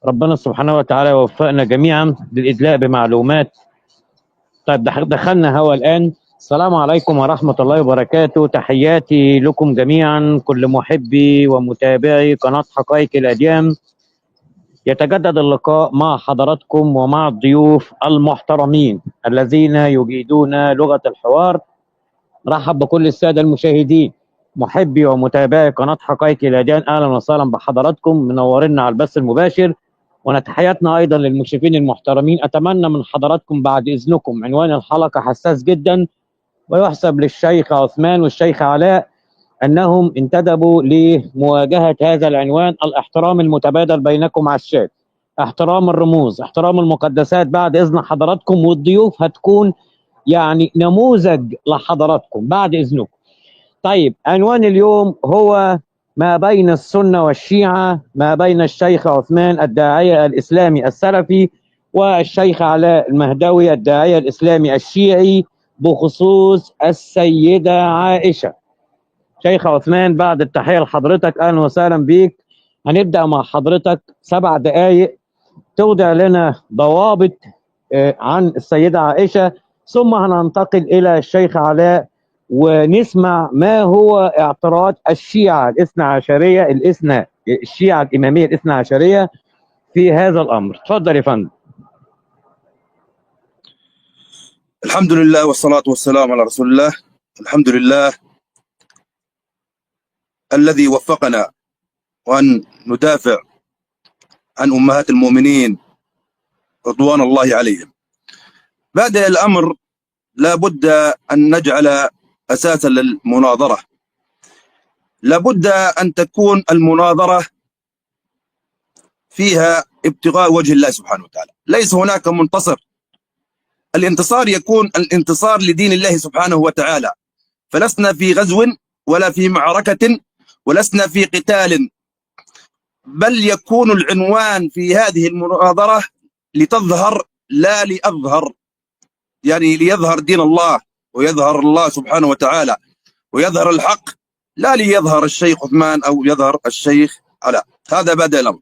ربنا سبحانه وتعالى يوفقنا جميعا للإدلاء بمعلومات. طيب دخلنا هوا الآن. السلام عليكم ورحمة الله وبركاته، تحياتي لكم جميعا كل محبي ومتابعي قناة حقائق الأديان. يتجدد اللقاء مع حضراتكم ومع الضيوف المحترمين الذين يجيدون لغة الحوار. رحب بكل السادة المشاهدين محبي ومتابعي قناة حقائق الأديان، أهلا وسهلا بحضراتكم، منورنا على البث المباشر. ونتحياتنا أيضا للمشرفين المحترمين. أتمنى من حضراتكم بعد إذنكم، عنوان الحلقة حساس جدا، ويحسب للشيخ عثمان والشيخ علاء أنهم انتدبوا لمواجهة هذا العنوان: الاحترام المتبادل بينكم على الشات، احترام الرموز، احترام المقدسات. بعد إذن حضراتكم، والضيوف هتكون يعني نموذج لحضراتكم بعد إذنكم. طيب، عنوان اليوم هو ما بين السنة والشيعة، ما بين الشيخ عثمان الداعية الإسلامي السلفي والشيخ علاء المهدوي الداعية الإسلامي الشيعي، بخصوص السيدة عائشة. شيخ عثمان، بعد التحية لحضرتك، أهلا وسهلا بيك. هنبدأ مع حضرتك 7 دقائق توضع لنا ضوابط عن السيدة عائشة، ثم هننتقل إلى الشيخ علاء ونسمع ما هو اعتراض الشيعة الاثنى عشرية، الشيعة الإمامية الاثنى عشرية في هذا الأمر. تفضل يا فندم. الحمد لله والصلاة والسلام على رسول الله. الحمد لله الذي وفقنا وأن ندافع عن أمهات المؤمنين رضوان الله عليهم. بادئ الأمر لا بد أن نجعل أساسا للمناظرة، لا بد أن تكون المناظرة فيها ابتغاء وجه الله سبحانه وتعالى، ليس هناك منتصر. الانتصار يكون الانتصار لدين الله سبحانه وتعالى، فلسنا في غزو ولا في معركة ولسنا في قتال، بل يكون العنوان في هذه المناظرة لتظهر لا لأظهر، يعني ليظهر دين الله ويظهر الله سبحانه وتعالى ويظهر الحق، لا ليظهر الشيخ عثمان أو يظهر الشيخ علاء. هذا بدأ الأمر.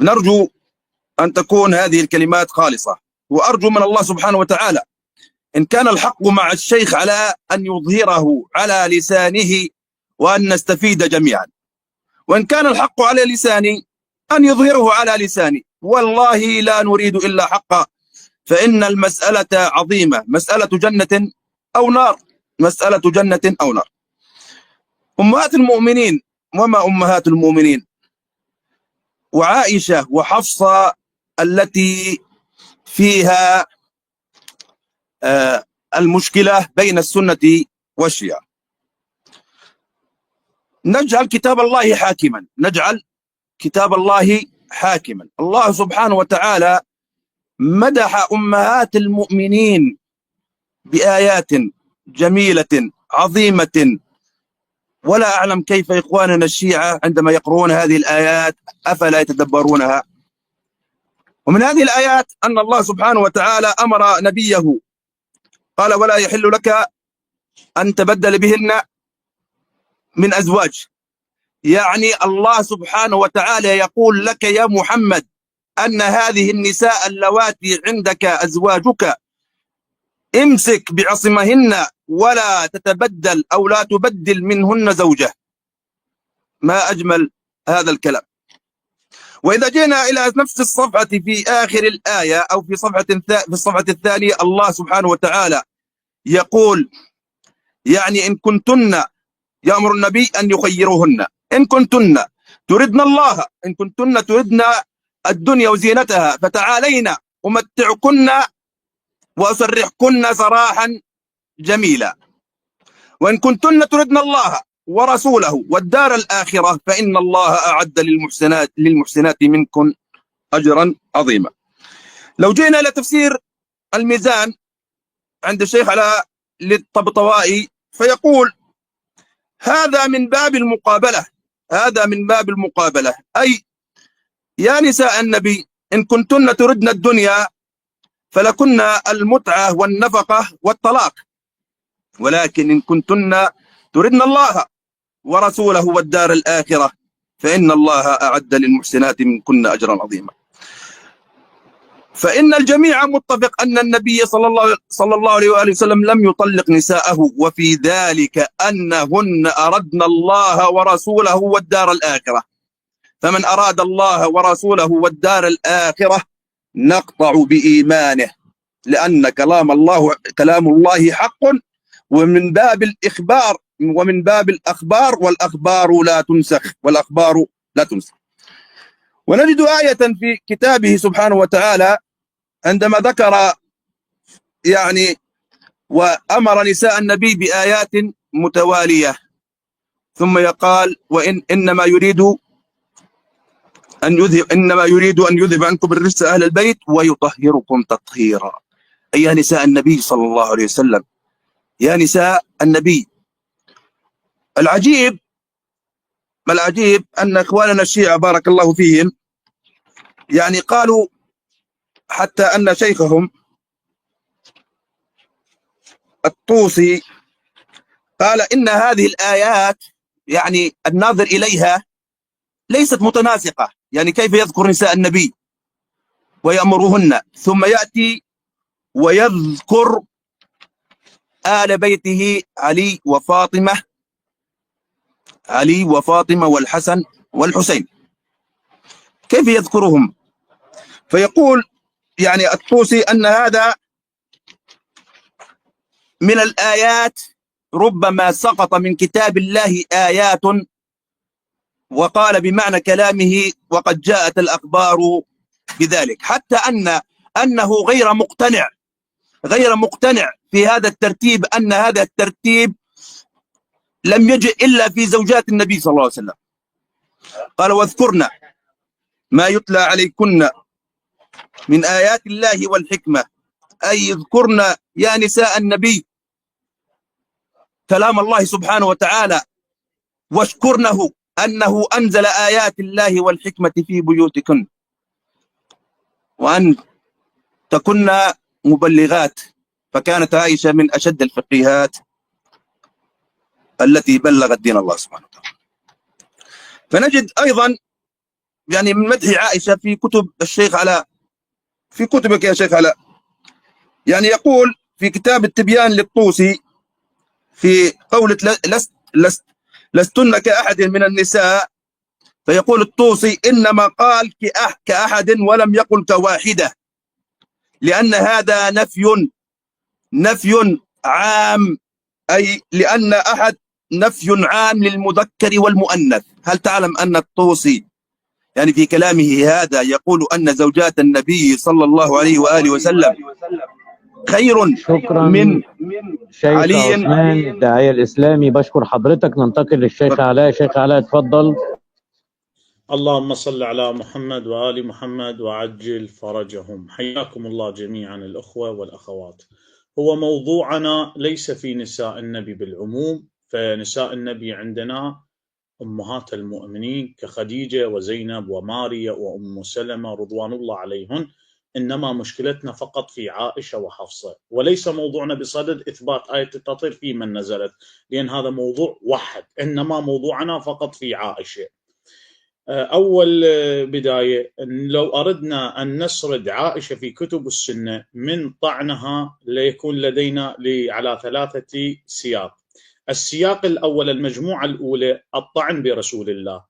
نرجو أن تكون هذه الكلمات خالصة، وأرجو من الله سبحانه وتعالى إن كان الحق مع الشيخ علاء أن يظهره على لسانه وأن نستفيد جميعا، وإن كان الحق على لساني أن يظهره على لساني. والله لا نريد إلا حقا، فإن المسألة عظيمة، مسألة جنة أو نار، مسألة جنة أو نار. أمهات المؤمنين، وما أمهات المؤمنين، وعائشة وحفصة التي فيها المشكلة بين السنة والشيعة. نجعل كتاب الله حاكما، نجعل كتاب الله حاكما. الله سبحانه وتعالى مدح أمهات المؤمنين بآيات جميلة عظيمة، ولا أعلم كيف إخواننا الشيعة عندما يقرؤون هذه الآيات أفلا يتدبرونها. ومن هذه الآيات أن الله سبحانه وتعالى أمر نبيه، قال: ولا يحل لك أن تبدل بهن من أزواج. يعني الله سبحانه وتعالى يقول لك يا محمد أن هذه النساء اللواتي عندك أزواجك امسك بعصمهن ولا تتبدل أو لا تبدل منهن زوجة. ما أجمل هذا الكلام. وإذا جينا إلى نفس الصفحة في آخر الآية أو في الصفحة الثانية، الله سبحانه وتعالى يقول يعني إن كنتن، يأمر النبي أن يخيروهن، إن كنتن تردن الله، إن كنتن تردن الدنيا وزينتها فتعالين أمتعكن وأسرحكن سراحا جميلا، وإن كنتن تردن الله ورسوله والدار الآخرة فإن الله أعد للمحسنات منكن أجرا عظيما. لو جينا إلى تفسير الميزان عند الشيخ علاء للطبطبائي فيقول: هذا من باب المقابلة، هذا من باب المقابلة، أي يا نساء النبي إن كنتن تردن الدنيا فلكن المتعة والنفقة والطلاق، ولكن إن كنتن تردن الله ورسوله والدار الآخرة فإن الله أعد للمحسنات منكن أجرا عظيما. فإن الجميع متفق أن النبي صلى الله عليه وآله وسلم لم يطلق نساءه، وفي ذلك أنهن أردن الله ورسوله والدار الآخرة، فمن أراد الله ورسوله والدار الآخرة نقطع بإيمانه، لأن كلام الله حق، ومن باب الإخبار ومن باب الأخبار، والأخبار لا تنسخ. ونجد آية في كتابه سبحانه وتعالى عندما ذكر يعني وأمر نساء النبي بآيات متوالية، ثم يقال إنما يريد أن يذهب عنكم الرجس أهل البيت ويطهركم تطهيرا. أيها نساء النبي صلى الله عليه وسلم، يا نساء النبي. العجيب أن إخواننا الشيعة بارك الله فيهم يعني قالوا حتى أن شيخهم الطوسي قال إن هذه الآيات يعني الناظر إليها ليست متناسقة، يعني كيف يذكر نساء النبي ويأمرهن ثم يأتي ويذكر آل بيته علي وفاطمة والحسن والحسين، كيف يذكرهم؟ فيقول يعني الطوسي أن هذا من الآيات ربما سقط من كتاب الله آيات، وقال بمعنى كلامه وقد جاءت الأخبار بذلك، حتى أنه غير مقتنع في هذا الترتيب، أن هذا الترتيب لم يجئ إلا في زوجات النبي صلى الله عليه وسلم. قال واذكرنا ما يتلى عليكن من آيات الله والحكمة، أي اذكرنا يا نساء النبي كلام الله سبحانه وتعالى، واشكرنه أنه أنزل آيات الله والحكمة في بيوتكن، وأن تكن مبلغات. فكانت عائشة من أشد الفقيهات التي بلغت دين الله سبحانه وتعالى. فنجد أيضا يعني من مدح عائشة في كتب الشيخ علاء، في كتبك يا شيخ علاء، يعني يقول في كتاب التبيان للطوسي في قولة لستن كأحد من النساء، فيقول الطوسي إنما قال كأحد ولم يقل كواحدة، لأن هذا نفي عام، أي لأن أحد نفي عام للمذكر والمؤنث. هل تعلم أن الطوسي يعني في كلامه هذا يقول أن زوجات النبي صلى الله عليه وآله وسلم خير شكرا من شيخ علي. عثمان الداعية الإسلامي، بشكر حضرتك. ننتقل للشيخ علاء. شيخ علاء اتفضل. اللهم صل على محمد وآل محمد وعجل فرجهم. حياكم الله جميعا الأخوة والأخوات. هو موضوعنا ليس في نساء النبي بالعموم، فنساء النبي عندنا أمهات المؤمنين كخديجة وزينب وماريا وأم سلمة رضوان الله عليهن، إنما مشكلتنا فقط في عائشة وحفصة، وليس موضوعنا بصدد إثبات آية التطهير في من نزلت، لأن هذا موضوع وحد، إنما موضوعنا فقط في عائشة. أول بداية، لو أردنا أن نسرد عائشة في كتب السنة من طعنها ليكون لدينا على 3 سياق. السياق الأول المجموعة الأولى الطعن برسول الله،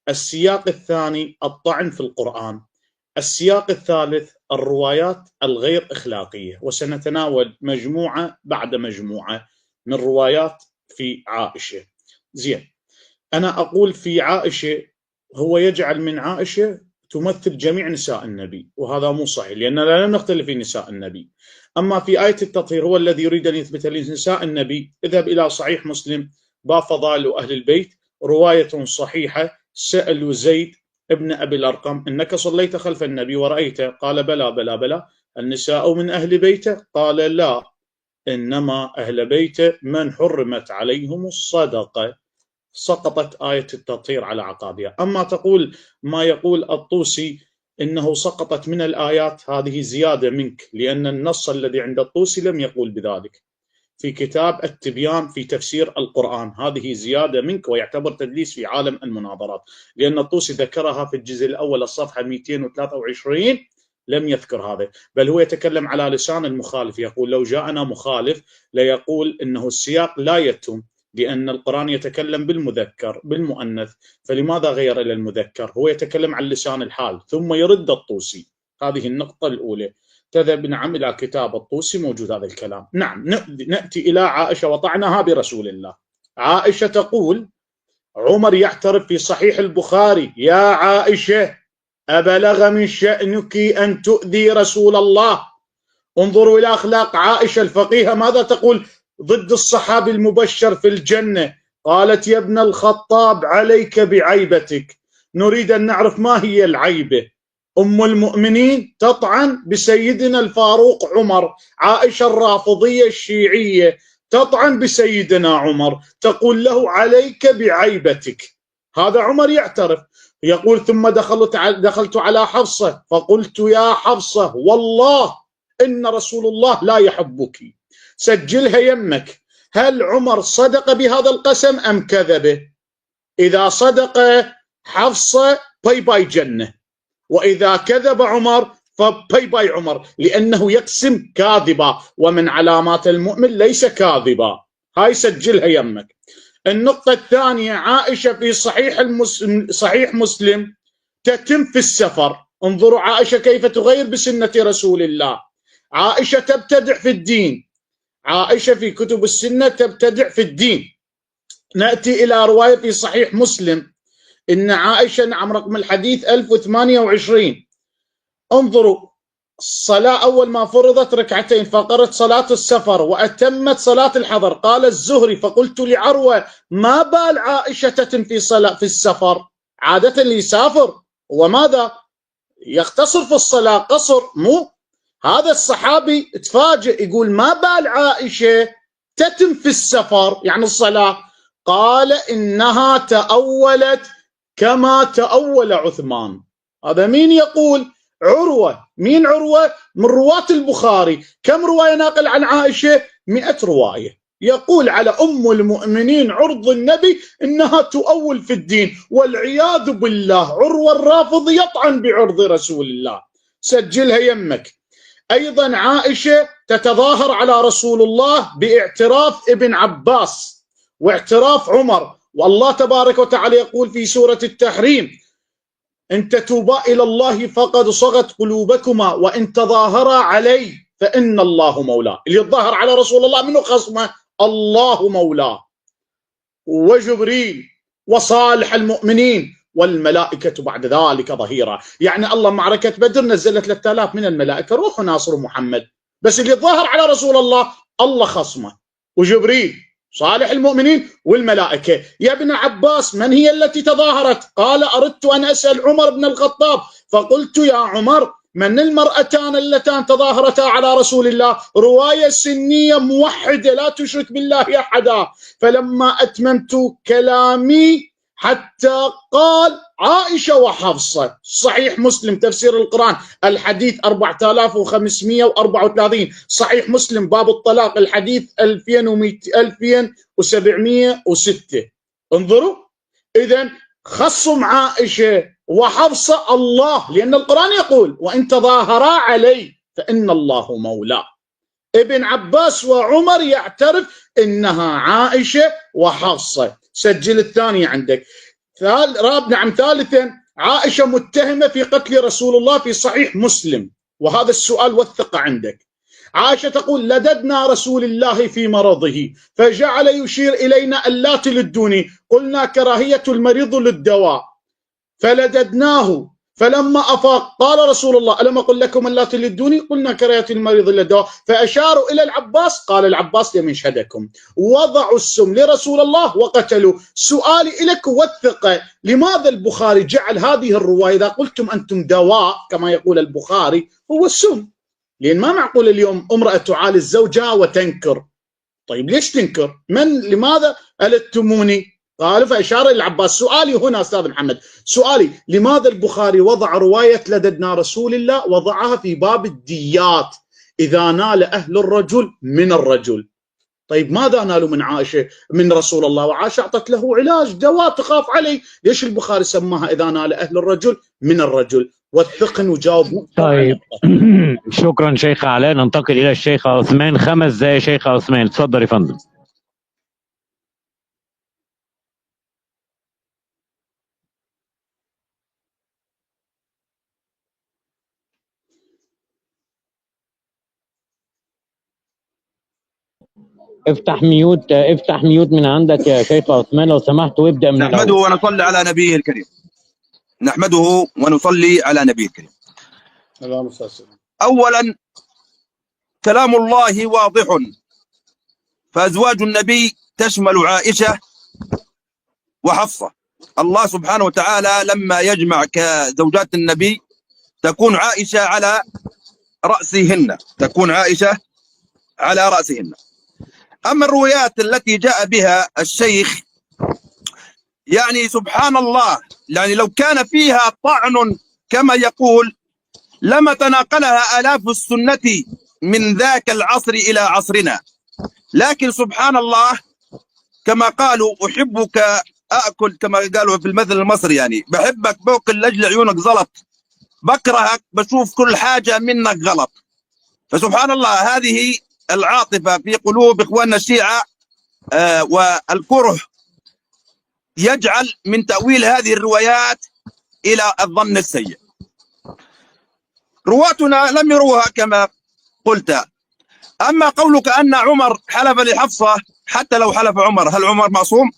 السياق الثاني الطعن في القرآن، السياق الثالث الروايات الغير إخلاقية. وسنتناول مجموعة بعد مجموعة من روايات في عائشة. زين، أنا أقول في عائشة هو يجعل من عائشة تمثل جميع نساء النبي، وهذا مو صحيح، لأننا لا نختلف في نساء النبي. أما في آية التطهير هو الذي يريد أن يثبت لنساء النبي. اذهب إلى صحيح مسلم باب فضائل أهل البيت، رواية صحيحة، سألوا زيد ابن أبي الأرقم إنك صليت خلف النبي ورأيته؟ قال بلى بلى بلى. النساء من أهل بيته؟ قال لا، إنما أهل بيته من حرمت عليهم الصدقة. سقطت آية التطهير على عقابها. أما تقول ما يقول الطوسي إنه سقطت من الآيات، هذه زيادة منك، لأن النص الذي عند الطوسي لم يقول بذلك. في كتاب التبيان في تفسير القرآن. هذه زيادة منك ويعتبر تدليس في عالم المناظرات، لأن الطوسي ذكرها في الجزء الأول الصفحة 223، لم يذكر هذا، بل هو يتكلم على لسان المخالف، يقول لو جاءنا مخالف ليقول إنه السياق لا يتم، لأن القرآن يتكلم بالمذكر بالمؤنث، فلماذا غير إلى المذكر؟ هو يتكلم عن لسان الحال، ثم يرد الطوسي. هذه النقطة الأولى. تذهب نعم إلى كتاب الطوسي موجود هذا الكلام. نعم، نأتي إلى عائشة وطعنها برسول الله. عائشة تقول عمر يعترف في صحيح البخاري: يا عائشة أبلغ من شأنك أن تؤذي رسول الله. انظروا إلى أخلاق عائشة الفقيهة، ماذا تقول ضد الصحابي المبشر في الجنة؟ قالت: يا ابن الخطاب عليك بعيبتك. نريد أن نعرف ما هي العيبة. أم المؤمنين تطعن بسيدنا الفاروق عمر، عائشة الرافضية الشيعية تطعن بسيدنا عمر، تقول له عليك بعيبتك. هذا عمر يعترف، يقول: ثم دخلت على حفصة فقلت: يا حفصة والله إن رسول الله لا يحبك. سجلها يمك. هل عمر صدق بهذا القسم أم كذبه؟ إذا صدق حفصة باي باي جنة، وإذا كذب عمر فباي باي عمر، لأنه يقسم كاذبا، ومن علامات المؤمن ليس كاذبا. هاي سجلها يمك. النقطة الثانية: عائشة في صحيح مسلم تتم في السفر. انظروا عائشة كيف تغير بسنة رسول الله. عائشة تبتدع في الدين، عائشة في كتب السنة تبتدع في الدين. نأتي إلى رواية في صحيح مسلم إن عائشة، نعم رقم الحديث 1028، انظروا: الصلاة أول ما فرضت ركعتين فقرت صلاة السفر وأتمت صلاة الحضر. قال الزهري: فقلت لعروة: ما بال عائشة تتم في السفر؟ عادة اللي يسافر وماذا يقتصر في الصلاة قصر، مو هذا الصحابي تفاجئ يقول: ما بال عائشة تتم في السفر يعني الصلاة؟ قال: إنها تأولت كما تأول عثمان. هذا مين يقول؟ عروة. مين عروة؟ من رواة البخاري. كم رواية ناقل عن عائشة؟ 100 رواية. يقول على أم المؤمنين عرض النبي إنها تؤول في الدين، والعياذ بالله. عروة الرافض يطعن بعرض رسول الله. سجلها يمك. أيضا عائشة تتظاهر على رسول الله باعتراف ابن عباس واعتراف عمر، والله تبارك وتعالى يقول في سورة التحريم: إن تتوبا إلى الله فقد صغت قلوبكما وإن تظاهرا عليه فإن الله مولاه. اللي يتظاهر على رسول الله منه خصمه؟ الله مولاه، وجبريل وصالح المؤمنين والملائكة بعد ذلك ظهيرا. يعني الله معركة بدر نزلت 3000 من الملائكة روحوا ناصروا محمد، بس اللي يتظاهر على رسول الله الله خصمه، وجبريل صالح المؤمنين والملائكة. يا ابن عباس من هي التي تظاهرت؟ قال: أردت أن أسأل عمر بن الخطاب فقلت: يا عمر من المرأتان اللتان تظاهرتا على رسول الله؟ رواية سنية موحدة لا تشرك بالله أحدا. فلما أتممت كلامي حتى قال: عائشة وحفصة. صحيح مسلم تفسير القرآن الحديث 4534، صحيح مسلم باب الطلاق الحديث 2706. انظروا، إذن خصم عائشة وحفصة الله، لأن القرآن يقول: وإن تظاهرا عليه فإن الله مولاه. ابن عباس وعمر يعترف إنها عائشة وحفصة. سجل الثانية عندك. نعم. ثالثا: عائشة متهمة في قتل رسول الله في صحيح مسلم، وهذا السؤال والثقة عندك. عائشة تقول: لددنا رسول الله في مرضه فجعل يشير إلينا ألا تلدوني، قلنا كراهية المريض للدواء فلددناه، فلما أفاق قال رسول الله: ألم أقل لكم ألا تلدوني؟ قلنا كراهية المريض للدواء، فأشاروا إلى العباس، قال العباس: لمن شهدكم؟ وضعوا السم لرسول الله وقتلوا. سؤالي لك والثقة: لماذا البخاري جعل هذه الرواية إذا قلتم أنتم دواء كما يقول البخاري هو السم؟ لأن ما معقول اليوم امرأة تعالج زوجها وتنكر. طيب ليش تنكر؟ لماذا ألتموني؟ قالوا فأشار إلى العباس. سؤالي هنا أستاذ محمد، سؤالي: لماذا البخاري وضع رواية لددنا رسول الله وضعها في باب الديات إذا نال أهل الرجل من الرجل؟ طيب ماذا نالوا من عائشة من رسول الله؟ وعائشة أعطت له علاج دواء تخاف عليه. ليش البخاري سماها إذا نال أهل الرجل من الرجل؟ والثقن وجاوب. طيب شكرا شيخ علاء. ننتقل إلى الشيخ عثمان. 5 دقائق شيخ عثمان، تفضل يا فندم. افتح ميوت من عندك يا شيخ عثمان لو سمحت، وابدأ من نحمده الأول. ونصلي على نبيه الكريم. نحمده ونصلي على نبيه الكريم. أولا كلام الله واضح، فأزواج النبي تشمل عائشة وحفصة. الله سبحانه وتعالى لما يجمع كزوجات النبي تكون عائشة على رأسهن، تكون عائشة على رأسهن. أما الروايات التي جاء بها الشيخ يعني سبحان الله، يعني لو كان فيها طعن كما يقول لما تناقلها آلاف السنة من ذاك العصر إلى عصرنا. لكن سبحان الله كما قالوا أحبك أأكل، كما قالوا في المثل المصري، يعني بحبك باكل لأجل عيونك زلط، بكرهك بشوف كل حاجة منك غلط. فسبحان الله هذه العاطفة في قلوب إخواننا الشيعة والكره يجعل من تأويل هذه الروايات إلى الظن السيء. رواتنا لم يروها كما قلت. أما قولك أن عمر حلف لحفصة، حتى لو حلف عمر، هل عمر معصوم؟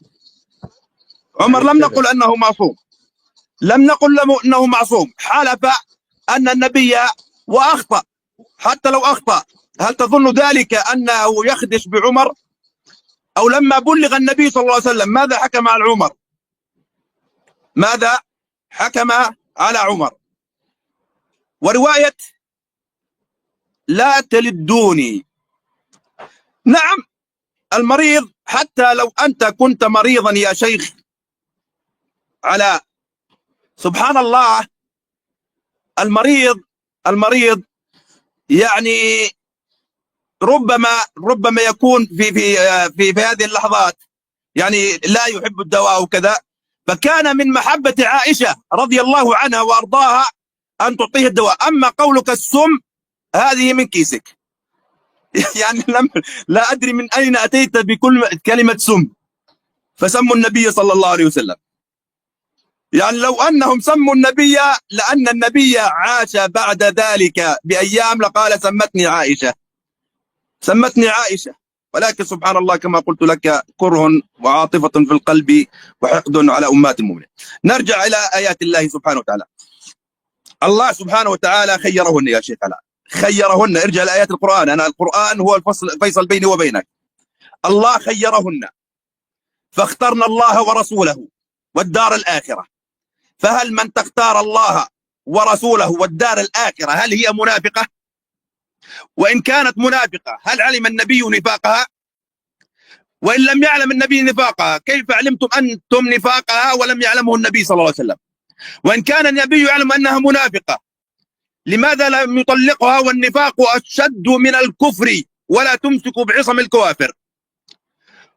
عمر لم نقل أنه معصوم، لم نقل أنه معصوم. حلف أن النبي وأخطأ، حتى لو أخطأ هل تظن ذلك أنه يخدش بعمر؟ أو لما بلغ النبي صلى الله عليه وسلم ماذا حكم على عمر؟ ماذا حكم على عمر؟ ورواية لا تلدوني، نعم المريض، حتى لو أنت كنت مريضا يا شيخ على سبحان الله، المريض يعني ربما يكون في هذه اللحظات يعني لا يحب الدواء وكذا، فكان من محبة عائشة رضي الله عنها وأرضاها أن تعطيه الدواء. أما قولك السم هذه من كيسك يعني لا أدري من أين أتيت بكل كلمة سم، فسموا النبي صلى الله عليه وسلم. يعني لو أنهم سموا النبي لأن النبي عاش بعد ذلك بأيام لقال سمتني عائشة. ولكن سبحان الله كما قلت لك كره وعاطفة في القلب وحقد على أمات المؤمنين. نرجع إلى آيات الله سبحانه وتعالى. الله سبحانه وتعالى خيرهن يا شيخ علاء، خيرهن. ارجع لآيات القرآن، أنا القرآن هو الفيصل بيني وبينك. الله خيرهن فاخترنا الله ورسوله والدار الآخرة. فهل من تختار الله ورسوله والدار الآخرة هل هي منافقة؟ وإن كانت منافقة هل علم النبي نفاقها؟ وإن لم يعلم النبي نفاقها كيف علمتم أنتم نفاقها ولم يعلمه النبي صلى الله عليه وسلم؟ وإن كان النبي يعلم أنها منافقة لماذا لم يطلقها والنفاق أشد من الكفر ولا تمسك بعصم الكوافر؟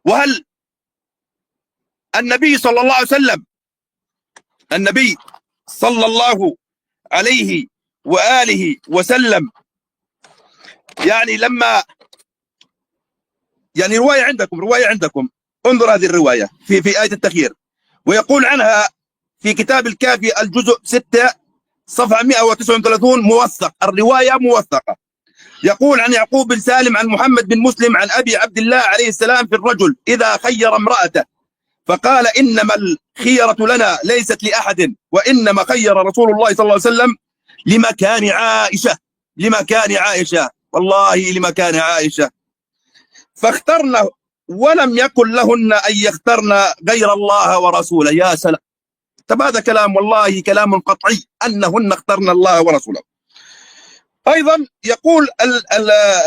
وهل النبي صلى الله عليه وسلم، النبي صلى الله عليه وآله وسلم يعني لما يعني رواية عندكم انظر هذه الرواية في آية التخيير، ويقول عنها في كتاب الكافي الجزء 6 صفحة 139 موثق، الرواية موثقة. يقول عن يعقوب بن سالم عن محمد بن مسلم عن أبي عبد الله عليه السلام في الرجل إذا خير امرأته فقال إنما الخيرة لنا ليست لأحد وإنما خير رسول الله صلى الله عليه وسلم لمكان عائشة والله لمكان عائشة فاخترنا ولم يكن لهن أن يخترن غير الله ورسوله. يا سلام، طب هذا كلام والله كلام قطعي أنهن اخترن الله ورسوله. أيضا يقول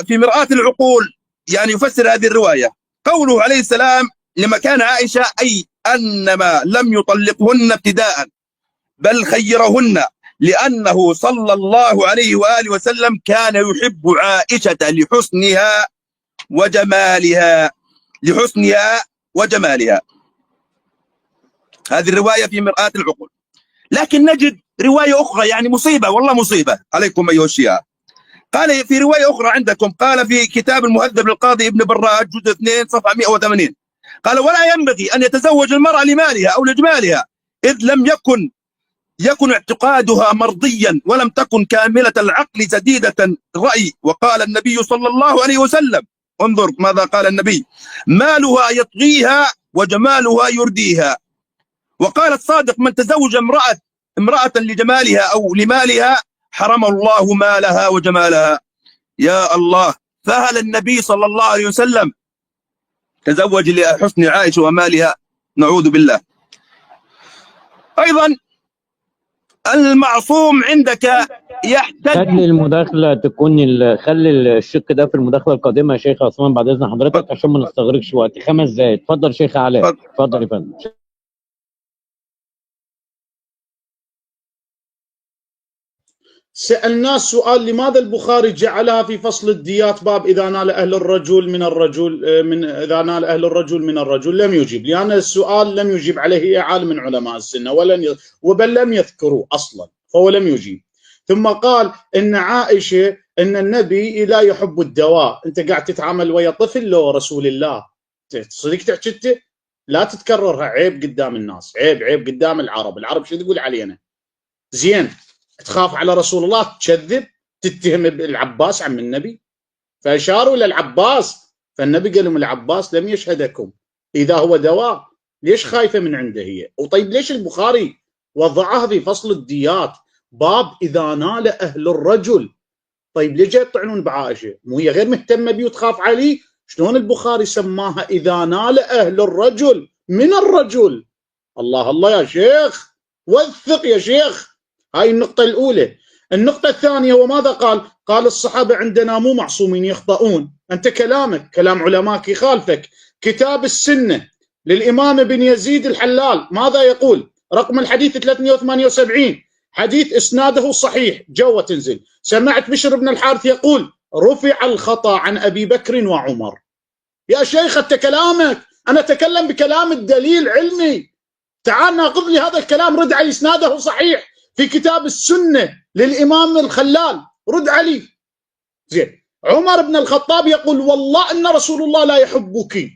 في مرآة العقول يعني يفسر هذه الرواية قوله عليه السلام لمكان عائشة، أي أنما لم يطلقهن ابتداء بل خيرهن لأنه صلى الله عليه وآله وسلم كان يحب عائشة لحسنها وجمالها، لحسنها وجمالها. هذه الرواية في مرآة العقول. لكن نجد رواية أخرى، يعني مصيبة والله مصيبة عليكم أيها الشيعة. قال في رواية أخرى عندكم، قال في كتاب المهذب للقاضي ابن براج جزء 2 صفحة 180، قال: ولا ينبغي أن يتزوج المرأة لمالها أو لجمالها، إذ لم يكن اعتقادها مرضيا، ولم تكن كاملة العقل سديدة الرأي. وقال النبي صلى الله عليه وسلم، انظر ماذا قال النبي: مالها يطغيها وجمالها يرديها. وقال الصادق: من تزوج امرأة لجمالها أو لمالها حرم الله مالها وجمالها. يا الله، فهل النبي صلى الله عليه وسلم تزوج لحسن عائشة ومالها؟ نعوذ بالله. أيضا المعصوم عندك يحتج. خلي المداخلة تكون خلي الشق ده في المداخلة القادمة يا شيخ عثمان بعد إذن حضرتك، عشان ما نستغرقش وقت. 5 دقايق. اتفضل شيخ علاء. اتفضل يا فندم. سألناه سؤال: لماذا البخاري جعلها في فصل الديات باب إذا نال أهل الرجل إذا نال أهل الرجل من الرجل؟ لم يجيب، لأن السؤال لم يجيب عليه عالم من علماء السنة وبل لم يذكروه أصلا، فهو لم يجيب. ثم قال إن عائشة إن النبي لا يحب الدواء. أنت قاعد تتعامل ويا طفل لو رسول الله، صدق تحكي لا تتكررها، عيب قدام الناس، عيب قدام العرب شو تقول علينا؟ زين، تخاف على رسول الله، تكذب، تتهم العباس عم النبي. فأشاروا إلى العباس، فالنبي قال لهم: العباس لم يشهدكم، إذا هو دواء ليش خايفة من عنده هي؟ وطيب ليش البخاري وضعها في فصل الديات باب إذا نال أهل الرجل؟ طيب ليش يطعنون بعائشة؟ مو هي غير مهتمة بيه وتخاف عليه؟ شلون البخاري سماها إذا نال أهل الرجل من الرجل؟ الله يا شيخ، وثق يا شيخ. هاي النقطة الأولى. النقطة الثانية، وماذا قال؟ قال الصحابة عندنا مو معصومين، يخطئون. أنت كلامك كلام علماء يخالفك. كتاب السنة للإمام بن يزيد الحلال ماذا يقول؟ رقم الحديث 378، حديث إسناده صحيح، جوة تنزل. سمعت بشر بن الحارث يقول: رفع الخطأ عن أبي بكر وعمر. يا شيخ أنت كلامك، أنا أتكلم بكلام الدليل علمي. تعال ناخذ لي هذا الكلام، رد علي، إسناده صحيح في كتاب السنة للإمام الخلال، رد علي. زين، عمر بن الخطاب يقول: والله أن رسول الله لا يحبك،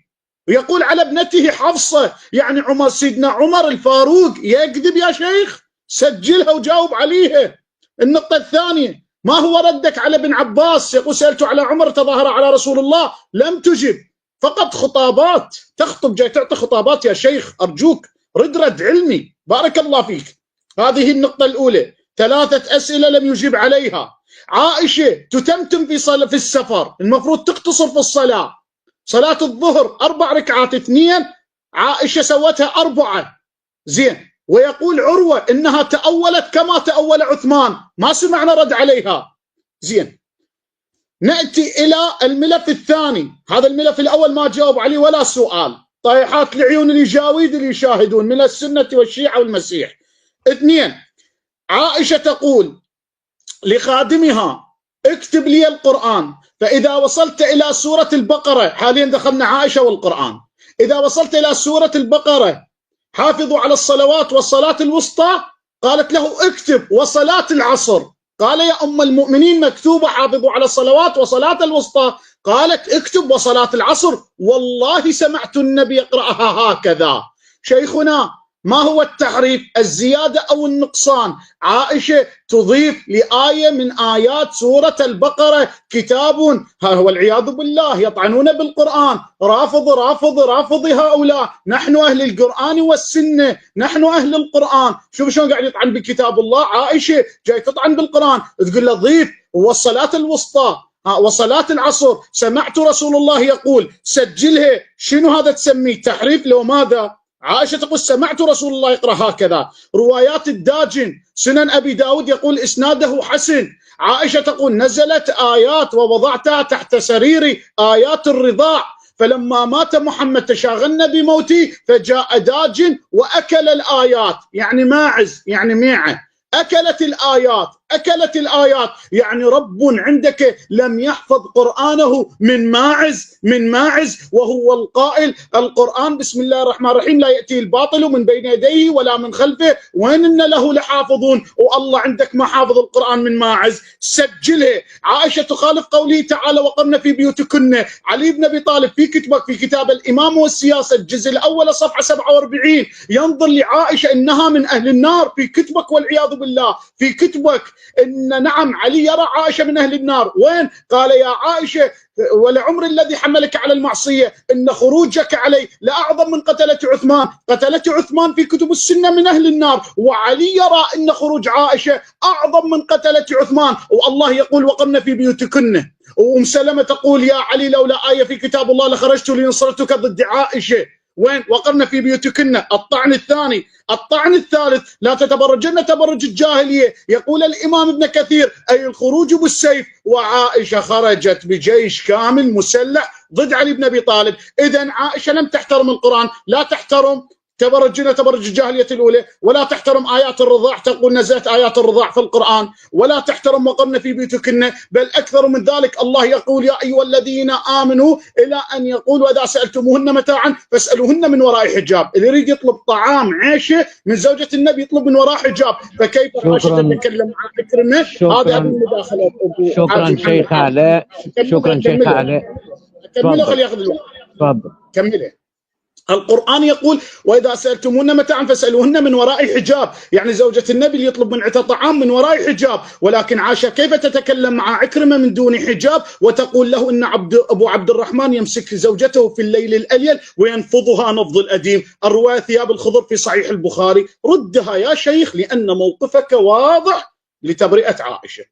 ويقول على ابنته حفصة، يعني عمر، سيدنا عمر الفاروق، يكذب يا شيخ؟ سجلها وجاوب عليها. النقطة الثانية، ما هو ردك على ابن عباس؟ يقول: سألت على عمر تظاهر على رسول الله، لم تجب، فقط خطابات، تخطب جاي تعطي خطابات يا شيخ، أرجوك رد علمي، بارك الله فيك. هذه النقطة الأولى. 3 أسئلة لم يجيب عليها. عائشة تتمتم في السفر، المفروض تقتصر في الصلاة. صلاة الظهر 4 ركعات 2، عائشة سوتها 4. زين، ويقول عروة إنها تأولت كما تأول عثمان، ما سمعنا رد عليها. زين، نأتي إلى الملف الثاني. هذا الملف الأول ما جاوب عليه ولا سؤال، طيحات العيون الجاويد اللي يشاهدون من السنة والشيعة والمسيح. 2، عائشة تقول لخادمها: اكتب لي القرآن، فإذا وصلت إلى سورة البقرة، حاليا دخلنا عائشة والقرآن، إذا وصلت إلى سورة البقرة: حافظوا على الصلوات والصلاة الوسطى، قالت له: اكتب وصلاة العصر. قال: يا أم المؤمنين مكتوبة حافظوا على الصلوات وصلاة الوسطى. قالت: اكتب وصلاة العصر. والله سمعت النبي يقرأها هكذا. شيخنا، ما هو التحريف؟ الزيادة أو النقصان؟ عائشة تضيف لآية من آيات سورة البقرة كتاب، ها هو العياذ بالله يطعنون بالقرآن، رافض هؤلاء، نحن أهل القرآن والسنة، نحن أهل القرآن. شوف شلون قاعد يطعن بكتاب الله. عائشة جاي تطعن بالقرآن، تقول له ضيف والصلاة الوسطى وصلاة العصر، سمعت رسول الله يقول، سجلها. شنو هذا تسميه تحريف لو ماذا؟ عائشة تقول: سمعت رسول الله يقرأ هكذا. روايات الداجن سنن أبي داود يقول إسناده حسن. عائشة تقول: نزلت آيات ووضعتها تحت سريري، آيات الرضاع، فلما مات محمد تشاغلنا بموتي، فجاء داجن وأكل الآيات، يعني ماعز يعني ميعة، أكلت الآيات أكلت الآيات. يعني رب عندك لم يحفظ قرآنه من ماعز وهو القائل القرآن بسم الله الرحمن الرحيم لا يأتي الباطل من بين يديه ولا من خلفه وإن له لحافظون، والله عندك ما حافظ القرآن من ماعز. سجله. عائشة تخالف قوله تعالى وقرن في بيوتكن. علي بن أبي طالب في كتبك في كتاب الإمام والسياسة الجزء الأول صفحة 47 ينظر لعائشة إنها من أهل النار في كتبك والعياذ بالله. في كتبك إن نعم علي يرى عائشة من أهل النار. وين؟ قال يا عائشة ولعمر الذي حملك على المعصية إن خروجك علي لأعظم من قتلة عثمان. قتلة عثمان في كتب السنة من أهل النار، وعلي يرى إن خروج عائشة أعظم من قتلة عثمان. والله يقول وقرن في بيوتكن. وأم سلمة تقول يا علي لولا آية في كتاب الله لخرجت لنصرتك ضد عائشة. وين؟ وقرن في بيوتكن. الطعن الثاني. الطعن الثالث لا تتبرجن تبرج الجاهلية. يقول الإمام ابن كثير أي الخروج بالسيف، وعائشة خرجت بجيش كامل مسلح ضد علي بن أبي طالب. إذن عائشة لم تحترم القرآن، لا تحترم تبرجنا تبرج الجاهلية الأولى، ولا تحترم آيات الرضاع، تقول نزلت آيات الرضاع في القرآن، ولا تحترم وقرن في بيوتكن. بل أكثر من ذلك الله يقول يا أيها الذين آمنوا إلى أن يقول وإذا سألتموهن متاعا فاسألوهن من وراء حجاب. اللي يريد يطلب طعام عيشه من زوجة النبي يطلب من وراء حجاب، فكيف عائشة تتكلم عن أكرمة؟ هذه المداخلات. شكرا شيخ علاء. شكرا شيخ علاء. كمله خلي ياخذ الوقت. تفضل. كمله. القرآن يقول وإذا سألتموهن متاعا فاسألوهن من وراء حجاب. يعني زوجة النبي اللي يطلب من عندها طعام من وراء حجاب. ولكن عائشة كيف تتكلم مع عكرمة من دون حجاب وتقول له إن أبو عبد الرحمن يمسك زوجته في الليل الأليل وينفضها نفض الأديم. الرواية ثياب الخضر في صحيح البخاري. ردها يا شيخ لأن موقفك واضح لتبرئة عائشة.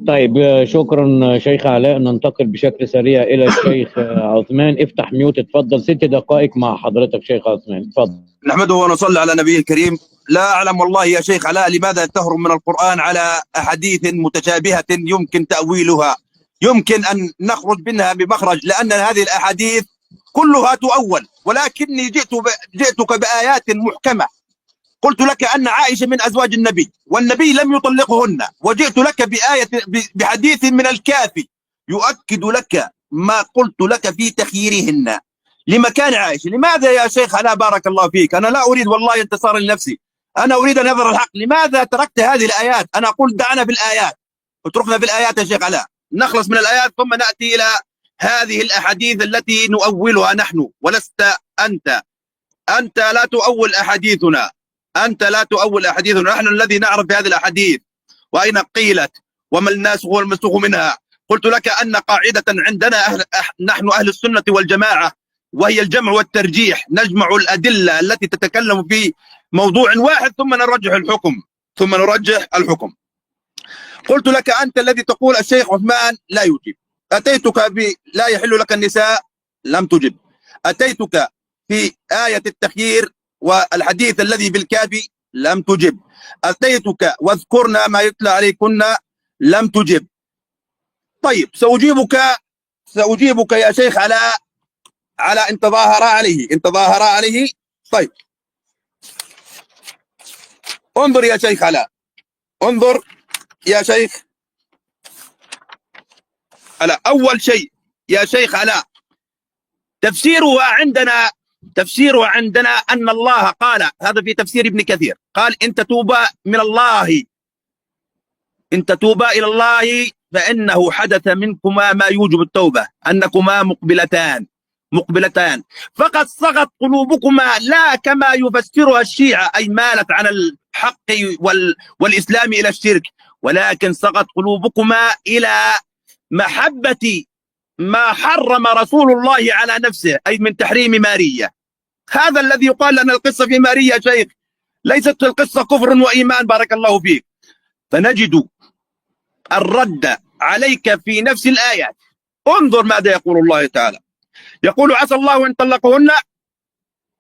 طيب شكرا شيخ علاء. ننتقل بشكل سريع الى الشيخ عثمان. افتح ميوت اتفضل. 6 دقائق مع حضرتك شيخ عثمان اتفضل. نحمده ونصلي على نبيه الكريم. لا أعلم والله يا شيخ علاء لماذا تهرب من القرآن على أحاديث متشابهة يمكن تأويلها، يمكن أن نخرج منها بمخرج، لأن هذه الأحاديث كلها تؤول، ولكني جئتك بآيات محكمة. قلت لك أن عائشة من أزواج النبي والنبي لم يطلقهن، وجئت لك بحديث من الكافي يؤكد لك ما قلت لك في تخييرهن لمكان عائشة. لماذا يا شيخ علاء بارك الله فيك؟ أنا لا أريد والله انتصار لنفسي، أنا أريد أن يظهر الحق. لماذا تركت هذه الآيات؟ أنا أقول دعنا بالآيات، اتركنا بالآيات يا شيخ علاء، نخلص من الآيات ثم نأتي إلى هذه الأحاديث التي نؤولها نحن ولست أنت. أنت لا تؤول أحاديثنا، أنت لا تؤول أحاديثنا، نحن الذي نعرف هذه الأحاديث وأين قيلت وما الناس هو المسلوخ منها. قلت لك أن قاعدة عندنا نحن أهل السنة والجماعة وهي الجمع والترجيح، نجمع الأدلة التي تتكلم في موضوع واحد ثم نرجح الحكم. قلت لك أنت الذي تقول الشيخ عثمان لا يجيب. أتيتك لا يحل لك النساء لم تجب. أتيتك في آية التخيير والحديث الذي بالكافي لم تجب. أتيتك واذكرنا ما يتلى عليكن لم تجب. طيب سأجيبك يا شيخ على إن تظاهر عليه. طيب انظر يا شيخ علاء، انظر يا شيخ علاء. أول شيء يا شيخ علاء تفسيرها عندنا أن الله قال، هذا في تفسير ابن كثير، قال إن تتوبا إلى الله فإنه حدث منكما ما يوجب التوبة، أنكما مقبلتان فقد صغت قلوبكما لا كما يفسرها الشيعة أي مالت عن الحق والإسلام إلى الشرك، ولكن صغت قلوبكما إلى محبة ما حرم رسول الله على نفسه أي من تحريم مارية. هذا الذي يقال لنا القصة في مارية شيخ، ليست القصة كفر وإيمان بارك الله فيك. فنجد الرد عليك في نفس الآيات. انظر ماذا يقول الله تعالى، يقول عسى الله إن طلقهن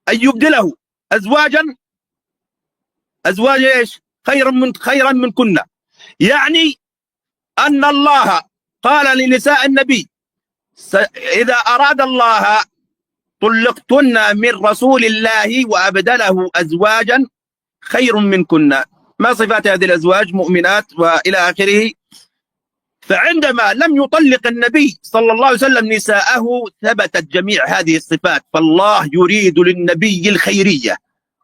أن يبدله أزواجا ايش؟ خيرا منكن. يعني أن الله قال لنساء النبي إذا أراد الله طلقتن من رسول الله وأبدله أزواجا خير منكن. ما صفات هذه الأزواج؟ مؤمنات وإلى آخره. فعندما لم يطلق النبي صلى الله عليه وسلم نساءه ثبتت جميع هذه الصفات، فالله يريد للنبي الخيرية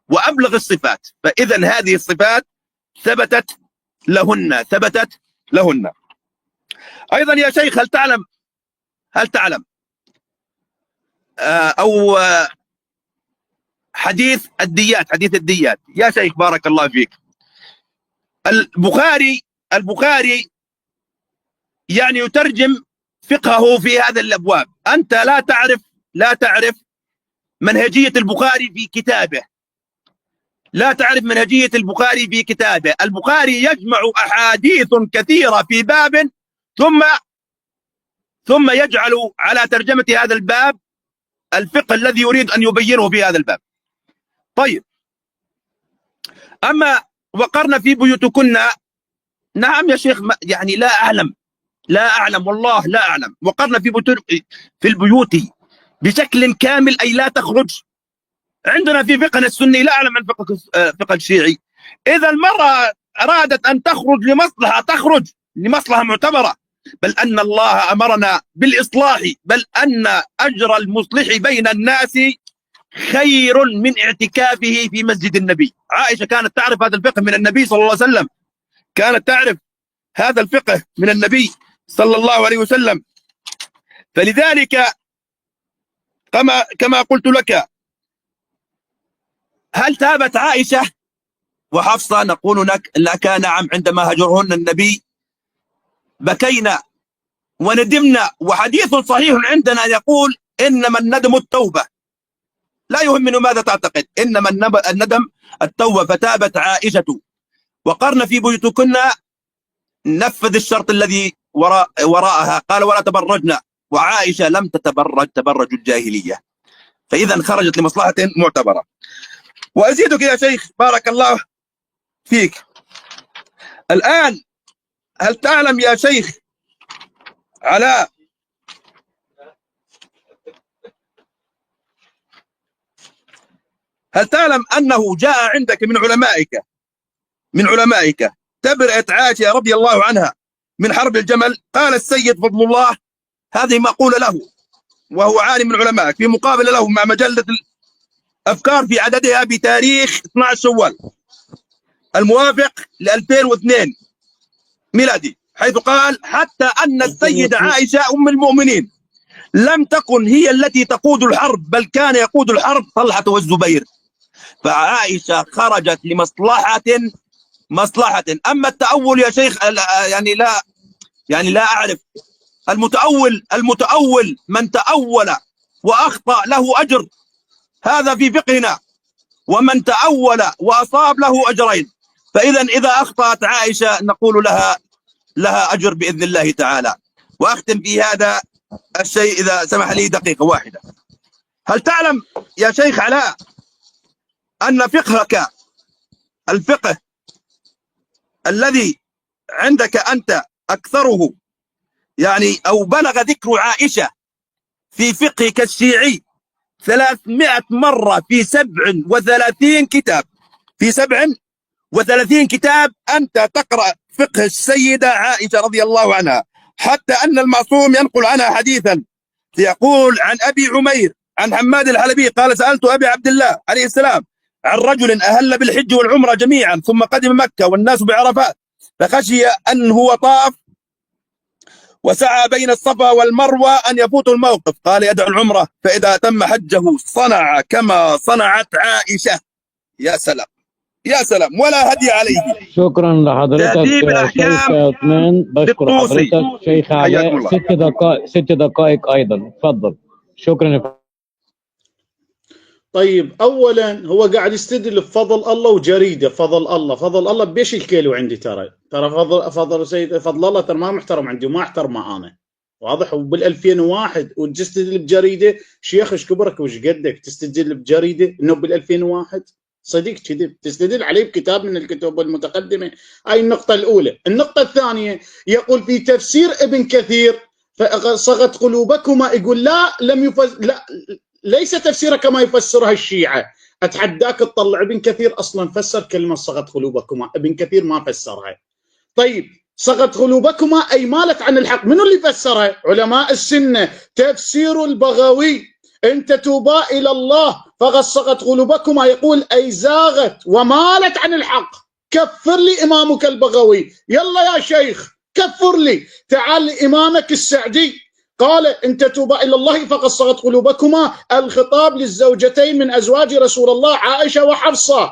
وأبلغ الصفات، فإذا هذه الصفات ثبتت لهن. أيضا يا شيخ، هل تعلم أو حديث الديات يا شيخ بارك الله فيك. البخاري يعني يترجم فقهه في هذا الأبواب. أنت لا تعرف منهجية البخاري في كتابه، البخاري يجمع أحاديث كثيرة في باب ثم يجعل على ترجمة هذا الباب الفقه الذي يريد أن يبينه في هذا الباب. طيب، أما وقرن في بيوتكن، نعم يا شيخ، يعني لا أعلم والله لا أعلم. وقرن في البيوت بشكل كامل، أي لا تخرج. عندنا في فقهنا السني، لا أعلم عن فقه الشيعي. إذا المرأة أرادت أن تخرج لمصلحة تخرج لمصلحة معتبرة، بل أن الله أمرنا بالإصلاح، بل أن أجر المصلح بين الناس خير من اعتكافه في مسجد النبي. عائشة كانت تعرف هذا الفقه من النبي صلى الله عليه وسلم، صلى الله عليه وسلم. فلذلك كما قلت لك، هل تابت عائشة وحفصة؟ نقول لك نعم. عندما هجرهن النبي بكينا وندمنا، وحديث صحيح عندنا يقول إنما الندم التوبة، لا يهمني ماذا تعتقد، إنما الندم التوبة. فتابت عائشة وقرن في بيوتكن، نفذ الشرط الذي وراءها، قال ولا تبرجنا، وعائشة لم تبرج الجاهلية، فإذا خرجت لمصلحة معتبرة. وأزيدك يا شيخ بارك الله فيك، الآن هل تعلم يا شيخ علاء أنه جاء عندك من علمائك تبرئة عائشة رضي الله عنها من حرب الجمل؟ قال السيد فضل الله، هذه مقولة له وهو عالم من علمائك، في مقابلة له مع مجلة الأفكار في عددها بتاريخ 12 شوال الموافق ل 2002 ميلادي، حيث قال حتى أن السيدة عائشة أم المؤمنين لم تكن هي التي تقود الحرب، بل كان يقود الحرب طلحة والزبير، فعائشة خرجت لمصلحة. أما التأول يا شيخ يعني لا أعرف. المتأول من تأول وأخطأ له أجر، هذا في فقهنا، ومن تأول وأصاب له أجرين. فإذا إذا أخطأت عائشة نقول لها أجر بإذن الله تعالى. وأختم في هذا الشيء إذا سمح لي دقيقة واحدة. هل تعلم يا شيخ علاء أن فقهك، الفقه الذي عندك أنت أكثره يعني أو بلغ ذكر عائشة في فقهك الشيعي 300 مرة في 37 كتاب، في 37 كتاب أنت تقرأ فقه السيدة عائشة رضي الله عنها، حتى أن المعصوم ينقل عنها حديثا يقول عن أبي عمير عن حماد الحلبي قال سألت أبي عبد الله عليه السلام عن رجل أهل بالحج والعمرة جميعا ثم قدم مكة والناس بعرفات، فخشي أن هو طاف وسعى بين الصفا والمروة أن يفوت الموقف، قال يدع العمرة فإذا تم حجه صنع كما صنعت عائشة. يا سلام يا سلام، ولا هدي عليه. شكرا لحضرتك شيخ عثمان، بشكر حضرتك. شيخ علاء 6 دقائق أيضا، تفضل. شكرا. طيب، اولا هو قاعد يستدل بفضل الله وجريده فضل الله بيش الكيلو عندي، ترى فضل سيد فضل الله ترى ما محترم عندي وما احترمه انا، واضح. وبال 2001 وتستدل بجريده، شيخ ايش كبرك وش قدك تستدل بجريده انه بال 2001 صديق كذب، تستدل عليه بكتاب من الكتب المتقدمه. هاي النقطه الاولى. النقطه الثانيه يقول في تفسير ابن كثير فصغت قلوبكما، يقول لا ليس تفسيرها كما يفسرها الشيعة. اتحداك تطلع ابن كثير اصلا فسر كلمه صغت قلوبكما، ابن كثير ما فسرها. طيب صغت قلوبكما اي مالت عن الحق، منو اللي فسرها؟ علماء السنه. تفسير البغوي ان تتوبا الى الله فقد صغت قلوبكما، يقول اي زاغت ومالت عن الحق. كفر لي امامك البغوي، يلا يا شيخ كفر لي. تعال امامك السعدي قال ان تتوبا الى الله فقد صغت قلوبكما، الخطاب للزوجتين من ازواج رسول الله عائشه وحفصه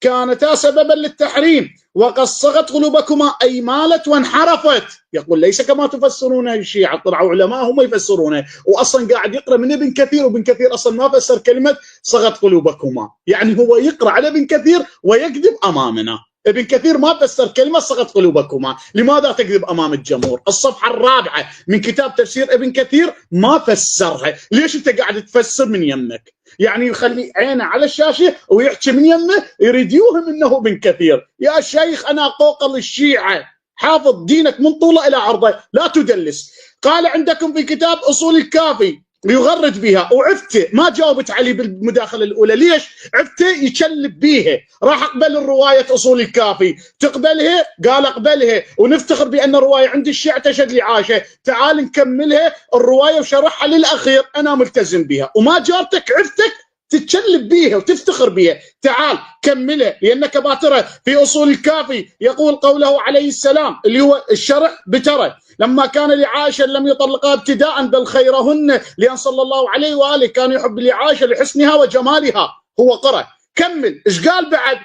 كانتا سببا للتحريم، وقد صغت قلوبكما اي مالت وانحرفت. يقول ليس كما تفسرون الشيعه، طلعوا علماء هم يفسرونه، واصلا قاعد يقرا من ابن كثير، وابن كثير اصلا ما فسر كلمه صغت قلوبكما، يعني هو يقرا على ابن كثير ويكذب امامنا. ابن كثير ما فسر كلمه صغت قلوبكما، لماذا تكذب امام الجمهور؟ الصفحه الرابعه من كتاب تفسير ابن كثير ما فسرها، ليش انت قاعد تفسر من يمك؟ يعني يخلي عينه على الشاشه ويحكي من يمه، يريد يوهم انه ابن كثير. يا شيخ انا قوقل الشيعه، حافظ دينك من طوله الى عرضه، لا تدلس. قال عندكم في كتاب اصول الكافي يغرد بها، وعفته ما جاوبت علي بالمداخله الاولى، ليش؟ عفته يكلب بيها، راح اقبل الروايه اصول الكافي، تقبلها؟ قال اقبلها، ونفتخر بان الروايه عند الشيعة تشهد لعائشه، تعال نكملها الروايه وشرحها للاخير، انا ملتزم بها، وما جارتك عفتك تتكلب بيها وتفتخر بيها، تعال كملها، لانك باتره في اصول الكافي يقول قوله عليه السلام اللي هو الشرح بترى، لما كان لعائشه لم يطلقها ابتداء بل خيرهن، لان صلى الله عليه واله كان يحب لعائشه لحسنها وجمالها. هو قرأ كمل، ايش قال بعد؟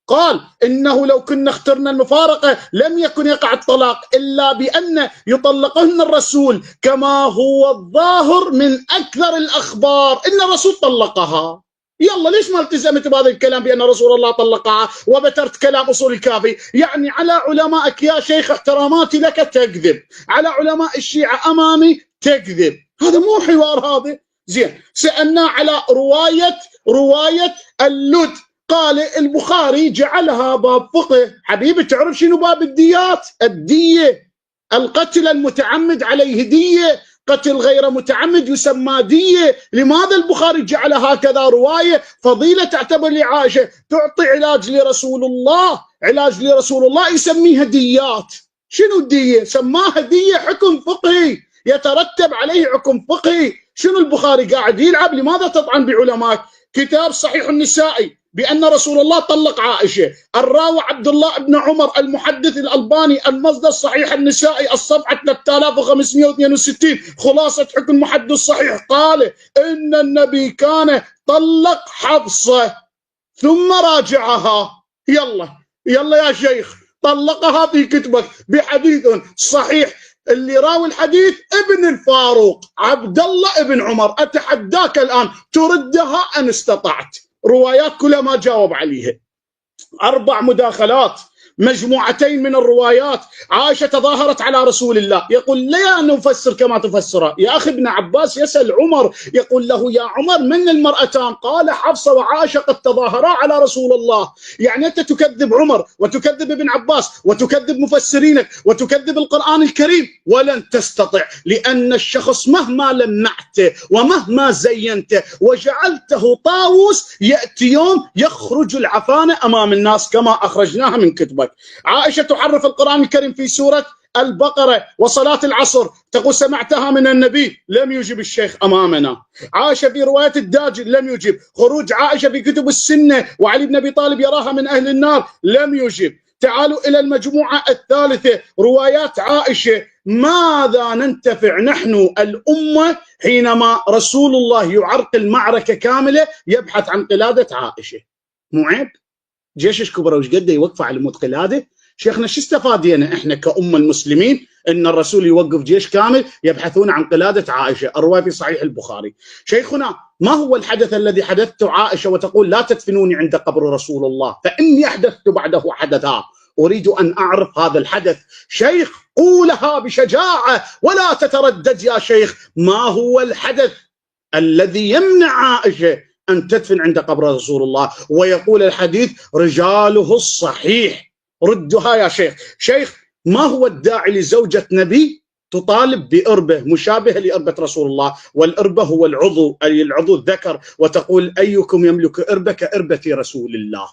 قال انه لو كنا اخترنا المفارقه لم يكن يقع الطلاق الا بان يطلقهن الرسول، كما هو الظاهر من اكثر الاخبار ان الرسول طلقها. يلا ليش ما التزمت بهذا الكلام بان رسول الله طلقها وبترت كلام اصول الكافي؟ يعني على علمائك يا شيخ احتراماتي لك تكذب، على علماء الشيعه امامي تكذب، هذا مو حوار هذا. زين، سالناه على روايه اللد، قال البخاري جعلها باب فقه. حبيبي تعرف شنو باب الديات؟ الديه، القتل المتعمد عليه ديه، قتل غير متعمد يسمى ديه. لماذا البخاري جعل هكذا روايه؟ فضيله تعتبر لعائشه، تعطي علاج لرسول الله، علاج لرسول الله يسميها ديات. شنو الديه؟ سماها ديه، حكم فقهي يترتب عليه حكم فقهي. شنو البخاري قاعد يلعب؟ لماذا تطعن بعلماء؟ كتاب صحيح النسائي بأن رسول الله طلق عائشة، الراوي عبد الله بن عمر، المحدث الألباني، المصدر صحيح النسائي الصفحة 3562، خلاصة حكم محدث صحيح، قال إن النبي كان طلق حفصة ثم راجعها. يلا يا شيخ، طلقها في كتبك بحديث صحيح، اللي راوي الحديث ابن الفاروق عبد الله ابن عمر، أتحداك الآن تردها إن استطعت. روايات كلها ما جاوب عليها، 4 مداخلات، مجموعتين من الروايات. عائشة تظاهرت على رسول الله، يقول لا نفسر كما تفسر. يا أخي ابن عباس يسأل عمر، يقول له يا عمر من المرأتان؟ قال حفصة وعائشة قد تظاهرا على رسول الله. يعني أنت تكذب عمر وتكذب ابن عباس وتكذب مفسرينك وتكذب القرآن الكريم، ولن تستطع، لأن الشخص مهما لمعته ومهما زينته وجعلته طاووس، يأتي يوم يخرج العفانة أمام الناس كما أخرجناها من كتبك. عائشة تحرف القرآن الكريم في سورة البقرة وصلاة العصر، تقول سمعتها من النبي، لم يجب الشيخ أمامنا. عائشة في رواية الداجل لم يجب. خروج عائشة في كتب السنة وعلي بن أبي طالب يراها من أهل النار، لم يجب. تعالوا إلى المجموعة الثالثة، روايات عائشة. ماذا ننتفع نحن الأمة حينما رسول الله يعرقل معركة كاملة يبحث عن قلادة عائشة؟ مو عيب؟ جيش الكبرى وش قد يوقفوا على موت قلاده؟ شيخنا شو استفادينا احنا كأمة المسلمين ان الرسول يوقف جيش كامل يبحثون عن قلادة عائشة؟ الرواية في صحيح البخاري. شيخنا ما هو الحدث الذي حدثته عائشة وتقول لا تدفنوني عند قبر رسول الله فإني أحدثت بعده حدثا؟ أريد أن أعرف هذا الحدث. شيخ قولها بشجاعة ولا تتردد يا شيخ، ما هو الحدث الذي يمنع عائشة أن تدفن عند قبر رسول الله؟ ويقول الحديث رجاله الصحيح. ردها يا شيخ. شيخ ما هو الداعي لزوجة نبي تطالب بإربة مشابهة لإربة رسول الله، والإربة هو العضو، أي العضو الذكر، وتقول أيكم يملك إربة كإربة رسول الله.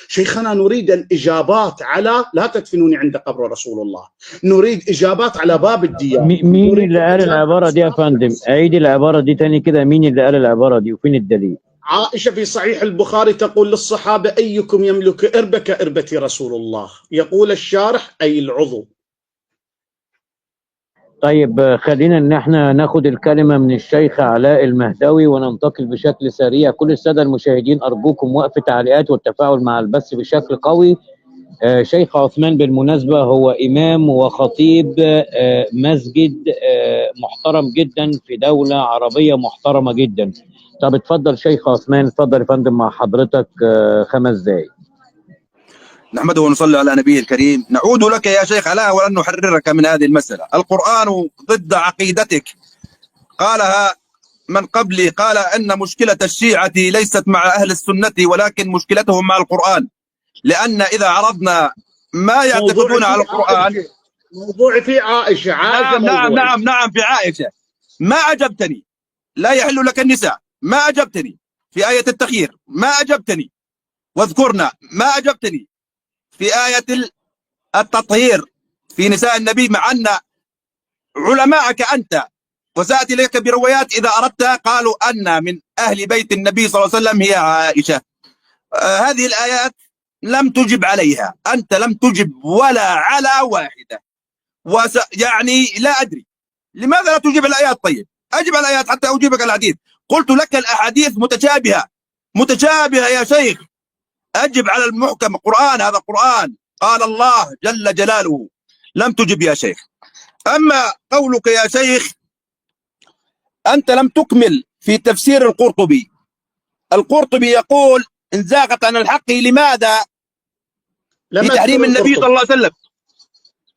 شيخنا نريد الإجابات على، لا تدفنوني عند قبر رسول الله، نريد إجابات على باب الديانة. مين اللي قال العبارة دي يا فندم؟ عيد العبارة دي تاني كده، مين اللي قال العبارة دي وفين الدليل؟ عائشة في صحيح البخاري تقول للصحابة أيكم يملك إربة كإربة رسول الله، يقول الشارح أي العضو. طيب خلينا ان احنا ناخد الكلمة من الشيخ علاء المهدوي وننتقل بشكل سريع. كل السادة المشاهدين ارجوكم وقف تعليقات والتفاعل مع البث بشكل قوي. شيخ عثمان بالمناسبة هو امام وخطيب مسجد محترم جدا في دولة عربية محترمة جدا. طب اتفضل شيخ عثمان، اتفضل يا فندم مع حضرتك 5 دقايق. نحمده ونصلي على نبيه الكريم. نعود لك يا شيخ علاء ولن نحررك من هذه المسألة. القرآن ضد عقيدتك، قالها من قبلي، قال أن مشكلة الشيعة ليست مع أهل السنة ولكن مشكلتهم مع القرآن، لأن إذا عرضنا ما يعتقدون على القرآن. موضوعي في عائشة. نعم في عائشة. ما أجبتني. لا يحل لك النساء، ما أجبتني. في آية التخيير ما أجبتني. واذكرنا ما أجبتني. في آية التطهير في نساء النبي، مع أن علماءك أنت وسأتي لك بروايات إذا أردت قالوا أن من أهل بيت النبي صلى الله عليه وسلم هي عائشة. هذه الآيات لم تجب عليها، أنت لم تجب ولا على واحدة. يعني لا أدري لماذا لا تجيب الآيات. طيب أجب على الآيات حتى أجيبك على الحديث. قلت لك الأحاديث متشابهة يا شيخ. أجب على المحكم. قرآن، هذا قرآن قال الله جل جلاله. لم تجب يا شيخ. أما قولك يا شيخ أنت لم تكمل في تفسير القرطبي. القرطبي يقول إن زاغت عن الحق لماذا في تحريم النبي صلى الله عليه وسلم.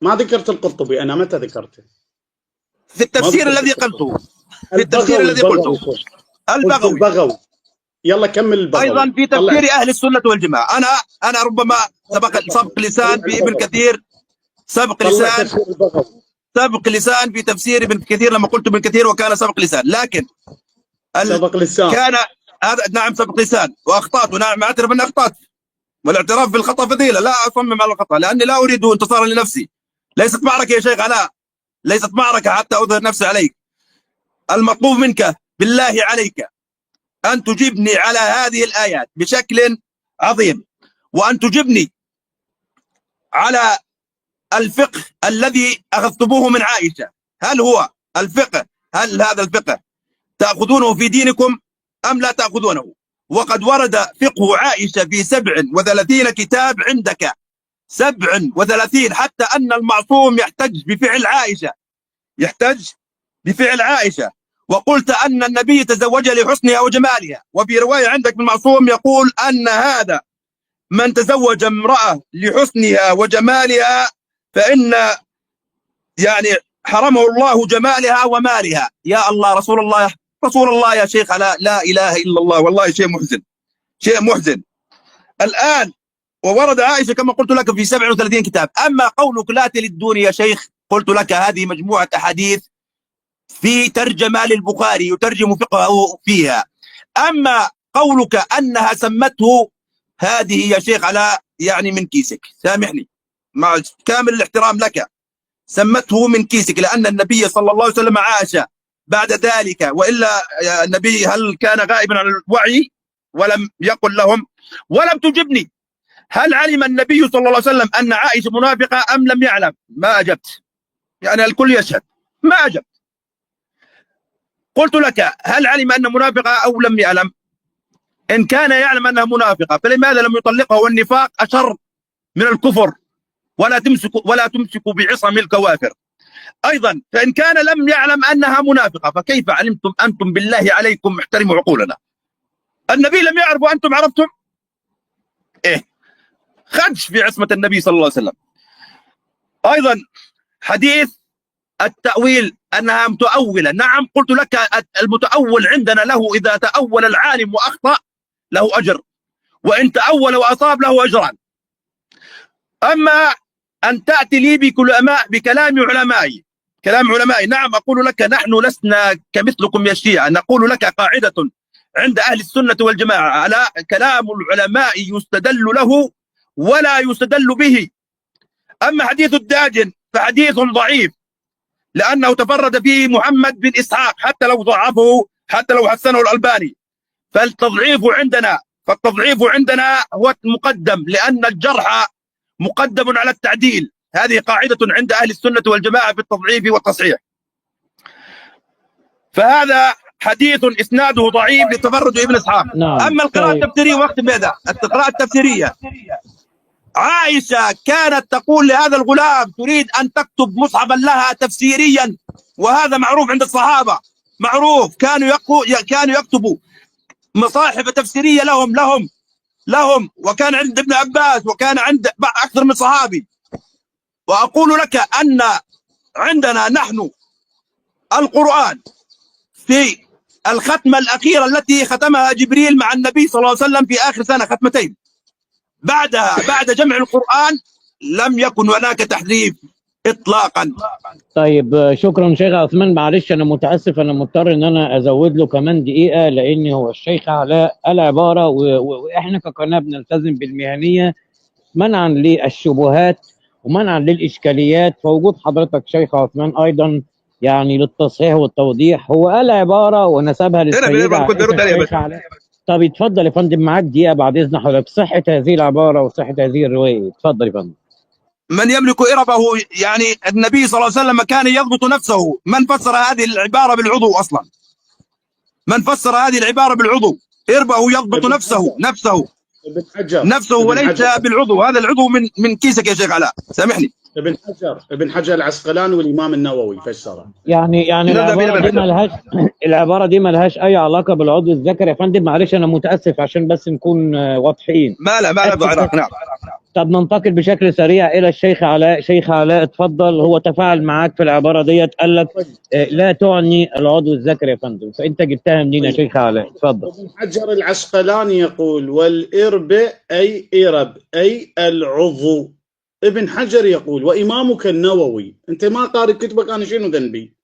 ما ذكرت القرطبي، أنا متى ذكرته؟ في التفسير الذي قلته. في التفسير الذي قلته البغوي. يلا كمل البغوي. أيضا في تفسير أهل السنة والجماعة. أنا ربما سبق لسان في ابن كثير، سبق لسان في تفسير ابن كثير لما قلت ابن كثير وكان سبق لسان، لكن سبق لسان كان هذا. نعم سبق لسان وأخطأت، ونعم أعترف أن أخطأت، والاعتراف بالخطأ فضيلة. لا أصمم على الخطأ لأني لا أريد انتصارا لنفسي. ليست معركة يا شيخ علاء، ليست معركة حتى أظهر نفسي عليك. المطلوب منك بالله عليك أن تجيبني على هذه الآيات بشكل عظيم، وأن تجيبني على الفقه الذي أخذتموه من عائشة. هل هو الفقه، هل هذا الفقه تأخذونه في دينكم أم لا تأخذونه؟ وقد ورد فقه عائشة في 37 كتاب عندك، 37، حتى أن المعصوم يحتج بفعل عائشة. وقلت أن النبي تزوج لحسنها وجمالها، وفي رواية عندك من المعصوم يقول أن هذا من تزوج امرأة لحسنها وجمالها فإن يعني حرمه الله جمالها ومالها. يا الله، رسول الله يا شيخ علاء، لا إله إلا الله. والله شيء محزن الآن. وورد عائشة كما قلت لك في 37 كتاب. أما قولك لا تلدوني يا شيخ، قلت لك هذه مجموعة أحاديث في ترجمة للبخاري يترجم فقهه فيها. أما قولك أنها سمته، هذه يا شيخ علاء يعني من كيسك، سامحني مع كامل الاحترام لك، سمته من كيسك، لأن النبي صلى الله عليه وسلم عاش بعد ذلك، وإلا النبي هل كان غائبا عن الوعي ولم يقل لهم؟ ولم تجبني هل علم النبي صلى الله عليه وسلم أن عائشة منافقة أم لم يعلم؟ ما أجبت، يعني الكل يشهد ما أجبت. قلت لك هل علم أن منافقة أو لم يعلم؟ إن كان يعلم أنها منافقة فلماذا لم يطلقها؟ والنفاق أشر من الكفر، ولا تمسكوا بعصم الكوافر. أيضا فإن كان لم يعلم أنها منافقة فكيف علمتم أنتم؟ بالله عليكم احترموا عقولنا. النبي لم يعرف وأنتم عرفتم؟ خدش في عصمة النبي صلى الله عليه وسلم. أيضا حديث التأويل أنها متأولة. نعم قلت لك المتأول عندنا له إذا تأول العالم وأخطأ له أجر، وإن تأول وأصاب له أجران. أما أن تأتي لي بكلام علمائي كلام علمائي. نعم أقول لك نحن لسنا كمثلكم يا الشيعة، نقول لك قاعدة عند أهل السنة والجماعة على كلام العلماء يستدل له ولا يستدل به. أما حديث الداجن فحديث ضعيف لأنه تفرد فيه محمد بن إسحاق، حتى لو ضعفه، حتى لو حسنه الألباني. فالتضعيف عندنا هو مقدم، لأن الجرح مقدم على التعديل. هذه قاعدة عند أهل السنة والجماعة في التضعيف والتصحيح. فهذا حديث إسناده ضعيف لتفرد ابن إسحاق. نعم. أما القراءة التفسيرية، وقت بهذا القراءة التفسيرية، عائشة كانت تقول لهذا الغلام تريد أن تكتب مصحفا لها تفسيريا، وهذا معروف عند الصحابة، معروف كانوا يكتبوا مصاحف تفسيرية لهم، وكان عند ابن عباس وكان عند أكثر من صحابي. وأقول لك أن عندنا نحن القرآن في الختمة الأخيرة التي ختمها جبريل مع النبي صلى الله عليه وسلم في آخر سنة، ختمتين. بعد جمع القرآن لم يكن هناك تحريف إطلاقا. طيب شكرا شيخ عثمان. معلش انا متاسف، انا مضطر ان انا ازود له كمان دقيقه، لان هو الشيخ علاء العباره واحنا كقناه بنلتزم بالمهنيه منعا للشبهات ومنعا للاشكاليات. فوجود حضرتك شيخ عثمان ايضا يعني للتصحيح والتوضيح، هو قال عباره ونسبها للسيده عائشة. طب اتفضل يا فندم، معاك دقيقه بعد اذن حضرتك. صحه هذه العباره وصحه هذه الروايه، اتفضل يا فندم. من يملك إربه، يعني النبي صلى الله عليه وسلم كان يضبط نفسه. من فسر هذه العبارة بالعضو أصلا؟ من فسر هذه العبارة بالعضو؟ إربه يضبط نفسه وليس بالعضو. هذا العضو من كيسك يا شيخ علاء، سامحني. ابن حجر العسقلاني والإمام النووي فسره. يعني العبارة دي ملهاش أي علاقة بالعضو الذكري يا فندم. معلش أنا متأسف عشان بس نكون واضحين. ما لا نعم. طب ننتقل بشكل سريع إلى الشيخ علاء. شيخ علاء اتفضل. هو تفاعل معاك في العبارة ديت، قال لك لا تعني العضو الذكري يا فندم، فأنت جبتها منين يا شيخ علاء؟ اتفضل. ابن حجر العسقلاني يقول والإرب أي إرب أي العضو. ابن حجر يقول وإمامك النووي. أنت ما قارئ كتبك، أنا شنو ذنبي؟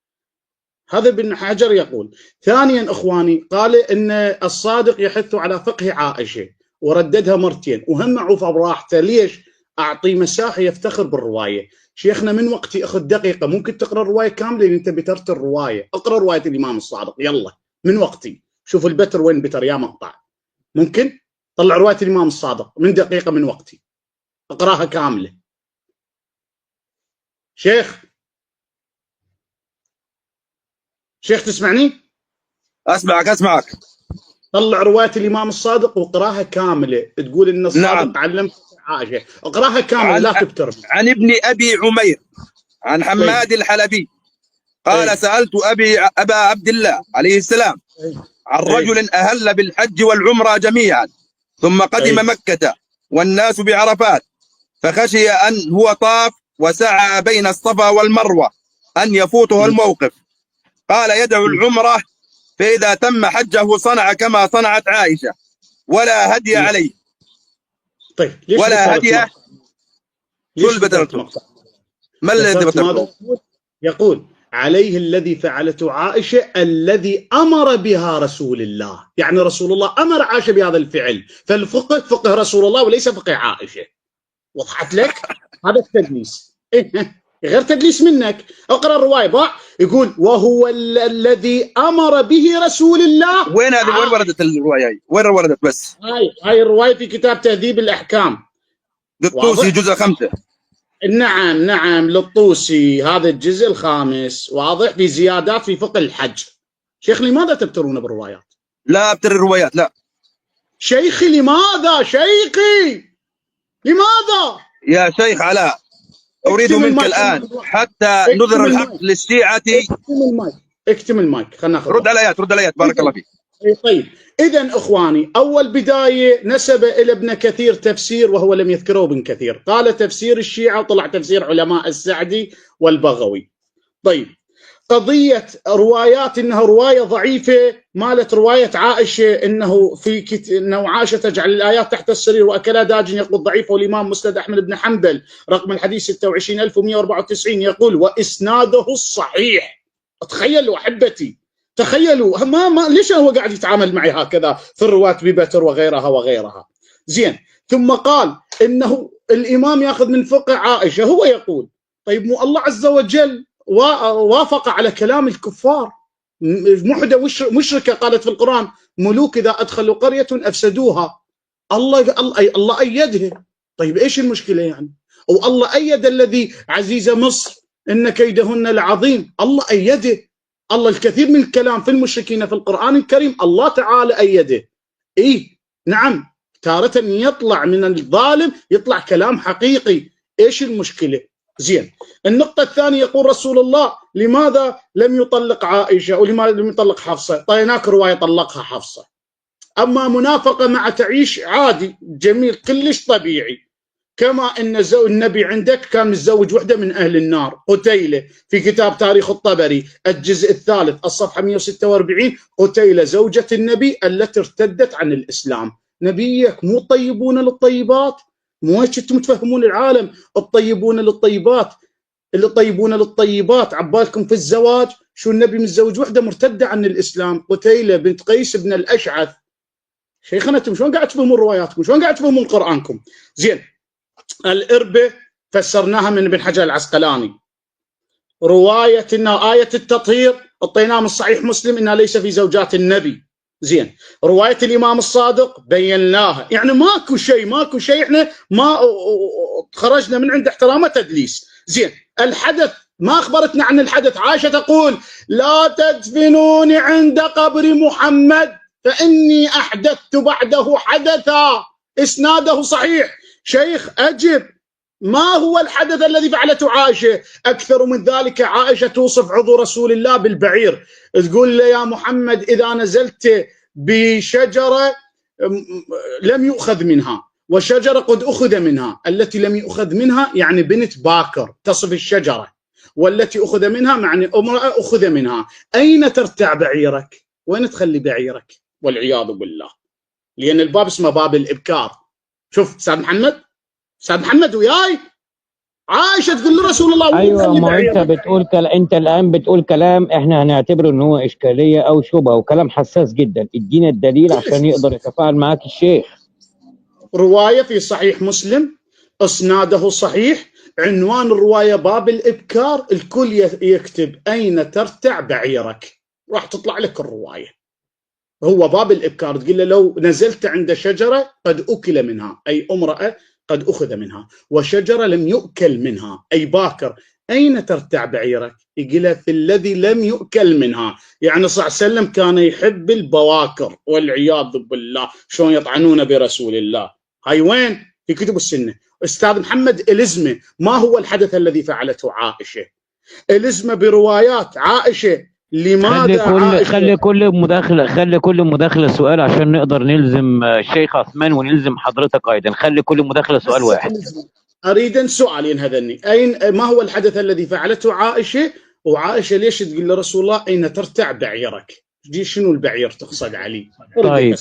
هذا ابن حجر يقول. ثانيا إخواني، قال إن الصادق يحث على فقه عائشة ورددها مرتين، وهم عوف براحته. ليش؟ أعطي مساحة يفتخر بالرواية. شيخنا من وقتي أخذ دقيقة، ممكن تقرأ الرواية كاملة؟ أنت بترت الرواية، اقرأ رواية الإمام الصادق يلا من وقتي. شوف البتر وين بتر يا مقطع. ممكن طلع رواية الإمام الصادق من دقيقة من وقتي، اقراها كاملة. شيخ تسمعني؟ أسمعك. طلع رواية الإمام الصادق واقراها كاملة، تقول إن الصادق نعم. علمت عائشة، اقراها كاملة لا تبتر. عن ابن أبي عمير عن حماد الحلبي قال سألت أبا عبد الله عليه السلام عن رجل أهل بالحج والعمرة جميعا ثم قدم مكة والناس بعرفات، فخشي أن هو طاف وسعى بين الصفا والمروة أن يفوته الموقف، قال يدعو العمرة فإذا تم حجه صنع كما صنعت عائشة ولا هدي عليه. طيب ليش ولا هدي؟ ما الذي يقول يقول عليه الذي فعلته عائشة الذي أمر بها رسول الله، يعني رسول الله أمر عائشة بهذا الفعل، فالفقه فقه رسول الله وليس فقه عائشة. وضحت لك؟ هذا التدليس. غير تدليس منك. اقرأ الرواية بقى، يقول وهو الذي أمر به رسول الله. وين هذه؟ وين وردت الرواية؟ وين وردت؟ بس هاي الرواية في كتاب تهذيب الأحكام للطوسي جزء 5. نعم للطوسي هذا الجزء الخامس، واضح في زيادات في فقه الحج. شيخ لماذا تبترون بالروايات؟ لا أبتر الروايات، لا شيخي لماذا؟ شيخي لماذا؟ يا شيخ علاء أريد منك الآن حتى نظهر الحق للشيعة. اكتم المايك خلنا ناخذ. رد على آيات بارك الله فيك. طيب إذا إخواني، أول بداية نسب إلى ابن كثير تفسير وهو لم يذكره ابن كثير، قال تفسير الشيعة وطلع تفسير علماء السعدي والبغوي. طيب قضية روايات انها رواية ضعيفة مالت رواية عائشة انه انه عائشة تجعل الايات تحت السرير واكلها داجن يقول ضعيفه، والامام مسند احمد بن حنبل رقم الحديث 26194 يقول واسناده الصحيح. تخيلوا احبتي، تخيلوا ليش هو قاعد يتعامل معي هكذا في الرواة ببتر وغيرها وغيرها. زين، ثم قال انه الامام ياخذ من فقه عائشة. هو يقول طيب مو الله عز وجل وافق على كلام الكفار، محدة مشركة قالت في القرآن ملوك إذا أدخلوا قرية أفسدوها، الله أيدها. طيب إيش المشكلة يعني؟ أو الله أيد الذي عزيز مصر إن كيدهن العظيم، الله أيده. الله الكثير من الكلام في المشركين في القرآن الكريم الله تعالى أيده. إيه نعم، تارة يطلع من الظالم يطلع كلام حقيقي، إيش المشكلة؟ زين، النقطة الثانية يقول رسول الله لماذا لم يطلق عائشة ولماذا لم يطلق حفصة؟ طيب هناك رواية طلقها حفصة. أما منافقة مع تعيش عادي جميل كلش طبيعي، كما أن النبي عندك كان متزوج وحدة من أهل النار، قتيلة، في كتاب تاريخ الطبري الجزء الثالث الصفحة 146 قتيلة زوجة النبي التي ارتدت عن الإسلام. نبيك مو طيبون للطيبات؟ مو هيك انتم تفهمون العالم؟ الطيبون للطيبات، اللي طيبون للطيبات عبالكم في الزواج. شو النبي متزوج وحده مرتده عن الاسلام، قتيله بنت قيس بن الاشعث. شيخنا انتم شلون قاعد تفهمون رواياتكم؟ شلون قاعد تفهمون قرانكم؟ زين، الاربه فسرناها من ابن حجر العسقلاني، روايه انها ايه التطهير اعطيناها من صحيح مسلم انها ليس في زوجات النبي. زين، رواية الإمام الصادق بيناها، يعني ماكو شيء احنا ما خرجنا من عند احترامه تدليس. زين، الحدث ما أخبرتنا عن الحدث. عائشة تقول لا تدفنوني عند قبر محمد فإني أحدثت بعده حدثا، إسناده صحيح. شيخ أجب، ما هو الحدث الذي فعلته عائشة؟ أكثر من ذلك، عائشة توصف عضو رسول الله بالبعير، تقول له يا محمد إذا نزلت بشجرة لم يؤخذ منها وشجرة قد أخذ منها، التي لم يؤخذ منها يعني بنت باكر تصف الشجرة، والتي أخذ منها يعني امرأة أخذ منها. أين ترتع بعيرك؟ وين تخلي بعيرك؟ والعياذ بالله، لأن الباب اسمه باب الإبكار. شوف أستاذ محمد وياي، عائشة تقول لرسول الله ايوه، ما انت بتقول انت الان بتقول كلام احنا هنعتبره ان هو اشكاليه او شبهه وكلام حساس جدا. ادينا الدليل عشان يقدر يتفاعل معاك الشيخ. روايه في صحيح مسلم اسناده صحيح، عنوان الروايه باب الابكار، الكل يكتب اين ترتع بعيرك، راح تطلع لك الروايه. هو باب الابكار، تقول له لو نزلت عند شجره قد اكل منها، اي امراه قد أخذ منها، وشجرة لم يؤكل منها أي باكر، أين ترتع بعيرك؟ يقول في الذي لم يؤكل منها، يعني صلى الله عليه وسلم كان يحب البواكر والعياذ بالله. شلون يطعنون برسول الله؟ هاي وين؟ في كتب السنة. أستاذ محمد إلزمة، ما هو الحدث الذي فعلته عائشة؟ إلزمة بروايات عائشة. لماذا خلي كل مداخلة سؤال عشان نقدر نلزم الشيخ عثمان ونلزم حضرتك ايضا. خلي كل مداخلة سؤال واحد. اريد سؤال ينهذني، ما هو الحدث الذي فعلته عائشة؟ وعائشة ليش تقول لرسول الله اين ترتع بعيرك؟ دي شنو البعير تقصد عليه؟ طيب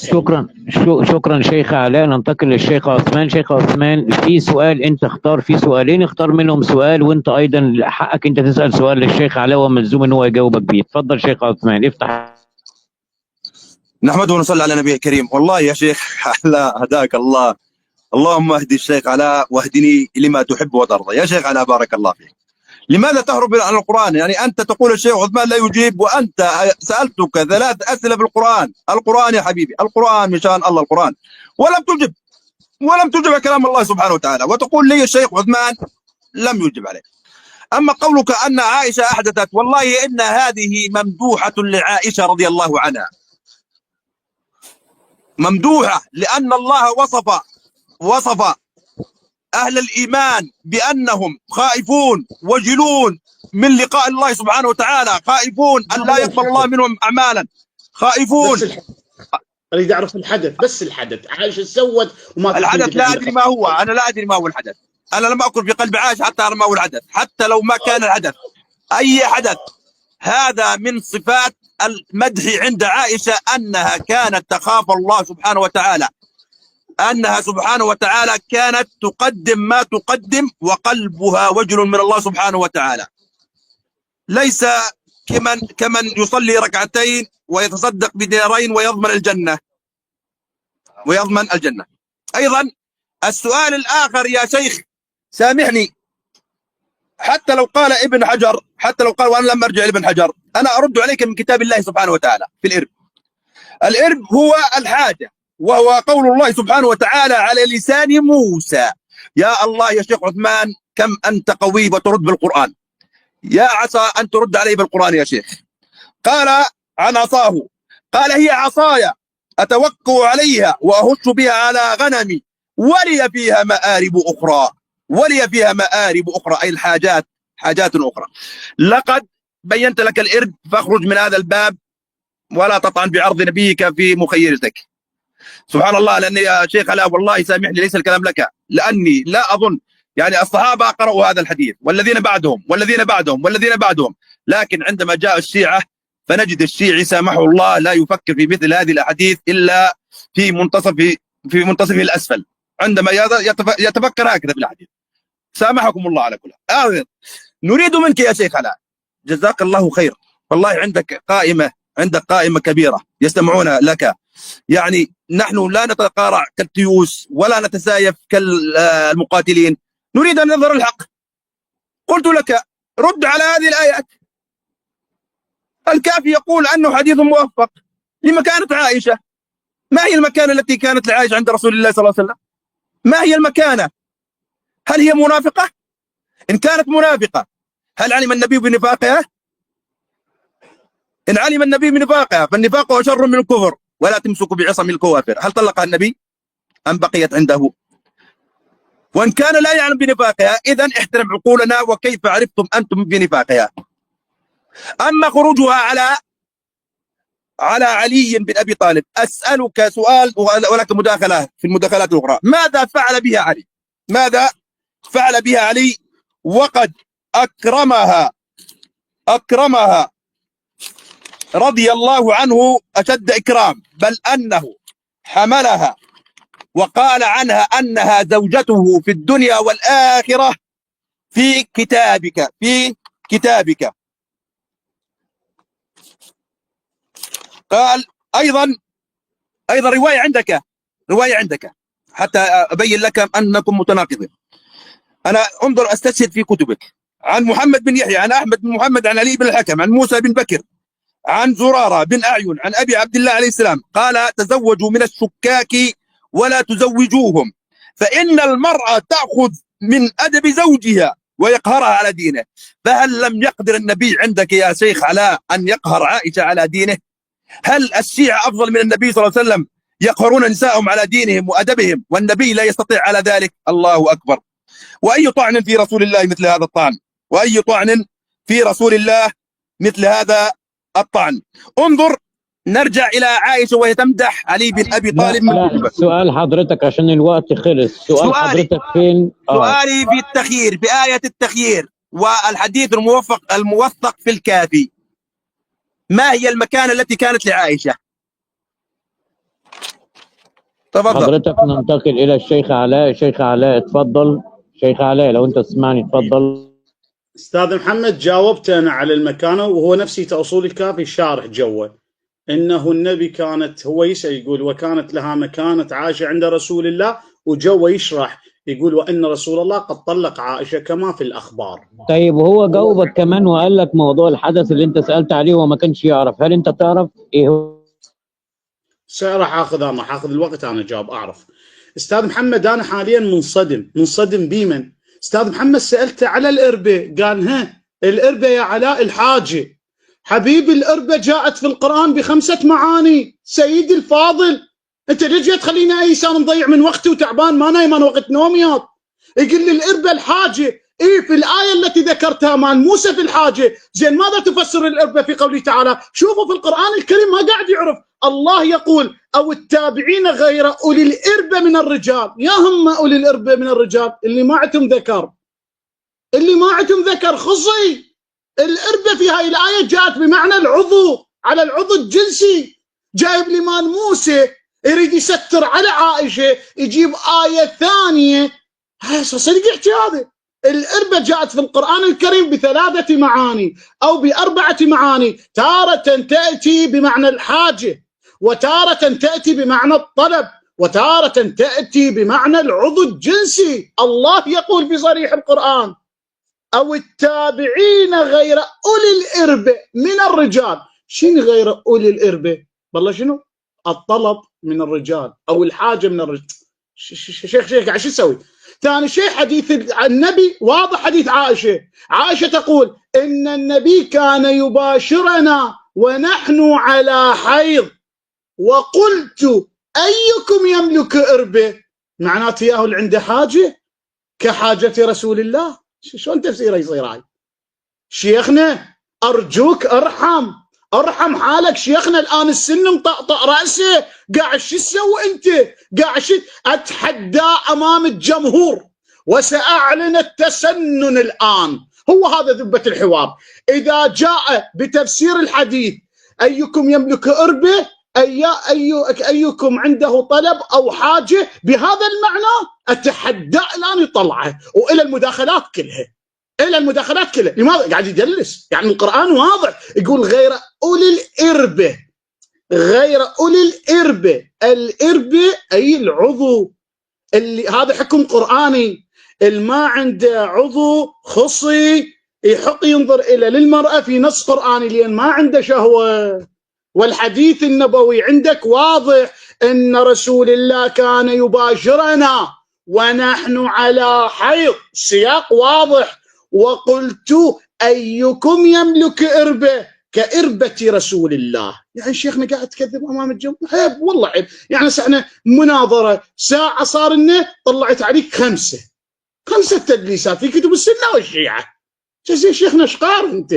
شكرا شيخ علاء. ننتقل للشيخ عثمان. شيخ عثمان، في سؤال انت اختار، في سؤالين اختار منهم سؤال، وانت ايضا حقك انت تسال سؤال للشيخ علاء وملزوم ان هو يجاوبك بيه. اتفضل شيخ عثمان، افتح. نحمده ونصلي على نبيه الكريم. والله يا شيخ علاء هداك الله، اللهم اهدي الشيخ علاء واهدني لما تحب وترضى. يا شيخ علاء بارك الله فيك، لماذا تهرب عن القرآن؟ يعني أنت تقول الشيخ عثمان لا يجيب، وأنت سألتك 3 أسئلة بالقرآن. القرآن يا حبيبي، القرآن مشان الله، القرآن، ولم تجب على كلام الله سبحانه وتعالى، وتقول لي الشيخ عثمان لم يجب عليه. أما قولك أن عائشة أحدثت، والله إن هذه ممدوحة لعائشة رضي الله عنها، ممدوحة، لأن الله وصف أهل الإيمان بأنهم خائفون وجلون من لقاء الله سبحانه وتعالى، خائفون أن لا يقبل الله منهم أعمالا، خائفون. أريد أعرف الحدث، بس الحدث عائشة سوت وما الحدث لا أدري ما هو، أنا لا أدري ما هو الحدث، أنا لم أكن في قلب عائشة حتى أعرف ما هو الحدث، حتى لو ما كان الحدث أي حدث. هذا من صفات المدح عند عائشة أنها كانت تخاف الله سبحانه وتعالى، أنها سبحانه وتعالى كانت تقدم ما تقدم وقلبها وجل من الله سبحانه وتعالى، ليس كمن يصلي ركعتين ويتصدق بدينارين ويضمن الجنة. أيضا السؤال الآخر يا شيخ سامحني، حتى لو قال ابن حجر، حتى لو قال وأنا لم أرجع لابن حجر، أنا أرد عليك من كتاب الله سبحانه وتعالى في الإرب. الإرب هو الحاجة، وهو قول الله سبحانه وتعالى على لسان موسى. يا الله يا شيخ عثمان كم أنت قوي وترد بالقرآن، يا عسى أن ترد علي بالقرآن يا شيخ. قال عن عصاه، قال هي عصاي أتوكأ عليها وأهش بها على غنمي ولي فيها مآرب أخرى، ولي فيها مآرب أخرى أي الحاجات، حاجات أخرى. لقد بينت لك الإرب فاخرج من هذا الباب ولا تطعن بعرض نبيك في مخيلتك. سبحان الله. لأني يا شيخ علاء والله سامحني ليس الكلام لك، لأني لا أظن يعني الصحابة قرأوا هذا الحديث والذين بعدهم والذين بعدهم والذين بعدهم، لكن عندما جاء الشيعة فنجد الشيعي سامحه الله لا يفكر في مثل هذه الأحاديث إلا في منتصفه الأسفل، عندما يتفكر هكذا بالحديث. سامحكم الله على كل حال. نريد منك يا شيخ علاء جزاك الله خير، والله عندك قائمة كبيرة يستمعون لك، يعني نحن لا نتقارع كالتيوس ولا نتسايف كالمقاتلين، نريد أن نظهر الحق. قلت لك رد على هذه الآيات. الكافي يقول أنه حديث موفق لمكانة عائشة. ما هي المكانة التي كانت لعائشة عند رسول الله صلى الله عليه وسلم؟ ما هي المكانة؟ هل هي منافقة؟ إن كانت منافقة هل علم النبي بنفاقها؟ إن علم النبي بنفاقها فالنفاق شر من الكفر، ولا تمسكوا بعصم الكوافر. هل طلقها النبي أم بقيت عنده؟ وإن كان لا يعلم بنفاقها إذن احترم عقولنا، وكيف عرفتم أنتم بنفاقها؟ أما خروجها على علي بن أبي طالب، أسألك سؤال ولك مداخلة في المداخلات الأخرى، ماذا فعل بها علي؟ ماذا فعل بها علي وقد أكرمها رضي الله عنه أشد إكرام، بل أنه حملها وقال عنها أنها زوجته في الدنيا والآخرة في كتابك. قال أيضا رواية عندك حتى أبين لك أنكم متناقضين. أنا انظر أستشهد في كتبك عن محمد بن يحيى، عن أحمد بن محمد، عن علي بن الحكم، عن موسى بن بكر، عن زرارة بن أعين، عن أبي عبد الله عليه السلام قال تزوجوا من الشكاك ولا تزوجوهم، فإن المرأة تأخذ من أدب زوجها ويقهرها على دينه. فهل لم يقدر النبي عندك يا شيخ علاء أن يقهر عائشة على دينه؟ هل الشيعة أفضل من النبي صلى الله عليه وسلم يقهرون نساءهم على دينهم وأدبهم والنبي لا يستطيع على ذلك؟ الله أكبر. وأي طعن في رسول الله مثل هذا الطعن، وأي طعن في رسول الله مثل هذا الطعن. انظر نرجع إلى عائشة وهي تمدح علي بن أبي طالب. لا سؤال حضرتك عشان الوقت خلص. سؤال حضرتك فين؟ سؤالي في التخيير، في آية التخيير والحديث الموثق في الكافي. ما هي المكانة التي كانت لعائشة؟ تفضل حضرتك. ننتقل إلى الشيخ علاء. شيخ علاء اتفضل. شيخ علاء لو أنت تسمعني تفضل. أستاذ محمد جاوبت أنا على المكانة، وهو نفسي تأصول الكافي شارح جوه إنه النبي كانت، هو يسأل يقول وكانت لها مكانة عائشة عند رسول الله، وجوه يشرح يقول وأن رسول الله قد طلق عائشة كما في الأخبار. طيب وهو جاوبك كمان وقال لك موضوع الحدث اللي أنت سألت عليه وما كانش يعرف، هل أنت تعرف إيه هو؟ راح آخذ الوقت أنا جاوب أعرف. أستاذ محمد أنا حاليا منصدم بمن؟ أستاذ محمد سألته على الإربة قال الإربة يا علاء الحاجة. حبيبي الإربة جاءت في القرآن ب5 معاني. سيدي الفاضل أنت ليش جاي تخليني أي إنسان مضيع من وقتي وتعبان ما نايم أنا وقت نوميات؟ يقول لي الإربة الحاجة. في الآية التي ذكرتها مال موسى في الحاجة. زين ماذا تفسر الإربة في قوله تعالى؟ شوفوا في القرآن الكريم ما قاعد يعرف. الله يقول أو التابعين غير أولي الإربة من الرجال. يا هم أولي الإربة من الرجال اللي ما عندهم ذكر، خصي الإربة في هاي الآية جاءت بمعنى العضو، على العضو الجنسي. جايب لي مان موسى يريد يستر على عائشة، يجيب آية ثانية. صدق يحكي هذا. الإربة جاءت في القرآن الكريم بثلاثة معاني أو بأربعة معاني. تارة تأتي بمعنى الحاجة، وتارة تأتي بمعنى الطلب، وتارة تأتي بمعنى العضو الجنسي. الله يقول في صريح القرآن: أو التابعين غير أولي الإربة من الرجال. شنو غير أولي الإربة؟ والله شنو؟ الطلب من الرجال أو الحاجة من الرجال. شيخ قاعد شو يسوي؟ ثاني شيء حديث النبي واضح، حديث عائشة تقول إن النبي كان يباشرنا ونحن على حيض، وقلت أيكم يملك إربة؟ معناته ياهو اللي عنده حاجة كحاجة رسول الله. شلون تفسيره يصير هاي؟ شيخنا أرجوك ارحم حالك. شيخنا الآن السن مطقطق رأسه، قاعد شو تسوي أنت؟ قاعد شو؟ أتحدى أمام الجمهور وسأعلن التسنن الآن. هو هذا ذبة الحوار. إذا جاء بتفسير الحديث أيكم يملك إربة، أيكم عنده طلب أو حاجة بهذا المعنى، أتحدى الآن يطلعه وإلى المداخلات كلها، إلى المداخلات كلها. لماذا؟ قاعد يدلس. يعني القرآن واضح يقول غير أولي الإربة، غير أولي الإربة. الإربة أي العضو، اللي هذا حكم قرآني. الما عنده عضو خصي يحق ينظر إلى للمرأة في نص قرآني لأن ما عنده شهوة. والحديث النبوي عندك واضح ان رسول الله كان يباشرنا ونحن على حيض، السياق واضح. وقلت ايكم يملك إربة كإربة رسول الله. يعني شيخنا قاعد تكذب امام الجمهور، عيب والله عيب. يعني احنا مناظره ساعه صار لنا طلعت عليك خمسه تدليسات في كتب السنه والشيعه. شيخنا شقار انت.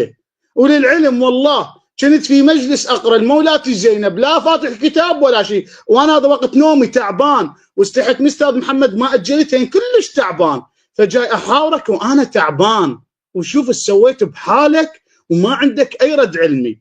وللعلم والله كنت في مجلس اقرا المولاتي زينب، لا فاتح كتاب ولا شيء، وانا هذا وقت نومي تعبان، واستحيت من استاذ محمد ما اجلتين كلش تعبان، فجاي احاورك وانا تعبان، وشوف ايش سويت بحالك وما عندك اي رد علمي.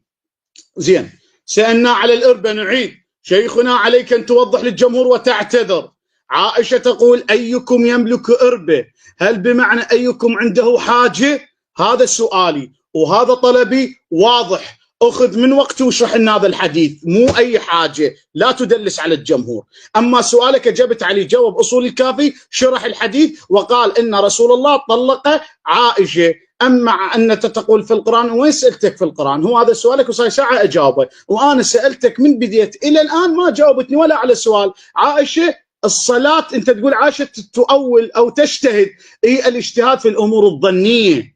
زين، سالنا على الإربة نعيد. شيخنا عليك ان توضح للجمهور وتعتذر. عائشه تقول ايكم يملك إربة، هل بمعنى ايكم عنده حاجه؟ هذا سؤالي وهذا طلبي واضح. اخذ من وقتي واشرح لنا هذا الحديث، مو اي حاجه، لا تدلس على الجمهور. اما سؤالك اجبت عليه، جواب اصول الكافي، شرح الحديث وقال ان رسول الله طلق عائشه. اما انت تقول في القران، وين سالتك في القران؟ هو هذا سؤالك وصار ساعه اجاوبه، وانا سالتك من بديت الى الان ما جاوبتني ولا على سؤال. عائشه الصلاه، انت تقول عائشه تؤول او تجتهد، هي الاجتهاد في الامور الظنيه.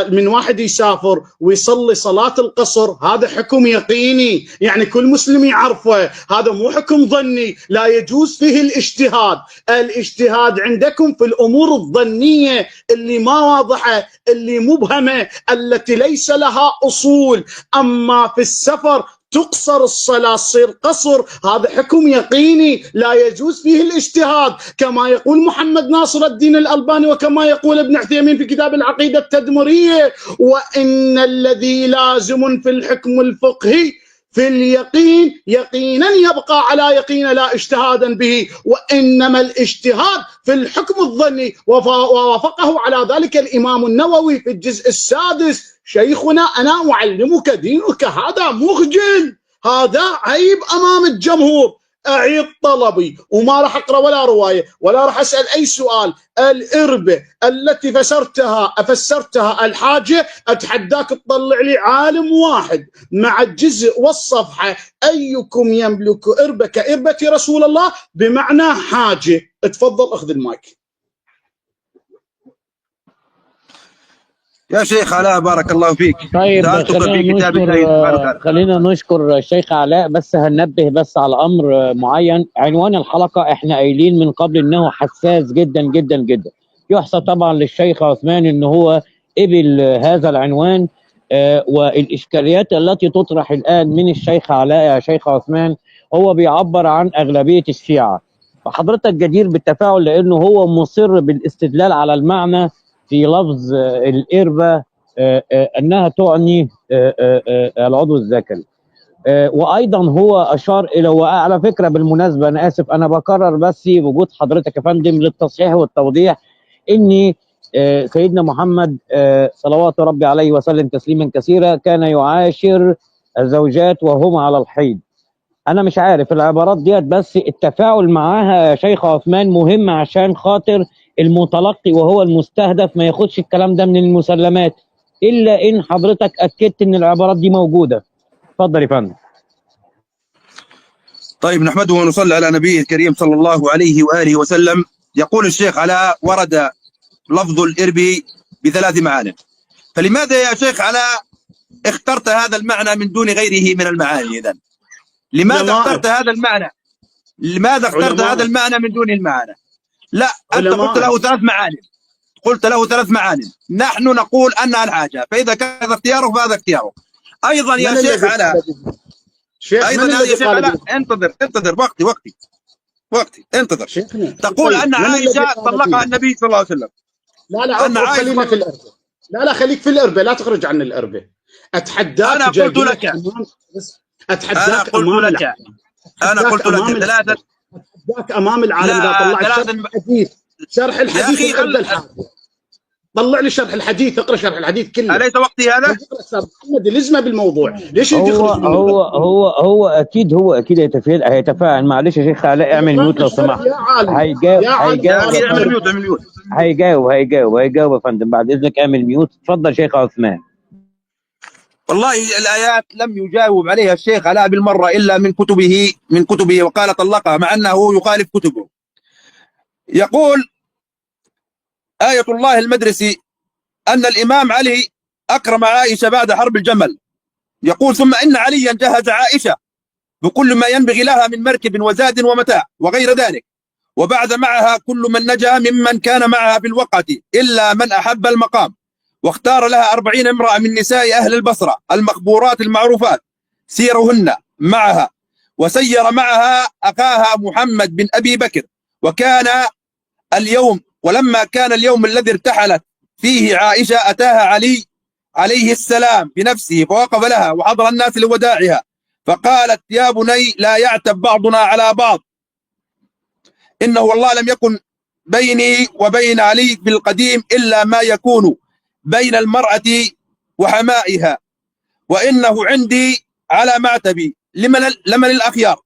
من واحد يسافر ويصلي صلاة القصر، هذا حكم يقيني، يعني كل مسلم يعرفه، هذا مو حكم ظني، لا يجوز فيه الاجتهاد. الاجتهاد عندكم في الأمور الظنية اللي ما واضحة، اللي مبهمة، التي ليس لها أصول. أما في السفر تقصر الصلاة تصير قصر، هذا حكم يقيني لا يجوز فيه الاجتهاد، كما يقول محمد ناصر الدين الألباني وكما يقول ابن عثيمين في كتاب العقيدة التدمرية. وإن الذي لازم في الحكم الفقهي في اليقين يقينا يبقى على يقين لا اجتهادا به، وإنما الاجتهاد في الحكم الظني. ووافقه على ذلك الإمام النووي في الجزء السادس. شيخنا أنا أعلمك دينك، هذا مخجل، هذا عيب أمام الجمهور. أعيد طلبي وما راح أقرأ ولا رواية ولا راح أسأل أي سؤال. الإربة التي فسرتها الحاجة، أتحداك تطلع لي عالم واحد مع الجزء والصفحة أيكم يملك إربة كإربة رسول الله بمعنى حاجة. اتفضل أخذ المايك. يا شيخ علاء بارك الله فيك. طيب خلينا نشكر الشيخ علاء، بس هننبه بس على امر معين. عنوان الحلقه احنا قايلين من قبل انه حساس جدا جدا جدا. يحسب طبعا للشيخ عثمان ان هو قبل هذا العنوان، والاشكاليات التي تطرح الان من الشيخ علاء يا شيخ عثمان هو بيعبر عن اغلبيه الشيعه، فحضرتك جدير بالتفاعل لانه هو مصر بالاستدلال على المعنى في لفظ الإربة أنها تعني العضو الذكري. وايضا هو اشار الى، وعلى فكره بالمناسبه انا اسف انا بكرر بس وجود حضرتك يا فندم للتصحيح والتوضيح ان سيدنا محمد صلوات ربي عليه وسلم تسليما كثيرا كان يعاشر الزوجات وهم على الحيض. انا مش عارف العبارات ديت، بس التفاعل معاها يا شيخ عثمان مهم عشان خاطر المتلقي وهو المستهدف ما ياخدش الكلام ده من المسلمات الا ان حضرتك اكدت ان العبارات دي موجوده. اتفضل يا فندم. طيب نحمده ونصلي على نبيه الكريم صلى الله عليه وآله وسلم. يقول الشيخ علاء: ورد لفظ الإرب بثلاث معان، فلماذا يا شيخ علاء اخترت هذا المعنى من دون غيره من المعاني؟ إذن لماذا اخترت هذا المعنى؟ لماذا اخترت هذا المعنى من دون المعاني؟ لا، أنت قلت له ثلاث معاني، قلت له ثلاث معاني، نحن نقول أنها الحاجة، فإذا كان اختياره فهذا اختياره. أيضا يا شيخ علاء، ايضا يا شيخ علاء انتظر وقتي انتظر. تقول ان عائشه طلقها النبي صلى الله عليه وسلم. لا خلينا في الاربه. لا خليك في الاربه، لا تخرج عن الاربه. اتحداك. انا قلت لك ثلاثه. اتحداك امام العالم اذا طلعت شرح الحديث الاربه الحادية. طلع لي شرح الحديث، اقرا شرح الحديث كله. أليس وقتي هذا؟ محمد الازمه بالموضوع، ليش هو اكيد هيتفاعل. معلش يا شيخ علاء اعمل ميوت لو سمحت. هيجاوب يا فندم، بعد اذنك اعمل ميوت. اتفضل شيخ عثمان. والله الايات لم يجاوب عليها الشيخ علاء بالمره الا من كتبه وقال طلقها، مع انه يخالف كتبه. يقول آية الله المدرسي أن الإمام علي أكرم عائشة بعد حرب الجمل. يقول: ثم إن عليا جهز عائشة بكل ما ينبغي لها من مركب وزاد ومتاع وغير ذلك، وبعد معها كل من نجا ممن كان معها في الوقت إلا من أحب المقام، واختار لها 40 امرأة من نساء أهل البصرة المخبورات المعروفات سيرهن معها، وسير معها أخاها محمد بن أبي بكر. ولما كان اليوم الذي ارتحلت فيه عائشة أتاها علي عليه السلام بنفسه فوقف لها وحضر الناس لوداعها، فقالت: يا بني لا يعتب بعضنا على بعض، إنه والله لم يكن بيني وبين علي في القديم إلا ما يكون بين المرأة وحمائها، وإنه عندي على معتبي لمن الأخيار.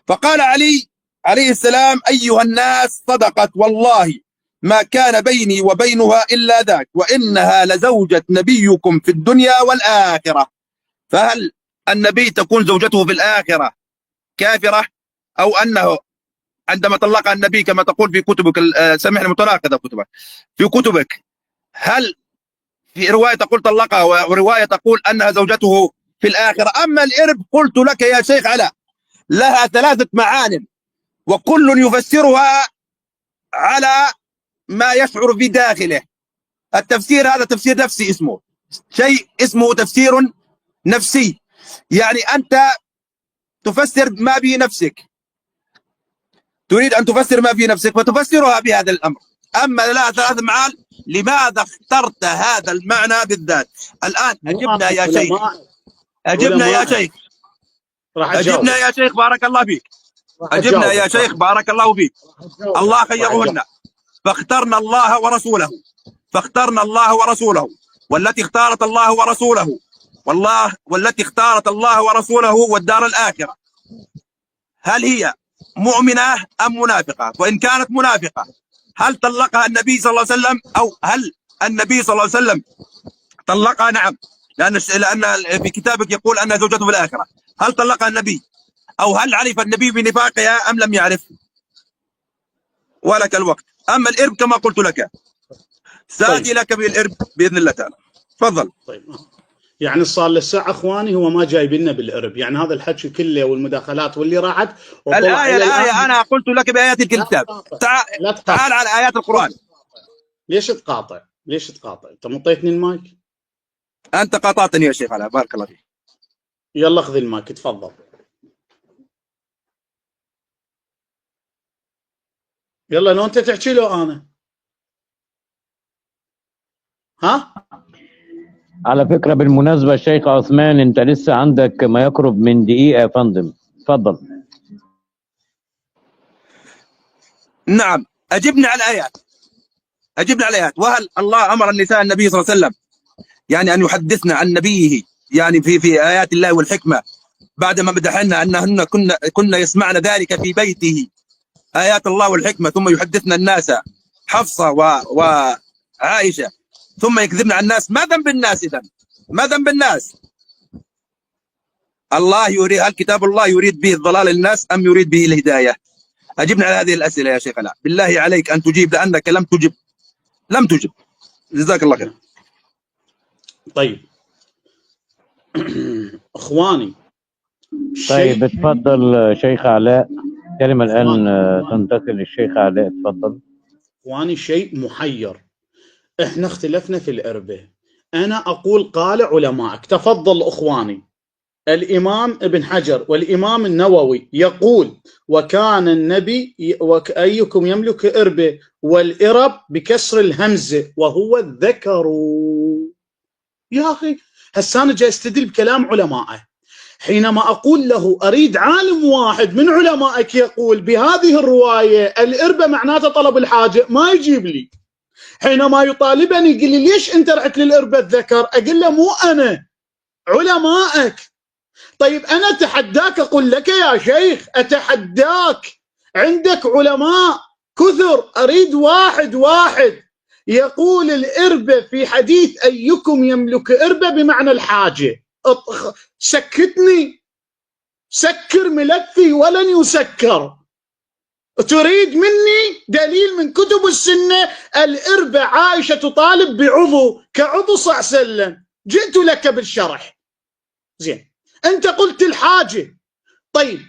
فقال علي عليه السلام: أيها الناس، صدقت والله ما كان بيني وبينها إلا ذاك، وإنها لزوجة نبيكم في الدنيا والآخرة. فهل النبي تكون زوجته في الآخرة كافرة، أو أنه عندما طلقها النبي كما تقول في كتبك، سامحني متناقضة كتبك في كتبك، هل في رواية تقول طلقها ورواية تقول أنها زوجته في الآخرة؟ أما الإرب قلت لك يا شيخ علاء لها ثلاثة معان، وكل يفسرها على ما يشعر في داخله. التفسير هذا تفسير نفسي، اسمه تفسير نفسي، يعني أنت تفسر ما في نفسك، تريد أن تفسر ما في نفسك فتفسرها بهذا الأمر. أما لا ثلاث معان، لماذا اخترت هذا المعنى بالذات؟ الآن أجبنا يا شيخ، أجبنا يا شيخ، أجبنا يا شيخ، بارك الله فيك، أجبنا يا شيخ بارك الله فيك. الله خيرهن، فاخترنا الله ورسوله، فاخترنا الله ورسوله، والتي اختارت الله ورسوله والتي اختارت الله ورسوله والدار الآخرة، هل هي مؤمنة أم منافقة؟ وإن كانت منافقة هل طلقها النبي صلى الله عليه وسلم، أو هل النبي صلى الله عليه وسلم طلقها؟ نعم، لأن في كتابك يقول أنها زوجته في الآخرة. هل طلقها النبي، أو هل عرف النبي بنفاقها أم لم يعرف؟ ولك الوقت. أما الإرب كما قلت لك سآتي لك بالإرب بإذن الله تعالى. تفضل. طيب، يعني صار للساعة اخواني هو ما جايب لنا بالإرب، يعني هذا الحكي كله والمداخلات واللي راحت. الآية أنا قلت لك بآيات الكتاب. تعال على آيات القرآن. ليش تقاطع؟ أنت مطيتني المايك. أنت قاطعتني يا شيخ علاء، بارك الله فيك. يلا خذ المايك تفضل. يلا لو أنت تحكي له أنا. ها؟ على فكرة بالمناسبة الشيخ عثمان، انت لسه عندك ما يقرب من دقيقة يا فندم، اتفضل. نعم، أجبنا على الآيات، أجبنا على الآيات. وهل الله أمر النساء النبي صلى الله عليه وسلم يعني أن يحدثنا عن نبيه يعني في آيات الله والحكمة، بعدما مدحنا أنهن كنا يسمعن ذلك في بيته آيات الله والحكمة، ثم يحدثنا الناس حفصة وعائشة، ثم يكذبنا على الناس؟ ما ذنب الناس إذن؟ ما ذنب الناس؟ الله يريد، هل كتاب الله يريد به الضلال للناس أم يريد به الهداية؟ أجبنا على هذه الأسئلة يا شيخنا، بالله عليك أن تجيب، لأنك لم تجب. جزاك الله خير. طيب اخواني، طيب اتفضل شيخ علاء، كلمة الآن تنتقل للشيخ علاء، اتفضل. اخواني، شيء محير. احنا اختلفنا في الإربة، انا اقول قال علمائك. تفضل اخواني، الإمام ابن حجر والإمام النووي يقول وكان النبي أيكم يملك إربة، والإرب بكسر الهمزة وهو الذكر. يا أخي هسه أنا جاي استدل بكلام علمائه، حينما أقول له أريد عالم واحد من علمائك يقول بهذه الرواية الإربة معناته طلب الحاجة، ما يجيب لي. حينما يطالبني يقول لي ليش أنت رحت للإربة الذكر، أقول له مو أنا، علمائك. طيب أنا أتحداك، أقول لك يا شيخ أتحداك، عندك علماء كثر، أريد واحد يقول الإربة في حديث أيكم يملك إربة بمعنى الحاجة. سكتني، سكر ملفي ولن يسكر. تريد مني دليل من كتب السنة؟ الإربة عائشة تطالب بعضو كعضو صلى الله عليه وسلم، جئت لك بالشرح. زين، أنت قلت الحاجة. طيب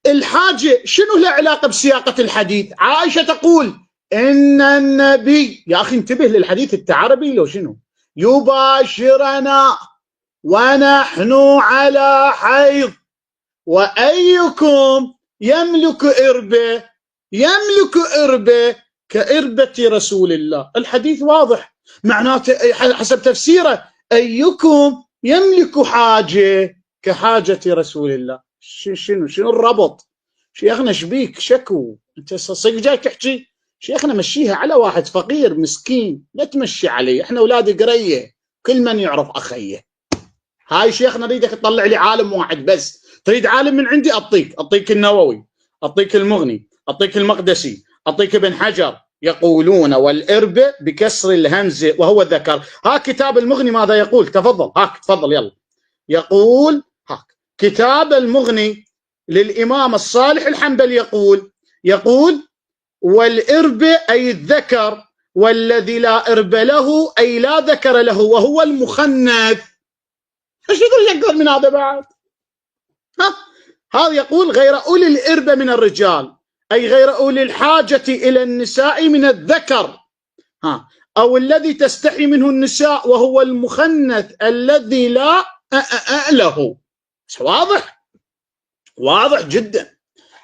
الحاجة شنو لها علاقة بسياقة الحديث؟ عائشة تقول إن النبي، يا أخي انتبه للحديث، أنت عربي لو شنو، يباشرنا ونحن على حيض، وأيكم يملك إربة، يملك إربة كإربة رسول الله. الحديث واضح، معناته حسب تفسيره أيكم يملك حاجة كحاجة رسول الله. شنو الربط؟ شيخنا شبيك شكو؟ انت صدق جاي تحكي؟ شيخنا مشيها على واحد فقير مسكين، لا تمشي عليه، احنا اولاد قريه، كل من يعرف اخيه. هاي شيخنا اريدك تطلع لي عالم واحد بس. تريد عالم من عندي اعطيك النووي، اعطيك المغني، اعطيك المقدسي، اعطيك ابن حجر، يقولون والإربة بكسر الهمزة وهو الذكر. ها كتاب المغني ماذا يقول؟ تفضل، هاك تفضل يلا. يقول هاك كتاب المغني للإمام الصالح الحنبلي يقول والإربة أي الذكر، والذي لا إرب له أي لا ذكر له وهو المخنث. ايش يقدر يقدر من هذا بعد؟ هذا يقول غير أولي الإربة من الرجال، أي غير أولي الحاجة إلى النساء من الذكر، أو الذي تستحي منه النساء وهو المخنث الذي لا له. واضح جدا.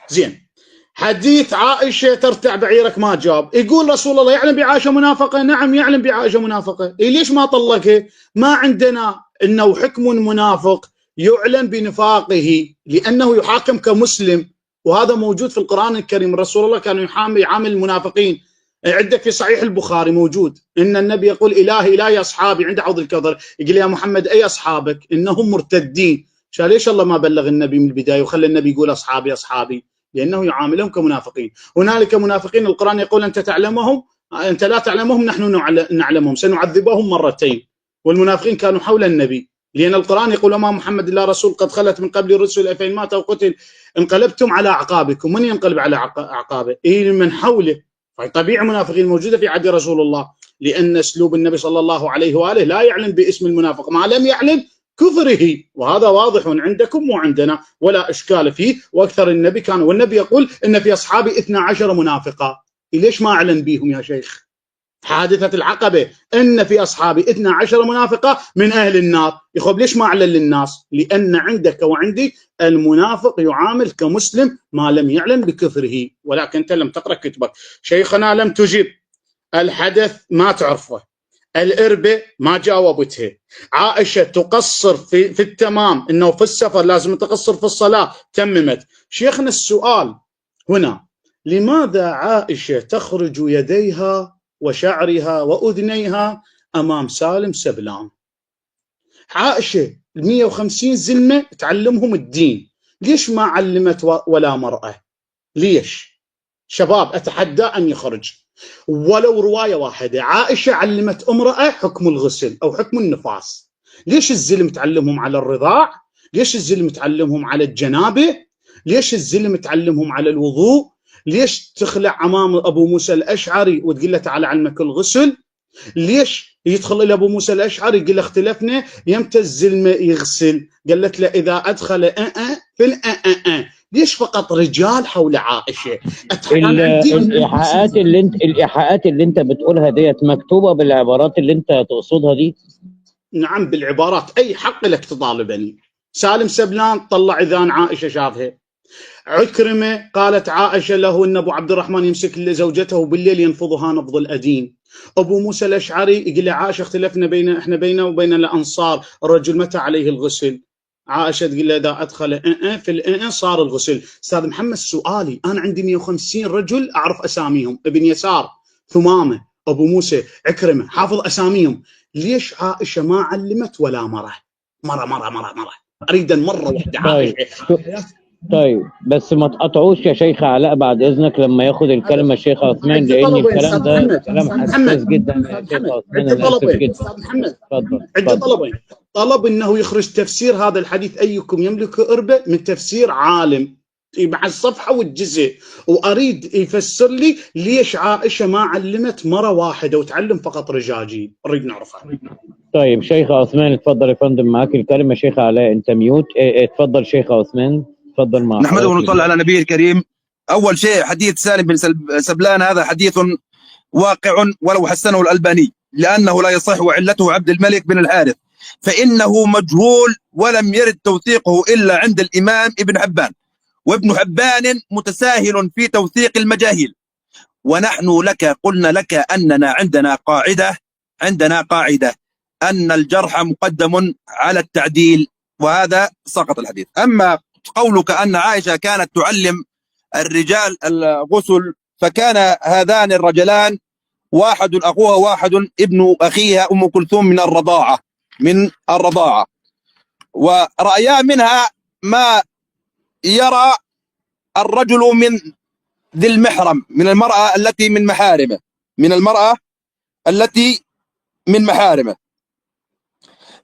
زين، حديث عائشة ترتع بعيرك ما جاب، يقول رسول الله يعلم بعائشة منافقة؟ نعم يعلم بعائشة منافقة. ليش ما طلقها؟ ما عندنا انه حكم منافق يعلم بنفاقه لانه يحاكم كمسلم، وهذا موجود في القرآن الكريم. رسول الله كان يعامل المنافقين، عندك في صحيح البخاري موجود ان النبي يقول الهي اصحابي عند حوض الكوثر، يقول يا محمد اي اصحابك؟ انهم مرتدين. ليش الله ما بلغ النبي من البدايه وخلى النبي يقول اصحابي؟ لانه يعاملهم كمنافقين. هنالك منافقين القرآن يقول انت تعلمهم، انت لا تعلمهم، نحن نعلمهم، سنعذبهم مرتين. والمنافقين كانوا حول النبي، لان القرآن يقول ما محمد الا رسول قد خلت من قبل الرسل افان مات او قتل انقلبتم على اعقابكم. من ينقلب على اعقابه؟ من حوله. طبيعي المنافقين موجوده في عهد رسول الله، لان اسلوب النبي صلى الله عليه واله لا يعلم باسم المنافق ما لم يعلم كفره، وهذا واضح عندكم وعندنا ولا اشكال فيه. واكثر النبي كان، والنبي يقول ان في اصحابي 12 منافقا. ليش ما اعلن بيهم يا شيخ؟ حادثه العقبه ان في اصحابي 12 منافقه من اهل النار، يخب ليش ما اعلن للناس؟ لان عندك وعندي المنافق يعامل كمسلم ما لم يعلن بكفره. ولكن انت لم تقرا كتبك، شيخنا لم تجب، الحدث ما تعرفه، الإربة ما جاوبتها. عائشة تقصر في التمام، إنه في السفر لازم تقصر في الصلاة، تممت. شيخنا السؤال هنا، لماذا عائشة تخرج يديها وشعرها وأذنيها أمام سالم سبلان؟ عائشة 150 زلمة تعلمهم الدين، ليش ما علمت ولا مرأة؟ ليش؟ شباب أتحدى أن يخرج ولو رواية واحدة عائشة علمت امرأة حكم الغسل أو حكم النفاس. ليش الزلم تعلمهم على الرضاع؟ ليش الزلم تعلمهم على الجنابة؟ ليش الزلم تعلمهم على الوضوء؟ ليش تخلع أمام أبو موسى الأشعري وتقول له تعال علمك الغسل؟ ليش يدخل إلى أبو موسى الأشعري يقول له اختلفنا يمتى الزلمة يغسل؟ قالت له إذا أدخل في ليش فقط رجال حول عائشة؟ الإيحاءات اللي انت بتقولها ديت مكتوبة بالعبارات اللي انت تقصدها دي؟ نعم بالعبارات، أي حق لك تطالبني. سالم سبلان طلع إذان عائشة شافها. عكرمة قالت عائشة له إن أبو عبد الرحمن يمسك زوجته بالليل ينفضها نبض الأدين. أبو موسى الأشعري يقول عائشة اختلفنا إحنا بينه وبين الأنصار الرجل متى عليه الغسل؟ عائشة تقول له إذا أدخل في صار الغسل. أستاذ محمد سؤالي، أنا عندي 150 رجل أعرف أساميهم، ابن يسار، ثمامة، أبو موسى، عكرمة، حافظ أساميهم. ليش عائشة ما علمت ولا مرة؟ مرة أريد مرة واحدة عائشة. طيب بس ما تقطعوش يا شيخ علاء بعد اذنك لما ياخذ الكلمه الشيخ عثمان، لان الكلام ده كلام حساس جدا يا شيخ عثمان. انا اسف جدا. استاذ محمد تفضل. عندي طلبين. طلب انه يخرج تفسير هذا الحديث ايكم يملك اربه من تفسير عالم مع الصفحه والجزء، واريد يفسر لي ليش عائشه ما علمت مره واحده وتعلم فقط رجاجيل، اريد نعرفها. طيب شيخ عثمان اتفضل يا فندم، معاك الكلمه. شيخ علاء انت ميوت. اتفضل شيخ عثمان، تفضل. مع نحمده ونصلي على نبيه الكريم. أول شيء حديث سالم بن سبلان هذا حديث واقع ولو حسنه الألباني، لأنه لا يصح وعلته عبد الملك بن الحارث، فإنه مجهول ولم يرد توثيقه إلا عند الإمام ابن حبان، وابن حبان متساهل في توثيق المجاهيل. ونحن لك قلنا لك أننا عندنا قاعدة أن الجرح مقدم على التعديل، وهذا سقط الحديث. أما قولك أن عائشة كانت تعلم الرجال الغسل، فكان هذان الرجلان واحد أخوها واحد ابن أخيها أم كلثوم من الرضاعة، ورأيا منها ما يرى الرجل من ذي المحرم من المرأة التي من محارمه،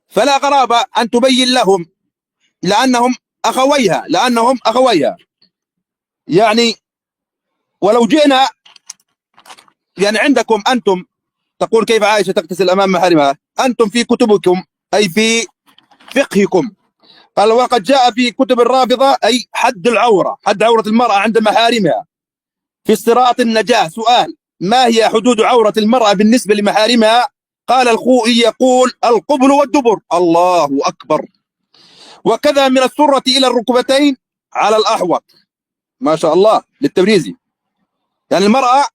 فلا غرابة أن تبين لهم لأنهم أخويها. يعني ولو جئنا يعني عندكم أنتم تقول كيف عائشة تغتسل أمام محارمها، أنتم في كتبكم أي في فقهكم قال وقد جاء في كتب الرافضة أي حد عورة المرأة عند محارمها في استراءة النجاة. سؤال: ما هي حدود عورة المرأة بالنسبة لمحارمها؟ قال الخوئي يقول القبل والدبر. الله أكبر. وكذا من السرة إلى الركبتين على الأحوط. ما شاء الله للتبريزي. يعني المرأة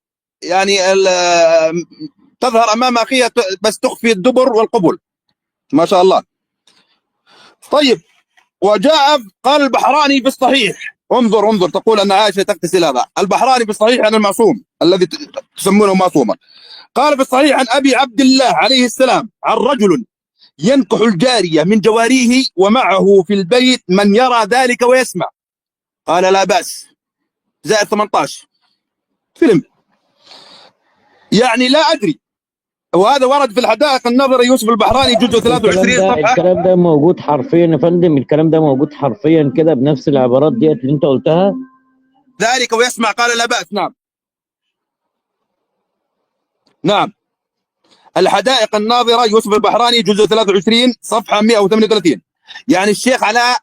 يعني تظهر أمام أخيها بس تخفي الدبر والقبل. ما شاء الله. طيب، وجاء قال البحراني في الصحيح، انظر تقول أن عائشة تغتسل هذا. البحراني في الصحيح عن المعصوم الذي تسمونه معصوما، قال في الصحيح عن أبي عبد الله عليه السلام عن رجل ينكح الجارية من جواريه ومعه في البيت من يرى ذلك ويسمع. قال لا بأس. زائد 18 فيلم. يعني لا أدري. وهذا ورد في الحدائق النظري يوسف البحراني جزء 23 صفحة. الكلام ده موجود حرفيا يا فندم، الكلام ده موجود حرفيا كده بنفس العبارات ديت اللي انت قلتها. ذلك ويسمع قال لا بأس. نعم. الحدائق الناظرة يوسف البحراني جزء 23 صفحة 138. يعني الشيخ علاء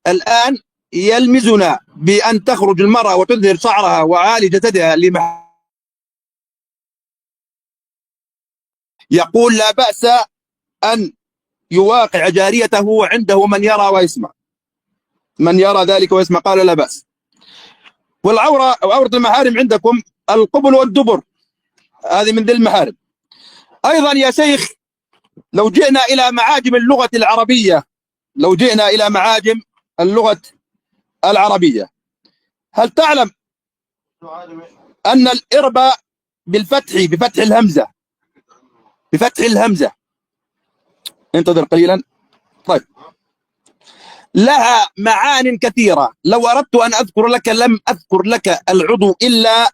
الآن يلمزنا بأن تخرج المرأة وتظهر شعرها وعالي جسدها يقول لا بأس أن يواقع جاريته وعنده من يرى ويسمع، من يرى ذلك ويسمع. قال لا بأس. والعورة أو عورة المحارم عندكم القبل والدبر، هذه من ذي المحارم. أيضا يا شيخ، لو جئنا إلى معاجم اللغة العربية، لو جئنا إلى معاجم اللغة العربية، هل تعلم أن الإرب بفتح الهمزة، بفتح الهمزة، انتظر قليلا. طيب، لها معان كثيرة. لو أردت أن أذكر لك لم أذكر لك العضو إلا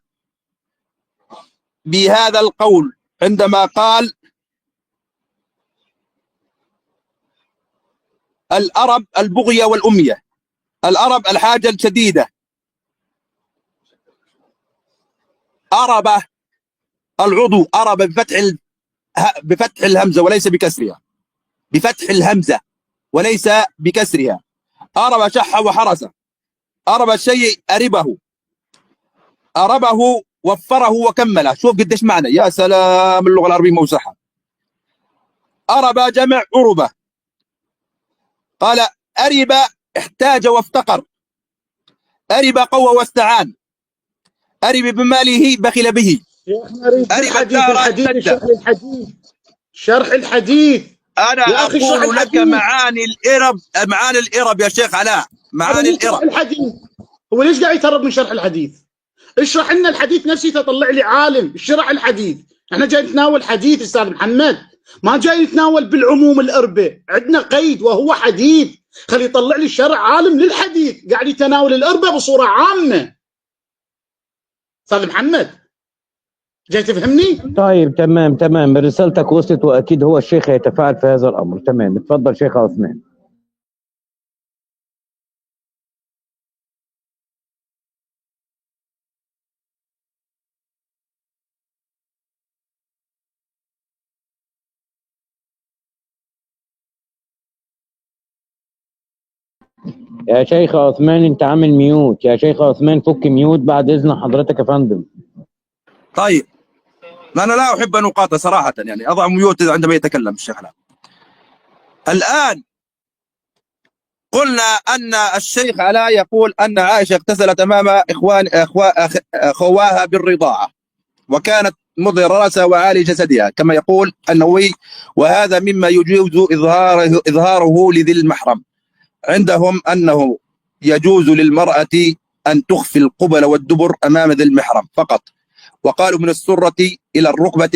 بهذا القول، عندما قال الأرب البغية والأمية، الأرب الحاجة الشديدة، أرب العضو، أرب بفتح الهمزة وليس بكسرها، بفتح الهمزة وليس بكسرها. أرب شح وحرس، أرب الشيء أربه، أربه وفره وكمله. شوف قديش معنى، يا سلام، اللغة العربية موسعة. أرب جمع أربة. قال أرب احتاج وافتقر، أرب قوى واستعان، أرب بماله بخل به، أرب الدار الحديث شرح الحديث. أنا أقول لك معاني الإرب، معاني الإرب يا شيخ علاء، معاني الإرب. الحديث هو ليش قاعد يتهرب من شرح الحديث؟ اشرح لنا الحديث نفسه، تطلع لي عالم اشرح الحديث. احنا جاي نتناول حديث استاذ محمد، ما جاي نتناول بالعموم الإربة، عندنا قيد وهو حديث. خلي يطلع لي الشرع عالم للحديث، قاعد يتناول الإربة بصورة عامة. استاذ محمد جاي تفهمني؟ طيب تمام، رسالتك وصلت، واكيد هو الشيخ هيتفاعل في هذا الامر. تمام، اتفضل شيخ عثمان. يا شيخ عثمان انت عامل ميوت. يا شيخ عثمان فك ميوت بعد اذن حضرتك يا فندم. طيب، أنا لا أحب أن أقاطع صراحة، يعني أضع ميوت عندما يتكلم الشيخ علاء. الآن قلنا أن الشيخ علاء يقول أن عائشة اغتسلت أمام أخواها بالرضاعة، وكانت مضر رأسها وعالي جسدها كما يقول النووي، وهذا مما يجوز إظهاره لذي المحرم. عندهم أنه يجوز للمرأة أن تخفي القبل والدبر أمام ذي المحرم فقط، وقالوا من السرة إلى الركبة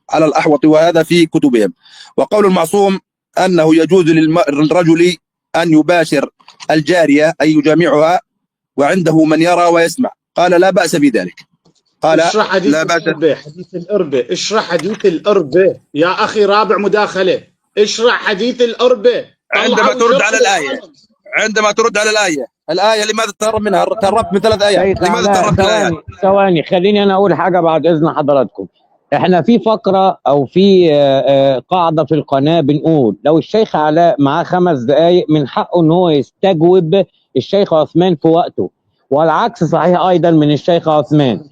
على الأحوط، وهذا في كتبهم. وقول المعصوم أنه يجوز للرجل أن يباشر الجارية أي يجامعها وعنده من يرى ويسمع. قال لا بأس بذلك. قال اشرح حديث لا بأس. حديث الإربة، اشرح حديث الإربة يا أخي. رابع مداخلة، اشرح حديث الإربة. عندما ترد على الآية، عندما ترد على الآية لماذا تهرب منها؟ تهربت من 3 آيات، لماذا تهربت من الآيات؟ ثواني، خليني أنا أقول حاجة بعد إذن حضراتكم. احنا في فقرة او في قاعدة في القناة بنقول لو الشيخ علاء معاه 5 دقايق من حقه ان هو يستجوب الشيخ عثمان في وقته، والعكس صحيح ايضا من الشيخ عثمان.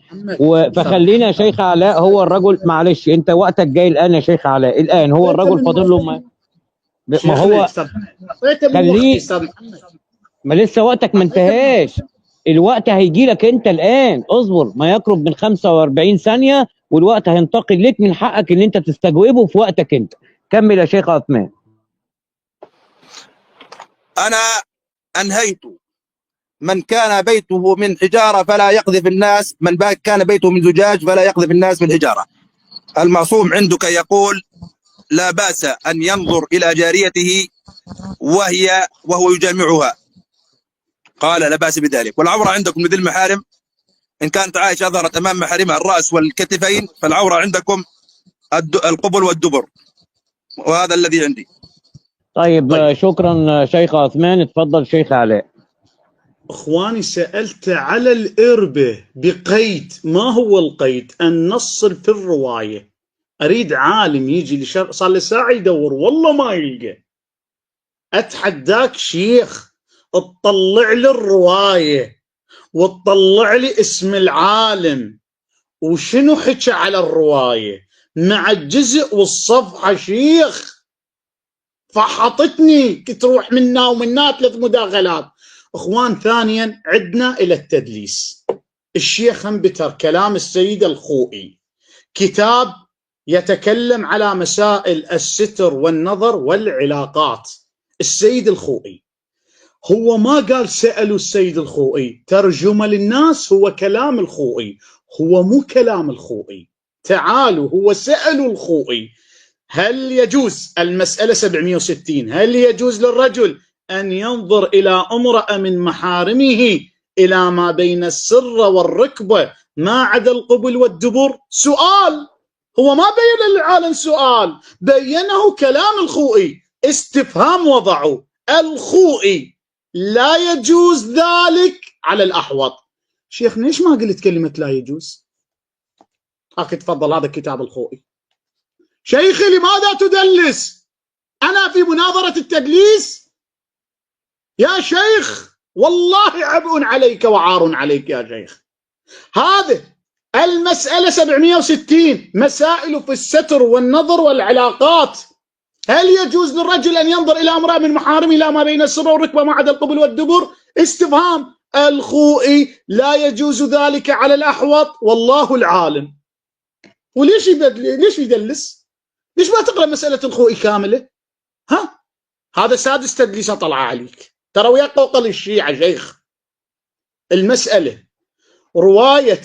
فخلينا شيخ علاء هو الرجل. معلش انت وقتك جاي الان يا شيخ علاء، الان هو الرجل فاضل له ما هو خليه، ما لسه وقتك ما انتهاش. الوقت هيجي لك انت الان، اصبر ما يقرب من 45 ثانية والوقت هينتقل لك، من حقك ان انت تستجوبه في وقتك انت. كمل يا شيخ عثمان. انا انهيت. من كان بيته من حجارة فلا يقذف الناس، من كان بيته من زجاج فلا يقذف الناس بالحجارة. المعصوم عندك يقول لا بأس أن ينظر إلى جاريته وهو يجامعها، قال لا بأس بذلك. والعورة عندكم مثل المحارم، إن كانت عائشة أظهرت أمام محارمها الرأس والكتفين، فالعورة عندكم القبل والدبر، وهذا الذي عندي. طيب شكرا شيخ عثمان. اتفضل شيخ علاء. اخواني سألت على الإربة بقيد، ما هو القيد؟ النص في الرواية. اريد عالم يجي لي، صار له ساعة يدور والله ما يلقى. اتحداك شيخ تطلع لي الرواية وتطلع لي اسم العالم وشنو حكى على الرواية مع الجزء والصفحة شيخ. فحطتني تروح منا ومنا 3 مداخلات. اخوان ثانيا عدنا الى التدليس. الشيخ انبتر كلام السيد الخوئي، كتاب يتكلم على مسائل الستر والنظر والعلاقات. السيد الخوئي هو ما قال سألوا السيد الخوئي، ترجمة للناس هو كلام الخوئي، هو مو كلام الخوئي. تعالوا، هو سألوا الخوئي هل يجوز، المسألة 760، هل يجوز للرجل أن ينظر إلى امرأة من محارمه إلى ما بين السر والركبة ما عدا القبل والدبر؟ سؤال، هو ما بين للعالم سؤال، بينه كلام الخوئي، استفهام وضعوا الخوئي لا يجوز ذلك على الأحوط. شيخ ليش ما قلت كلمة لا يجوز؟ أخي تفضل، هذا كتاب الخوئي. شيخي لماذا تدلس؟ أنا في مناظرة التدليس؟ يا شيخ والله عبء عليك وعار عليك يا شيخ. هذه المسألة 760 مسائل في الستر والنظر والعلاقات. هل يجوز للرجل أن ينظر إلى امرأة من محارمه إلى ما بين السر والركبة ما عدا القبل والدبر؟ استفهام. الخوئي لا يجوز ذلك على الأحوط والله العالم. وليش ليش يدلس؟ ليش ما تقرأ مسألة الخوئي كاملة؟ ها؟ هذا سادس تدليس طلع عليك، ترى ويا قوقل الشيعة شيخ. المسألة رواية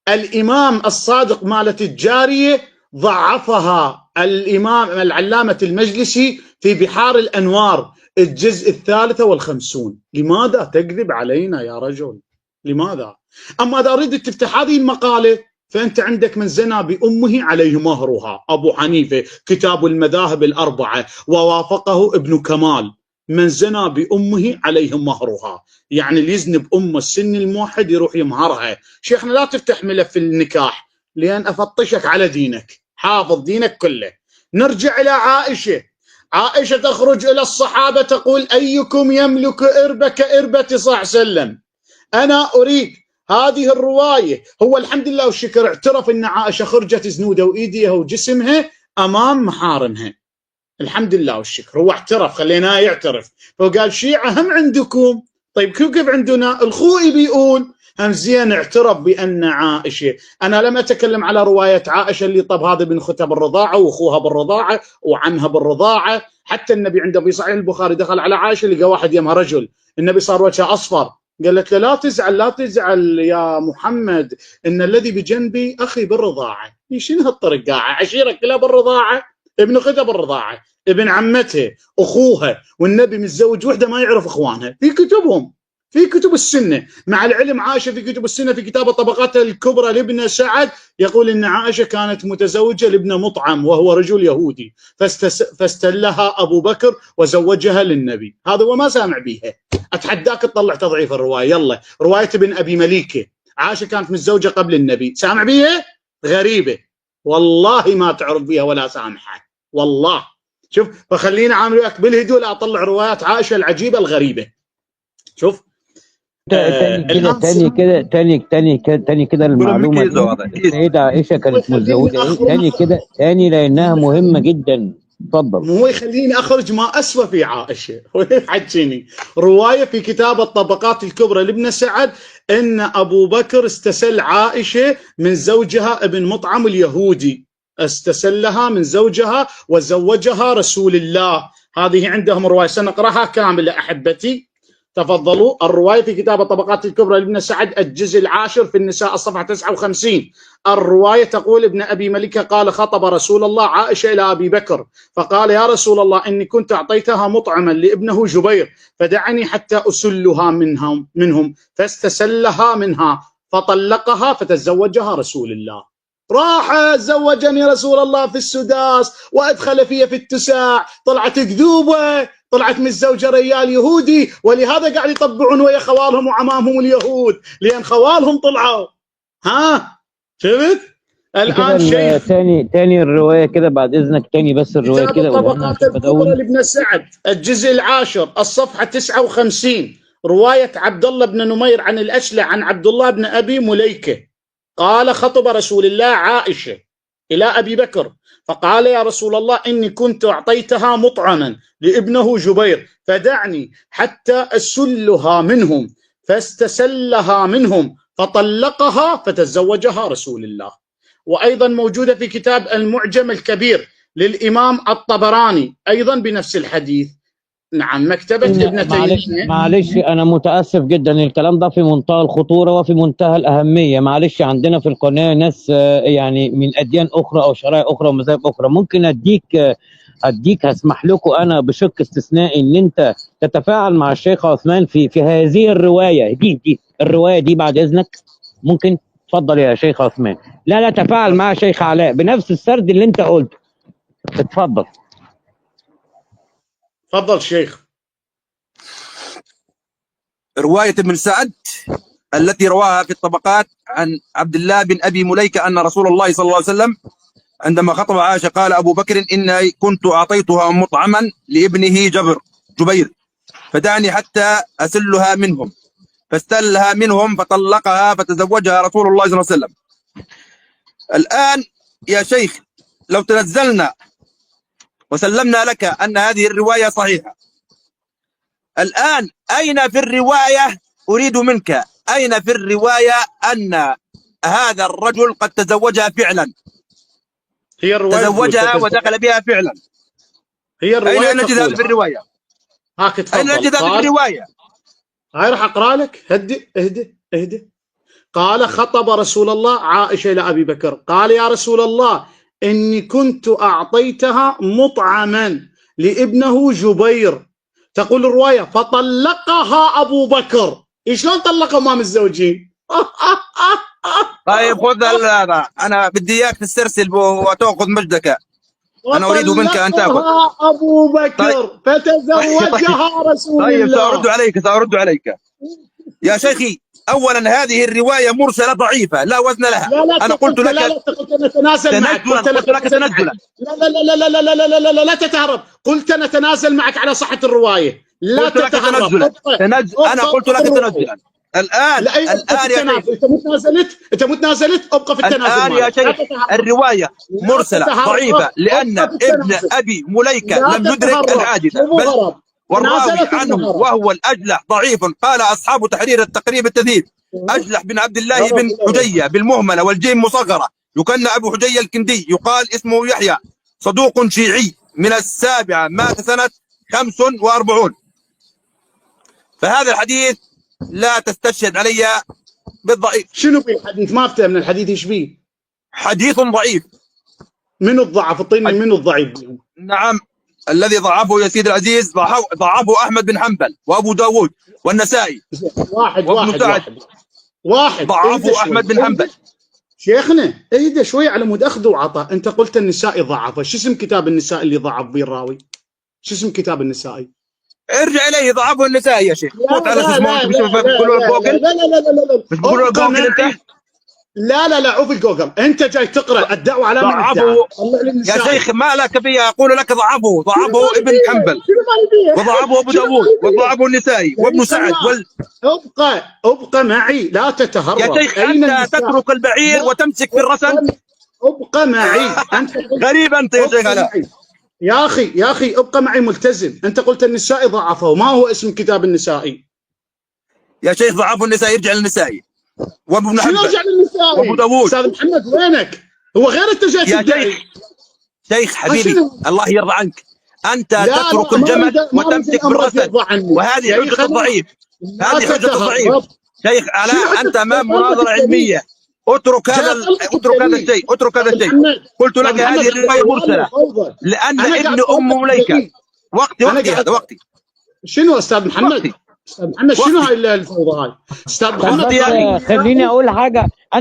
الإمام الصادق مالة الجارية ضعفها الإمام العلامة المجلسي في بحار الأنوار الجزء 53. لماذا تكذب علينا يا رجل؟ لماذا؟ أما إذا أريد تفتح هذه المقالة فأنت عندك من زنى بأمه عليه مهرها، أبو حنيفة، كتاب المذاهب الأربعة، ووافقه ابن كمال، من زنى بأمه عليه مهرها، يعني اللي يزني بأمه السن الموحد يروح يمهرها. شيخنا لا تفتح ملف النكاح لأن أفطشك على دينك، حافظ دينك كله. نرجع إلى عائشة. عائشة تخرج إلى الصحابة تقول أيكم يملك إربة كإربة صلى الله عليه وسلم. أنا أريد هذه الرواية. هو الحمد لله والشكر اعترف أن عائشة خرجت زنودة وإيديها وجسمها أمام محارمها، الحمد لله والشكر، هو اعترف، خليناه يعترف. فقال شيعة هم عندكم، طيب كيف عندنا؟ الخوئي بيقول هم زين اعترف بأن عائشة. أنا لم أتكلم على رواية عائشة اللي طب هذا بن ختها بالرضاعة وأخوها بالرضاعة وعنها بالرضاعة. حتى النبي عنده في صحيح البخاري دخل على عائشة لقى واحد يمها رجل، النبي صار وجهه أصفر، قالت له لا تزعل لا تزعل يا محمد، إن الذي بجنبي أخي بالرضاعة. شنو هالطرق قاعة؟ عشيرة كلها بالرضاعة، ابن اختها بالرضاعة، ابن عمتها، اخوها، والنبي متزوج وحده ما يعرف اخوانها في كتبهم، في كتب السنه. مع العلم عائشه في كتب السنه في كتاب طبقاتها الكبرى لابن سعد يقول ان عائشه كانت متزوجه لابن مطعم وهو رجل يهودي، فاستلها ابو بكر وزوجها للنبي. هذا هو ما سامع بيها. اتحداك تطلع تضعيف الروايه. يلا روايه ابن ابي مليكه، عائشه كانت متزوجه قبل النبي، سامع بيها؟ غريبه والله ما تعرف بيها ولا سامحها والله. شوف، فخلينا عامل وياك بالهدوء لا اطلع روايات عائشه العجيبه الغريبه. شوف تاني كده المعلومه السيده عائشه كانت متزوجه تاني لانها مهمه جدا. تفضل. مو يخليني اخرج ما اسوى في عائشه حجيني. روايه في كتاب الطبقات الكبرى لابن سعد ان ابو بكر استسل عائشه من زوجها ابن مطعم اليهودي، استسلها من زوجها وزوجها رسول الله. هذه عندهم روايه سنقراها كامله احبتي، تفضلوا. الروايه في كتاب الطبقات الكبرى لابن سعد الجزء العاشر في النساء الصفحه 59. الروايه تقول ابن ابي مليكه قال خطب رسول الله عائشه الى ابي بكر فقال يا رسول الله اني كنت اعطيتها مطعما لابنه جبير فدعني حتى اسلها منهم فاستسلها منها فطلقها فتزوجها رسول الله. راح زوجني رسول الله في السداس وادخل فيها في التساع، طلعت كذوبه، طلعت متزوجه ريال يهودي، ولهذا قاعد يطبعون ويا خوالهم وعمامهم اليهود لان خوالهم طلعوا. ها شفت؟ الان شيء تاني الروايه كده بعد اذنك، تاني بس الروايه كده. طبقات الكبرى لابن سعد الجزء العاشر الصفحه 59، روايه عبد الله بن نمير عن الاشلع عن عبد الله بن ابي مليكه قال خطب رسول الله عائشه الى ابي بكر فقال يا رسول الله إني كنت أعطيتها مطعما لابنه جبير فدعني حتى أسلها منهم فاستسلها منهم فطلقها فتزوجها رسول الله. وأيضا موجودة في كتاب المعجم الكبير للإمام الطبراني أيضا بنفس الحديث. نعم، مكتبة ابن تيمية. معلش انا متاسف جدا، الكلام ده في منتهى الخطوره وفي منتهى الاهميه. معلش عندنا في القناه ناس يعني من اديان اخرى او شرائع اخرى ومذاهب اخرى. ممكن اديك هسمح لكم انا بشق استثنائي ان انت تتفاعل مع الشيخ عثمان في هذه الروايه دي الروايه دي بعد اذنك. ممكن اتفضل يا شيخ عثمان. لا تفاعل مع شيخ علاء بنفس السرد اللي انت قلته. اتفضل. تفضل شيخ. رواية ابن سعد التي رواها في الطبقات عن عبد الله بن أبي مليكة أن رسول الله صلى الله عليه وسلم عندما خطب عائشة قال أبو بكر إني كنت أعطيتها مطعما لابنه جبير فدعني حتى أسلها منهم، فاستلها منهم فطلقها فتزوجها رسول الله صلى الله عليه وسلم. الآن يا شيخ لو تنزلنا وسلمنا لك أن هذه الرواية صحيحة، الآن أين في الرواية أريد منك أين في الرواية أن هذا الرجل قد تزوجها فعلا؟ هي الرواية تزوجها ودخل بها فعلا. هي الرواية أين نجد هذا في الرواية؟ هاك تفضل. أين نجد هذا في الرواية؟ هاي راح أقرأ لك. هدي اهدي. قال خطب رسول الله عائشة إلى أبي بكر قال يا رسول الله إني كنت أعطيتها مطعما لابنه جبير. تقول الرواية فطلقها أبو بكر. شلون طلقها ما متزوجين؟ طيب خذ هذا، أنا بدي إياك تسترسل وتأخذ مجدك. أنا أريد منك أن تأخذ. أبو بكر فتزوجها رسول الله. طيب سأرد عليك يا شيخي. أولا هذه الرواية مرسلة ضعيفة لا وزن لها. أنا قلت لك قلت نتنازل معك. قلت لك تنزلا. لا تتهرب. قلت نتنازل معك على صحة الرواية. لا تتهرب. أنا قلت لك تنزلا. الآن يا شيخ أنت متنازلت ابقى في التنازل. الآن يا شيخ الرواية مرسلة ضعيفة لأن ابن أبي مليكة لم يدرك الحادثة والراوي عنه وهو الأجلح ضعيف. قال أصحاب تحرير التقريب التذهيب أجلح بن عبد الله بن حجية بالمهملة والجيم مصغرة يكنى أبو حجية الكندي يقال اسمه يحيى صدوق شيعي من 7 مات سنة 45. فهذا الحديث لا تستشهد علي بالضعيف. شنو في الحديث؟ ما افتهم من الحديث ايش بيه؟ حديث ضعيف. من الضعف؟ اعطيني من الضعيف. نعم الذي ضعفه يا سيدي العزيز ضعفه أحمد بن حنبل وأبو داود والنسائي واحد ضعفه أحمد بن حنبل. شيخنا اهدى شوي على مود أخذ وعطاء. أنت قلت النسائي ضعفه. شو اسم كتاب النسائي اللي ضعف به الراوي؟ شو اسم كتاب النسائي؟ ارجع اليه ضعفه النسائي يا شيخ. فوت على اسمه مش بيقولوا جوجل. مش بيقولوا جوجل انت؟ لا عوف الجوجل. انت جاي تقرا الدعوه على من ضعفه يا شيخ. ما لك بي اقول لك ضعفه ابن حنبل وضعفه ابو داود وضعفه النسائي وابن سعد ابقى معي لا تتهرب يا شيخ. انت تترك البعير وتمسك في الرسل. ابقى معي انت. غريب انت يا شيخ. لا يا اخي ابقى معي ملتزم. انت قلت النسائي ضعفه. ما هو اسم كتاب النسائي يا شيخ؟ ضعفه النسائي. ارجع للنسائي وابن حنبل وابو داود. استاذ محمد وينك؟ هو غير انت جاي يا شيخ حبيبي الله يرضى عنك. انت تترك الجمل وتمسك بالرسل وهذه حجة الضعيف. هذه حجة الضعيف شيخ علاء. انت امام مناظرة علمية. اترك هذا الشيء. قلت لك هذه الرواية مرسلة لأن ابن أم مليكة. وقتي شنو أستاذ محمد؟ شنو هاي الفوضى هاي؟ أستاذ محمد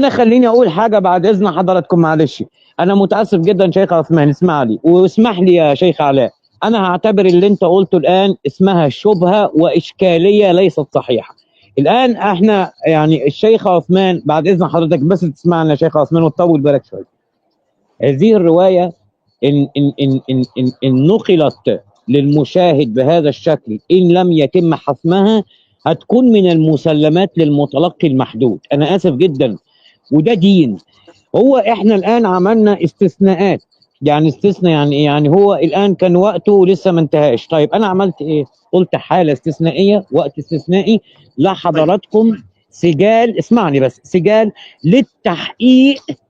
خليني أقول حاجة بعد إذن حضراتكم. معلش أنا متأسف جدا شيخ عثمان. اسمع لي واسمح لي يا شيخ علاء. أنا هعتبر اللي أنت قلته الآن اسمها شبهة وإشكالية ليست صحيحة. الآن احنا يعني الشيخ عثمان بعد إذن حضرتك بس تسمعنا يا شيخ عثمان وتطول بالك شوية. هذه الرواية إن نقلت للمشاهد بهذا الشكل إن لم يتم حسمها هتكون من المسلمات للمتلقي المحدود. أنا آسف جدا وده دين. هو احنا الآن عملنا استثناءات. يعني استثناء يعني هو الآن كان وقته لسه ما انتهاش. طيب أنا عملت إيه؟ قلت حالة استثنائية وقت استثنائي. لا حضراتكم سجال، اسمعني بس، سجال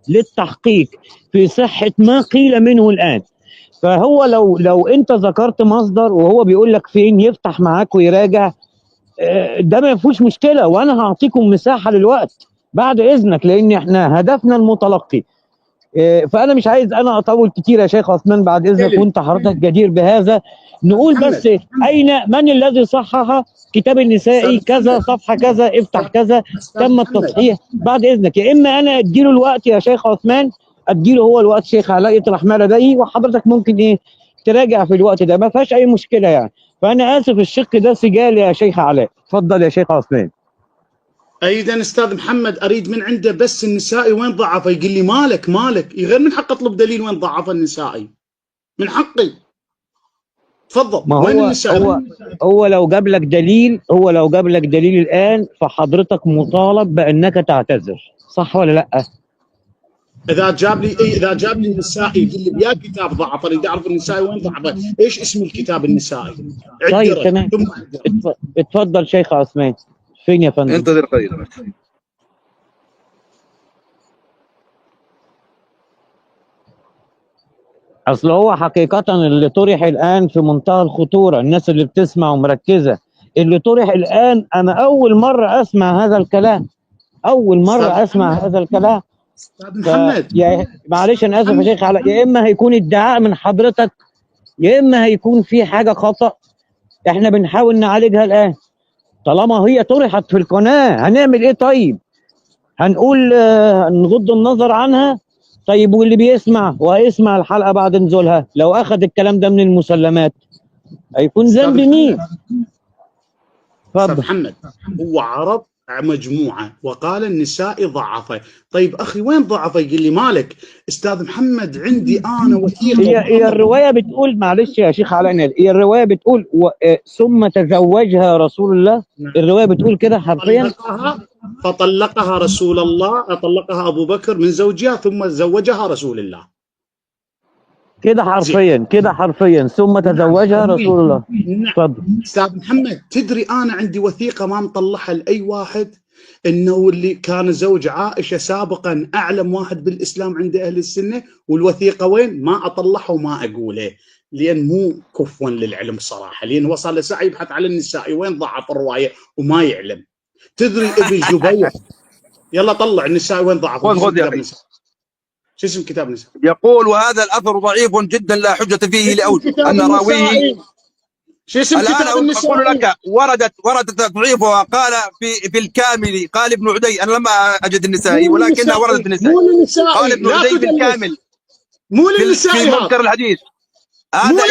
للتحقيق في صحة ما قيل منه الآن. فهو لو انت ذكرت مصدر وهو بيقول لك فين، يفتح معاك ويراجع، ده ما فيهوش مشكلة، وانا هعطيكم مساحة للوقت بعد اذنك، لان احنا هدفنا المتلقي. فانا مش عايز انا اطول كتير يا شيخ عثمان بعد اذنك، وانت حضرتك جدير بهذا. نقول بس من الذي صحح كتاب النسائي كذا صفحه كذا، افتح كذا، تم التصحيح بعد اذنك. يا اما انا اديله الوقت يا شيخ عثمان، اديله هو الوقت شيخ علاء يطرح ما لديه، وحضرتك ممكن تراجع في الوقت ده، ما فيهاش اي مشكله يعني. فانا اسف الشق ده سجال يا شيخ علاء. اتفضل يا شيخ عثمان. ايضا استاذ محمد اريد من عنده بس النسائي وين ضعفه، يقول لي مالك غير من حق اطلب دليل وين ضعف النسائي، من حقي. تفضل. ما وين النسائي؟ هو لو جاب لك دليل الان، فحضرتك مطالب بانك تعتذر، صح ولا لا؟ اذا جاب لي النسائي يقول لي بيا كتاب ضعف، اريد اعرف النسائي وين ضعفه، ايش اسم الكتاب النسائي؟ طيب تمام، اتفضل شيخ عثمان. فين يا فندم؟ انتظر قليلا. اصل هو حقيقة اللي طرح الان في منتهى الخطورة، الناس اللي بتسمع ومركزة، اللي طرح الان انا اول مرة اسمع هذا الكلام، استاذ محمد، معلش انا اسف يا شيخ، يا اما هيكون ادعاء من حضرتك، يا اما هيكون في حاجة خطأ احنا بنحاول نعالجها الان. طالما هي طرحت في القناة هنعمل ايه طيب؟ هنقول نغض النظر عنها؟ طيب واللي بيسمع وهيسمع الحلقة بعد نزولها لو اخذ الكلام ده من المسلمات هيكون ذنب مين؟ استاذ محمد، هو عرض مجموعة وقال النساء ضعفه. طيب اخي وين ضعفه؟ يقول لي مالك. استاذ محمد عندي انا وثيقة. هي الرواية بتقول، معلش يا شيخ علاء، هي الرواية بتقول ثم تزوجها رسول الله. الرواية بتقول كده حرفيا. فطلقها رسول الله، طلقها ابو بكر من زوجها ثم زوجها رسول الله. كده حرفيا ثم تزوجها رسول الله. تفضل. استاذ محمد، تدري انا عندي وثيقة ما مطلعها لاي واحد، انه اللي كان زوج عائشة سابقا اعلم واحد بالاسلام عند اهل السنة، والوثيقة وين؟ ما اطلعها وما اقوله، لان مو كفوا للعلم صراحة، لان وصل لسعي يبحث على النسائي وين ضعف الرواية وما يعلم. تدري ابن جبير، يلا طلع النسائي وين ضعف. شو اسم كتاب النساء؟ يقول وهذا الاثر ضعيف جدا لا حجة فيه لاوجه ان راويه. شو اسم كتاب النساء؟ اقول لك وردت تضعيفها، قال في الكامل، قال ابن عدي، انا لما اجد النسائي ولكنها وردت النسائي، قال ابن عدي في الكامل، مو للنسائي، في منكر الحديث. هذا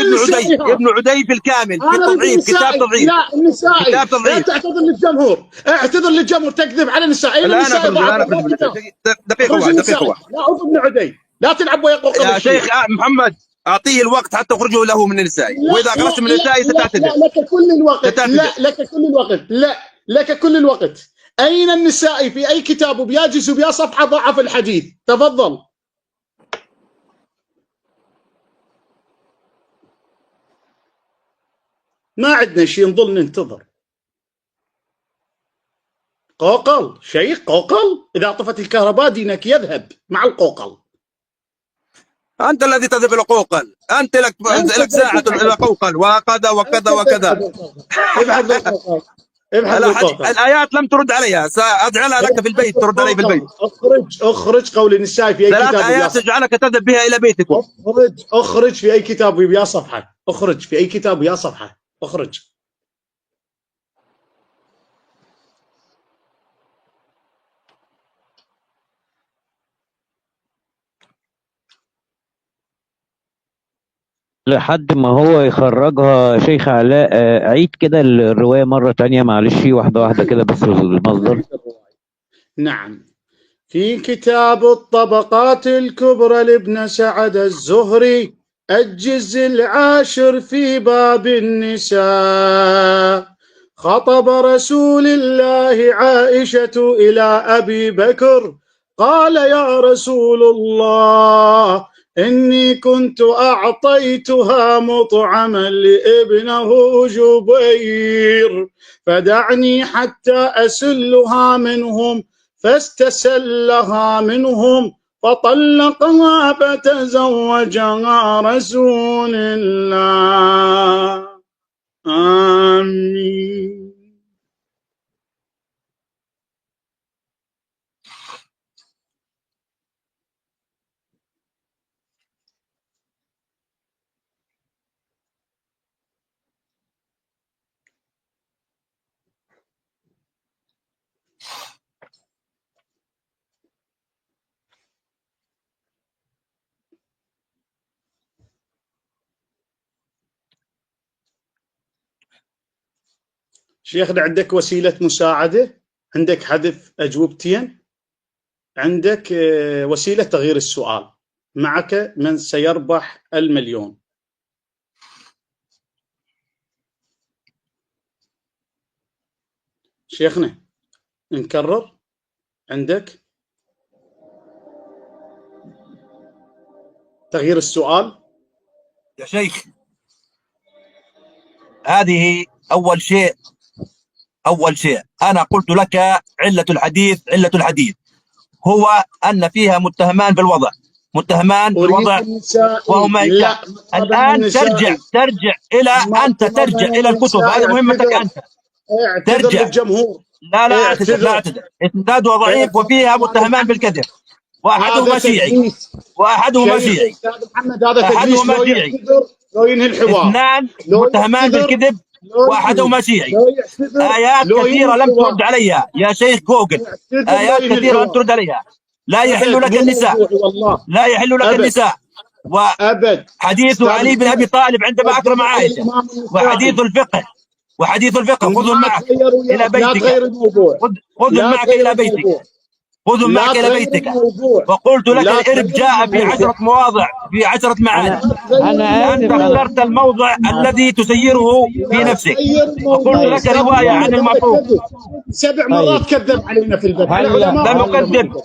ابن عدي في الكامل في التضعيف، كتاب تضعيف. لا النسائي، لا تعتذر للجمهور، اعتذر للجمهور، تكذب على النسائي. دقيقة واحدة. لا ابن عدي، لا تلعب ويا قوقل يا شيخ محمد، اعطيه الوقت حتى اخرجه له من النسائي، واذا خرجت من النسائي ستعتذر. لك كل الوقت. لك كل الوقت. اين النسائي في اي كتاب وبيا جزء وبيا صفحة ضعف الحديث؟ تفضل. ما عندنا شيء، نظل ننتظر. قوقل شيخ، قوقل، اذا طفت الكهرباء دينك يذهب مع القوقل. انت الذي تذهب الى قوقل، انت لك ساعة الى قوقل وكذا وكذا. ابحث الايات لم ترد عليها، ساجعلها لك في البيت، ترد علي في البيت. اخرج قول النساء في اي كتاب. 3 آيات تجعلك تذهب بها الى بيتكم. اخرج في اي كتاب ويا صفحة. اخرج في اي كتاب ويا صفحة. اخرج. لحد ما هو يخرجها شيخ علاء. عيد كده الرواية مرة تانية معلش، واحدة كده بس المصدر. نعم، في كتاب الطبقات الكبرى لابن سعد الزهري، الجزء 10 في باب النساء، خطب رسول الله عائشة إلى أبي بكر، قال يا رسول الله إني كنت أعطيتها مطعما لابنه جبير فدعني حتى أسلها منهم فاستسلها منهم فطلقها فتزوجها رسول الله. آمين. شيخنا عندك وسيلة مساعدة، عندك حذف أجوبتين، عندك وسيلة تغيير السؤال، معك من سيربح 1,000,000. شيخنا نكرر، عندك تغيير السؤال. يا شيخ هذه أول شيء أنا قلت لك علة الحديث هو أن فيها متهمان بالوضع وهما الآن ترجع إلى الكتب. هذا مهمتك أنت. ترجع للجمهور. لا اعتذر. إسنادها ضعيف وفيها متهمان بالكذب، وأحدهما شيعي أستاذ محمد هذا تدليس لو ينهي الحوار. اثنان متهمان بالكذب واحدهما شيعي. آيات كثيرة لم ترد عليها يا شيخ جوجل، آيات كثيرة لم ترد عليها. لا يحل لك النساء وحديث علي بن أبي طالب عندما أكرم عائشة، وحديث الفقه خذوا معك إلى بيتك، خذوا معك إلى بيتك. وقلت لك الإرب جاء في 10 مواضع، في 10 معاني. أنت اخترت الموضع الذي تسيره في نفسك، وقلت لك رواية عن المرفوع. 7 مرات كذب علينا في البث. لم أكذب،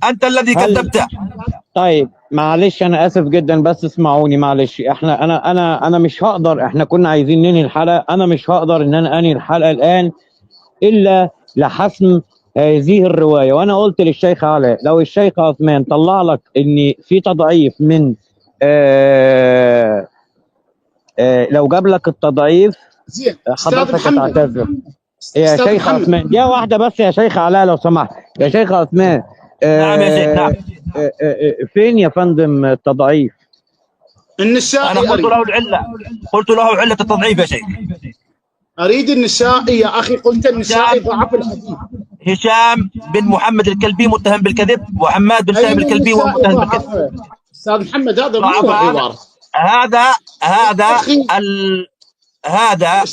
أنت الذي كذبت. طيب معلش انا اسف جدا، بس اسمعوني معلش. انا مش هقدر، احنا كنا عايزين ننهي الحلقه، انا مش هقدر ان انا انهي الحلقه الان الا لحسم هذه الروايه. وانا قلت للشيخ علاء لو الشيخ عثمان طلع لك ان في تضعيف من لو جاب لك التضعيف حضرتك هتعتذر. يا شيخ عثمان يا واحده بس يا شيخ علاء لو سمحت. يا شيخ عثمان نعم يا شيخ. نعم. فين يا فندم التضعيف؟ النسائي. أنا قلت له علة التضعيف يا شيخ. أريد النسائي يا أخي، قلت النسائي ضعف الحديث. هشام بن محمد الكلبي متهم بالكذب، وحماد بن سالم الكلبي هو متهم بالكذب. أستاذ محمد هذا مو حوار. هذا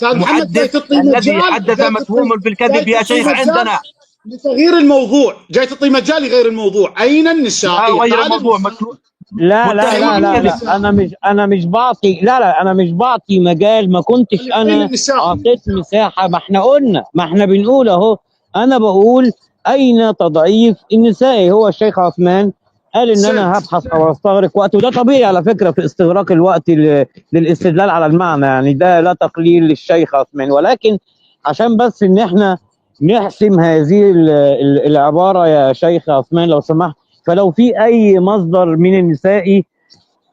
المحدث الذي حدث متهم بالكذب يا شيخ عندنا. لتغيير الموضوع جاي تعطي مجال لغير الموضوع. أين النسائي؟ غير الموضوع. لا انا مش بعطي، انا مش بعطي مجال. ما كنتش انا اعطيت مساحه. ما احنا بنقول اهو. انا بقول اين تضعيف النسائي؟ هو الشيخ عثمان قال ان انا هبحث او استغرق وقت، وده طبيعي على فكره في استغراق الوقت للاستدلال على المعنى، يعني ده لا تقليل للشيخ عثمان، ولكن عشان بس ان احنا نحسم هذه العباره يا شيخ عثمان لو سمحت. فلو في اي مصدر من النسائي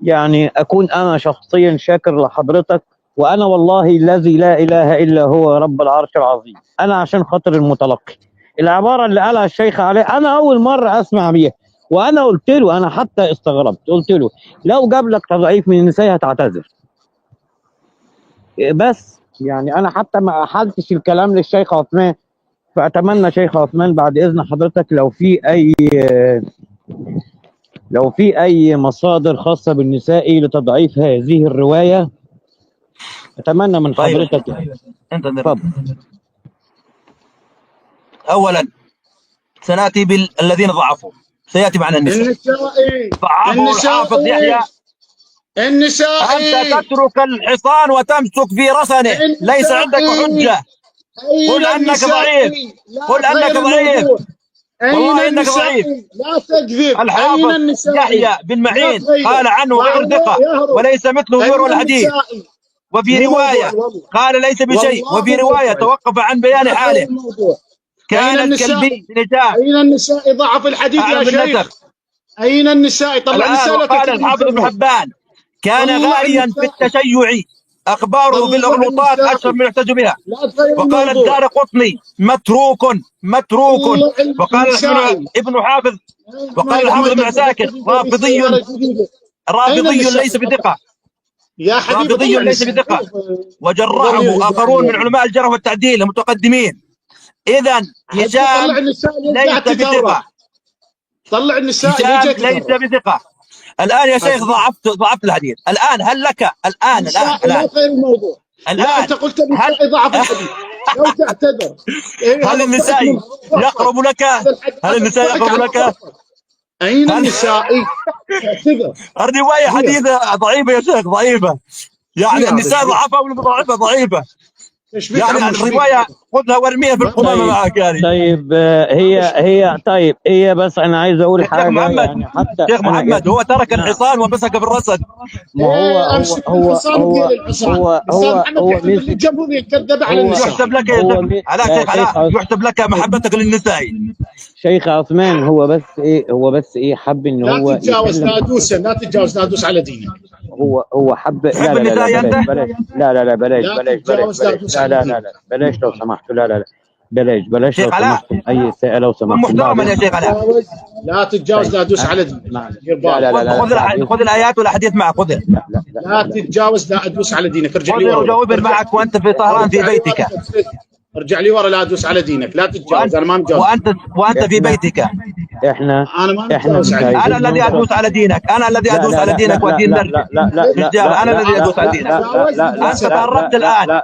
يعني اكون انا شخصيا شاكر لحضرتك. وانا والله الذي لا اله الا هو رب العرش العظيم، انا عشان خاطر المتلقي العباره اللي قالها الشيخ عليه انا اول مره اسمع بيها. وانا قلت له، انا حتى استغربت، قلت له لو جاب لك تضعيف من النساء هتعتذر. بس يعني انا حتى ما احلتش الكلام للشيخ عثمان. فاتمنى شيخ عثمان بعد اذن حضرتك لو في اي مصادر خاصه بالنساء لتضعيف هذه الروايه اتمنى من حضرتك. انت اتفضل. اولا سناتي بالذين ضعفوا، سياتي معنا النسائي. ضعفوا الحافظ يحيى. النسائي انت تترك الحصان وتمسك في رسنه، ليس عندك حجه. قل انك ضعيف. والله انك النسائي؟ ضعيف. لا تكذب. أين الحافظ النسائي؟ يحيى بن لا معين تغير. قال عنه غير ثقة يهرب. وليس مثله أين يروى الحديث. النسائي؟ وفي مو رواية موضوع والله. قال ليس بشيء، والله وفي مو رواية موضوع. توقف عن بيان لا تغير حاله. الموضوع. أين كان النسائي؟ الكلبي نجاة أين النسائي ضعف الحديث يا أعلم شيخ؟ بالنسخ. أين النسائي؟ طلع الآن النسائي لا وقال تكتب الحافظ ابن الجمهور. حبان كان طلع غاليا في النسائي. التشيع، أخباره طلع بالأغلوطات النسائي. أشهر من يحتج بها. لا تغير وقال الموضوع. الدار قطني متروك. طلع وقال النسائي. ابن حافظ، وقال أين الحافظ بن محمد عساكر رافضي سيارة جديدة؟ أين رافضي النسائي؟ ليس بثقة. يا حبيبي رافضي طلع ليس النسائي. بثقة. وجرحه ضمير آخرون من يعني. علماء الجرح والتعديل المتقدمين. إذا طلع هشام النسائي ليش ليس قاعد تتهرب؟ بثقة. طلع النسائي ليش هشام جاي ليس تتهرب؟ بثقة. الآن يا شيخ ضعفت الحديث. الآن هل لك النسائي لا تغير الموضوع. لا الآن أنت قلت هل النسائي ضعف الحديث. لو تعتذر. إيه هل هذا النساء الضحك من يقرب لك؟ هل النساء يقرب لك؟ أين هل النسائي؟ اعتذر. الرواية حديثة ضعيفة يا شيخ، ضعيفة. يعني النساء ضعفاء ولا ضعيفة؟ ضعيفة. يعني الرواية خذها وارميها في القمامة معك يعني. طيب هي بس انا عايز اقول شيخ حاجه محمد، يعني حتى شيخ محمد هو ترك الحصان ومسك بالرصد. ما هو مسك. الجمهور يكذب على النساء. يحسب لك يا شيخ علاء، شيخ علاء يحسب لك محبتك للنساء. شيخ عثمان هو بس ايه حب ان هو لا تتجاوز، لا تدوس على دينك. هو حب. تحب النساء أنت؟ بلاش لو سمحتوا. بلاش لو شيخ علاء. سمحتوا اي سائل لو سمحتوا. محترما يا شيخ علاء. لا تتجاوز، لا تدوس على دينك. خذ الآيات والأحاديث معك. خذ. لا تتجاوز، لا ادوس على دينك. ارجع لي ورا. وجاوبني معك وأنت في طهران في بيتك. ارجع لي ورا، لا ادوس على دينك. لا تتجاوز. انا ما متجاوز. وأنت في بيتك. احنا ما متجاوز عليك. أنا الذي أدوس على دينك. أنا الذي أدوس على دينك ودين نرجع. أنا الذي أدوس على دينك. أنت تهربت الآن.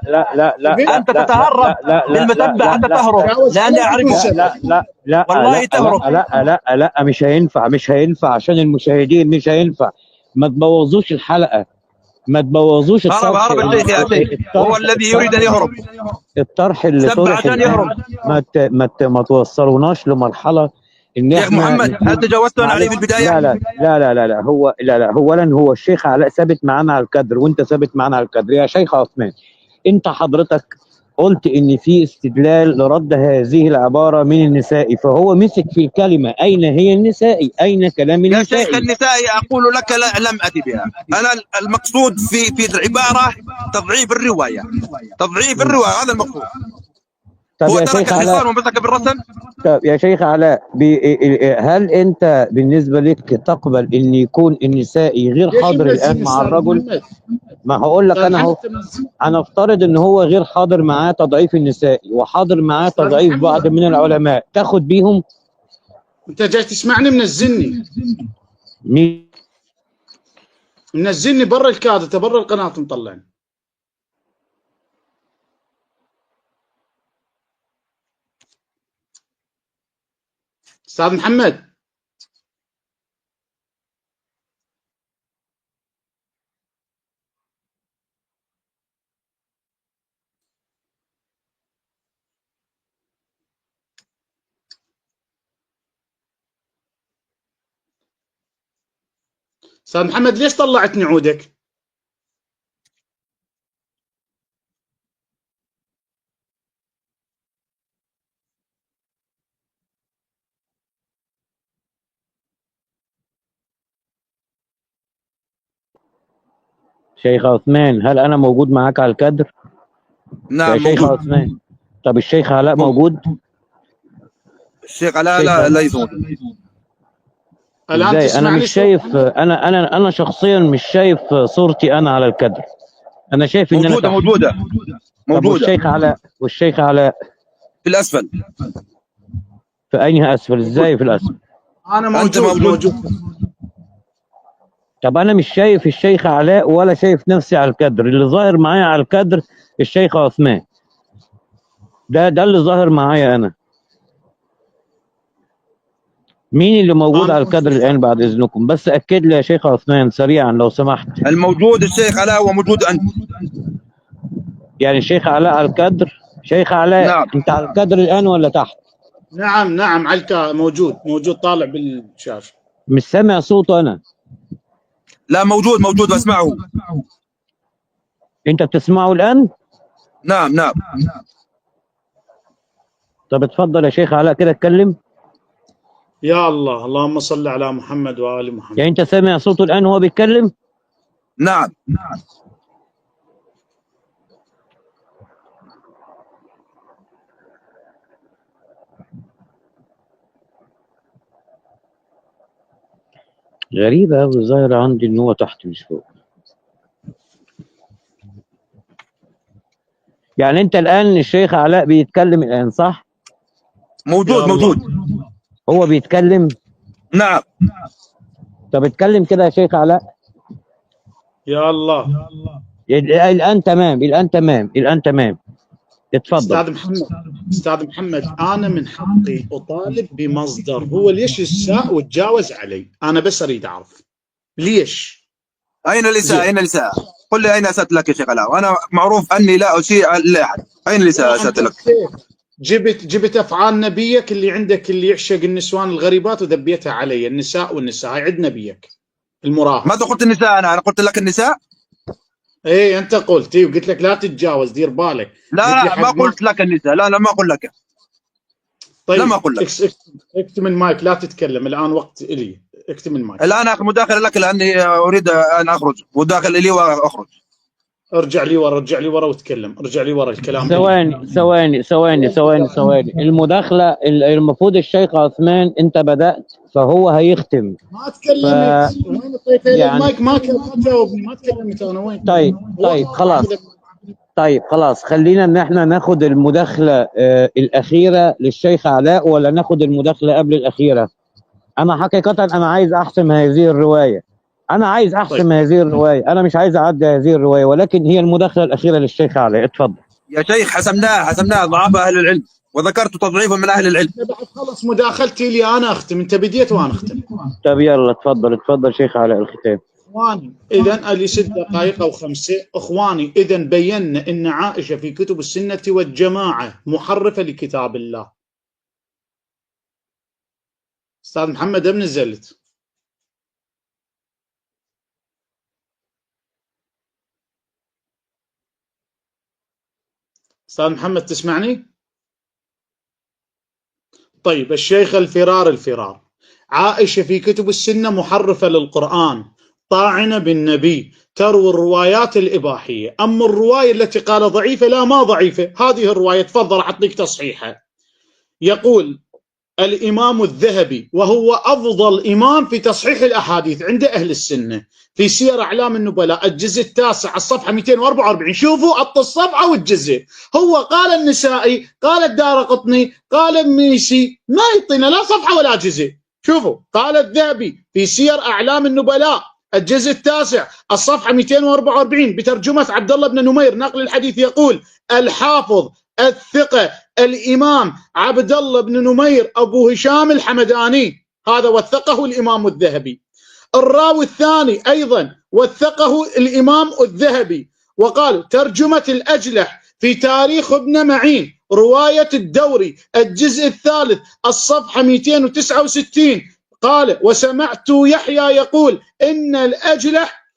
أنت تتهرب بالمتبع. أنت تهرب لأني أعرفك. والله تهرب. لا مش هينفع عشان المشاهدين. مش هينفع. ما تبوظوش الحلقة. ما تبوظوش الطرح. هرب الشيخ يا شيخ. هو الذي يريد أن يهرب. الطرح اللي طرح عشان يهرب. ما توصلوناش لمرحلة ان شيخ محمد هل تجاوزتنا عليه في البداية؟ لا هو الشيخ علاء ثابت معانا على الكدر وانت ثابت معانا على الكدر. يا شيخ عثمان انت حضرتك قلت ان في استدلال لرد هذه العبارة من النسائي، فهو مسك في الكلمة. اين هي النسائي؟ اين كلام النسائي؟ يا شيخ النسائي اقول لك لم اتي بها. انا المقصود في العبارة تضعيف الرواية. هذا المقصود. هو ترك الحصان ومسك بالرسم. طب يا شيخ علاء هل انت بالنسبة لك تقبل ان يكون النسائي غير حاضر الان مع الرجل؟ ما هقول لك انا اهو. انا افترض ان هو غير حاضر معاه تضعيف النسائي وحاضر معاه تضعيف بعض من العلماء، تاخد بيهم؟ انت جاي تسمعني منزلني منزلني برا الكاد. انت برا القناة مطلعني. استاذ محمد ليش طلعت نعودك؟ شيخ عثمان هل انا موجود معاك على الكادر؟ نعم يا شيخ موجود. عثمان. طب الشيخ علاء موجود؟ الشيخ علاء لا يوجد. ازاي؟ انا مش شايف. انا شخصيا مش شايف صورتي انا على الكادر. انا شايف ان موجودة. والشيخ علاء في الاسفل. في اينها اسفل؟ ازاي في الاسفل؟ انا موجود. طب انا مش شايف الشيخ علاء ولا شايف نفسي على الكادر. اللي ظاهر معايا على الكادر الشيخ عثمان. ده اللي ظاهر معايا انا. مين اللي موجود على الكادر الان بعد اذنكم؟ بس اكد لي يا شيخ عثمان سريعا لو سمحت. الموجود الشيخ علاء وموجود انت. يعني الشيخ علاء على الكادر. شيخ علاء نعم. انت على الكادر الان ولا تحت؟ نعم نعم على موجود طالع بالشاشة. مش سامع صوته أنا. لا موجود بسمعه. أنت بتسمعه الآن؟ نعم. طب اتفضل يا شيخ علاء كده اتكلم. يا الله، اللهم صل على محمد وآل محمد. يعني أنت سامع صوته الآن وهو بيتكلم؟ نعم. غريبة أوي، الظاهر عندي إن هو تحت مش فوق. يعني أنت الآن الشيخ علاء بيتكلم الآن صح؟ موجود. هو بيتكلم؟ نعم. طب اتكلم كده يا شيخ علاء. يا الله. الآن تمام. اتفضل. استاذ محمد، انا من حقي اطالب بمصدر. هو ليش الساء وتجاوز علي؟ انا بس اريد اعرف ليش. اين الاساءة؟ قل لي اين اسأت لك يا شيخ علاء؟ وانا معروف اني لا اسيء لاحد. اين الاساءة اسأت لك؟ جبت افعال نبيك اللي عندك، اللي يعشق النسوان الغريبات، وذبيتها علي. النساء هاي عند نبيك المراهق. ما قلت النساء، انا قلت لك النساء. ايه انت قلت، وقلت لك لا تتجاوز، دير بالك. لا ما قلت لك النساء، لا ما اقول لك. طيب لا ما اقول لك. اكتم المايك، لا تتكلم الان، وقت الي. اكتم المايك الان اخذ مداخله لك لاني اريد ان اخرج، مداخله لي واخرج. ارجع لي ورا وتكلم. ارجع لي ورا الكلام. ثواني. المداخلة المفروض الشيخ عثمان انت بدأت فهو هيختم. ما تكلمت. وين طيب يعني المايك؟ ما جاوبني. ما تكلمت انا. وين؟ طيب خلاص خلينا ان احنا ناخد المداخلة الأخيرة للشيخ علاء، ولا ناخد المداخلة قبل الأخيرة؟ أنا حقيقة أنا عايز أحسم هذه الرواية. هذه الرواية. أنا مش عايز أعدي هذه الرواية، ولكن هي المداخلة الأخيرة للشيخ علاء. اتفضل يا شيخ. حسمناها ضعف أهل العلم، وذكرت تضعيفا من أهل العلم. بعد خلص مداخلتي لي أنا أختم. أنت بديت وأنا أختم. طب يلا اتفضل شيخ علاء الختام. إخواني إذن اللي 6 دقائق أو 5. إخواني إذن بينا إن عائشة في كتب السنة والجماعة محرفة لكتاب الله. أستاذ محمد ابن نزلت. أستاذ محمد تسمعني؟ طيب الشيخ الفرار. عائشة في كتب السنة محرفة للقرآن، طاعنة بالنبي، تروي الروايات الإباحية. أما الرواية التي قال ضعيفة، لا ما ضعيفة هذه الرواية. تفضل أعطيك تصحيحها. يقول الإمام الذهبي، وهو أفضل إمام في تصحيح الأحاديث عند أهل السنة، في سير أعلام النبلاء الجزء 9 الصفحة 244. شوفوا عط الصفحة والجزء. هو قال النسائي، قال الدارقطني، قال الميسي، ما يعطينا لا صفحة ولا جزء. شوفوا قال الذهبي في سير أعلام النبلاء الجزء 9 الصفحة 244 بترجمة عبد الله بن نمير ناقل الحديث، يقول الحافظ الثقة الإمام عبد الله بن نمير أبو هشام الحمداني، هذا وثقه الإمام الذهبي. الراوي الثاني أيضا وثقه الإمام الذهبي، وقال ترجمة الأجلح في تاريخ ابن معين رواية الدوري الجزء 3 الصفحة 269، قال وسمعت يحيى يقول إن الأجلح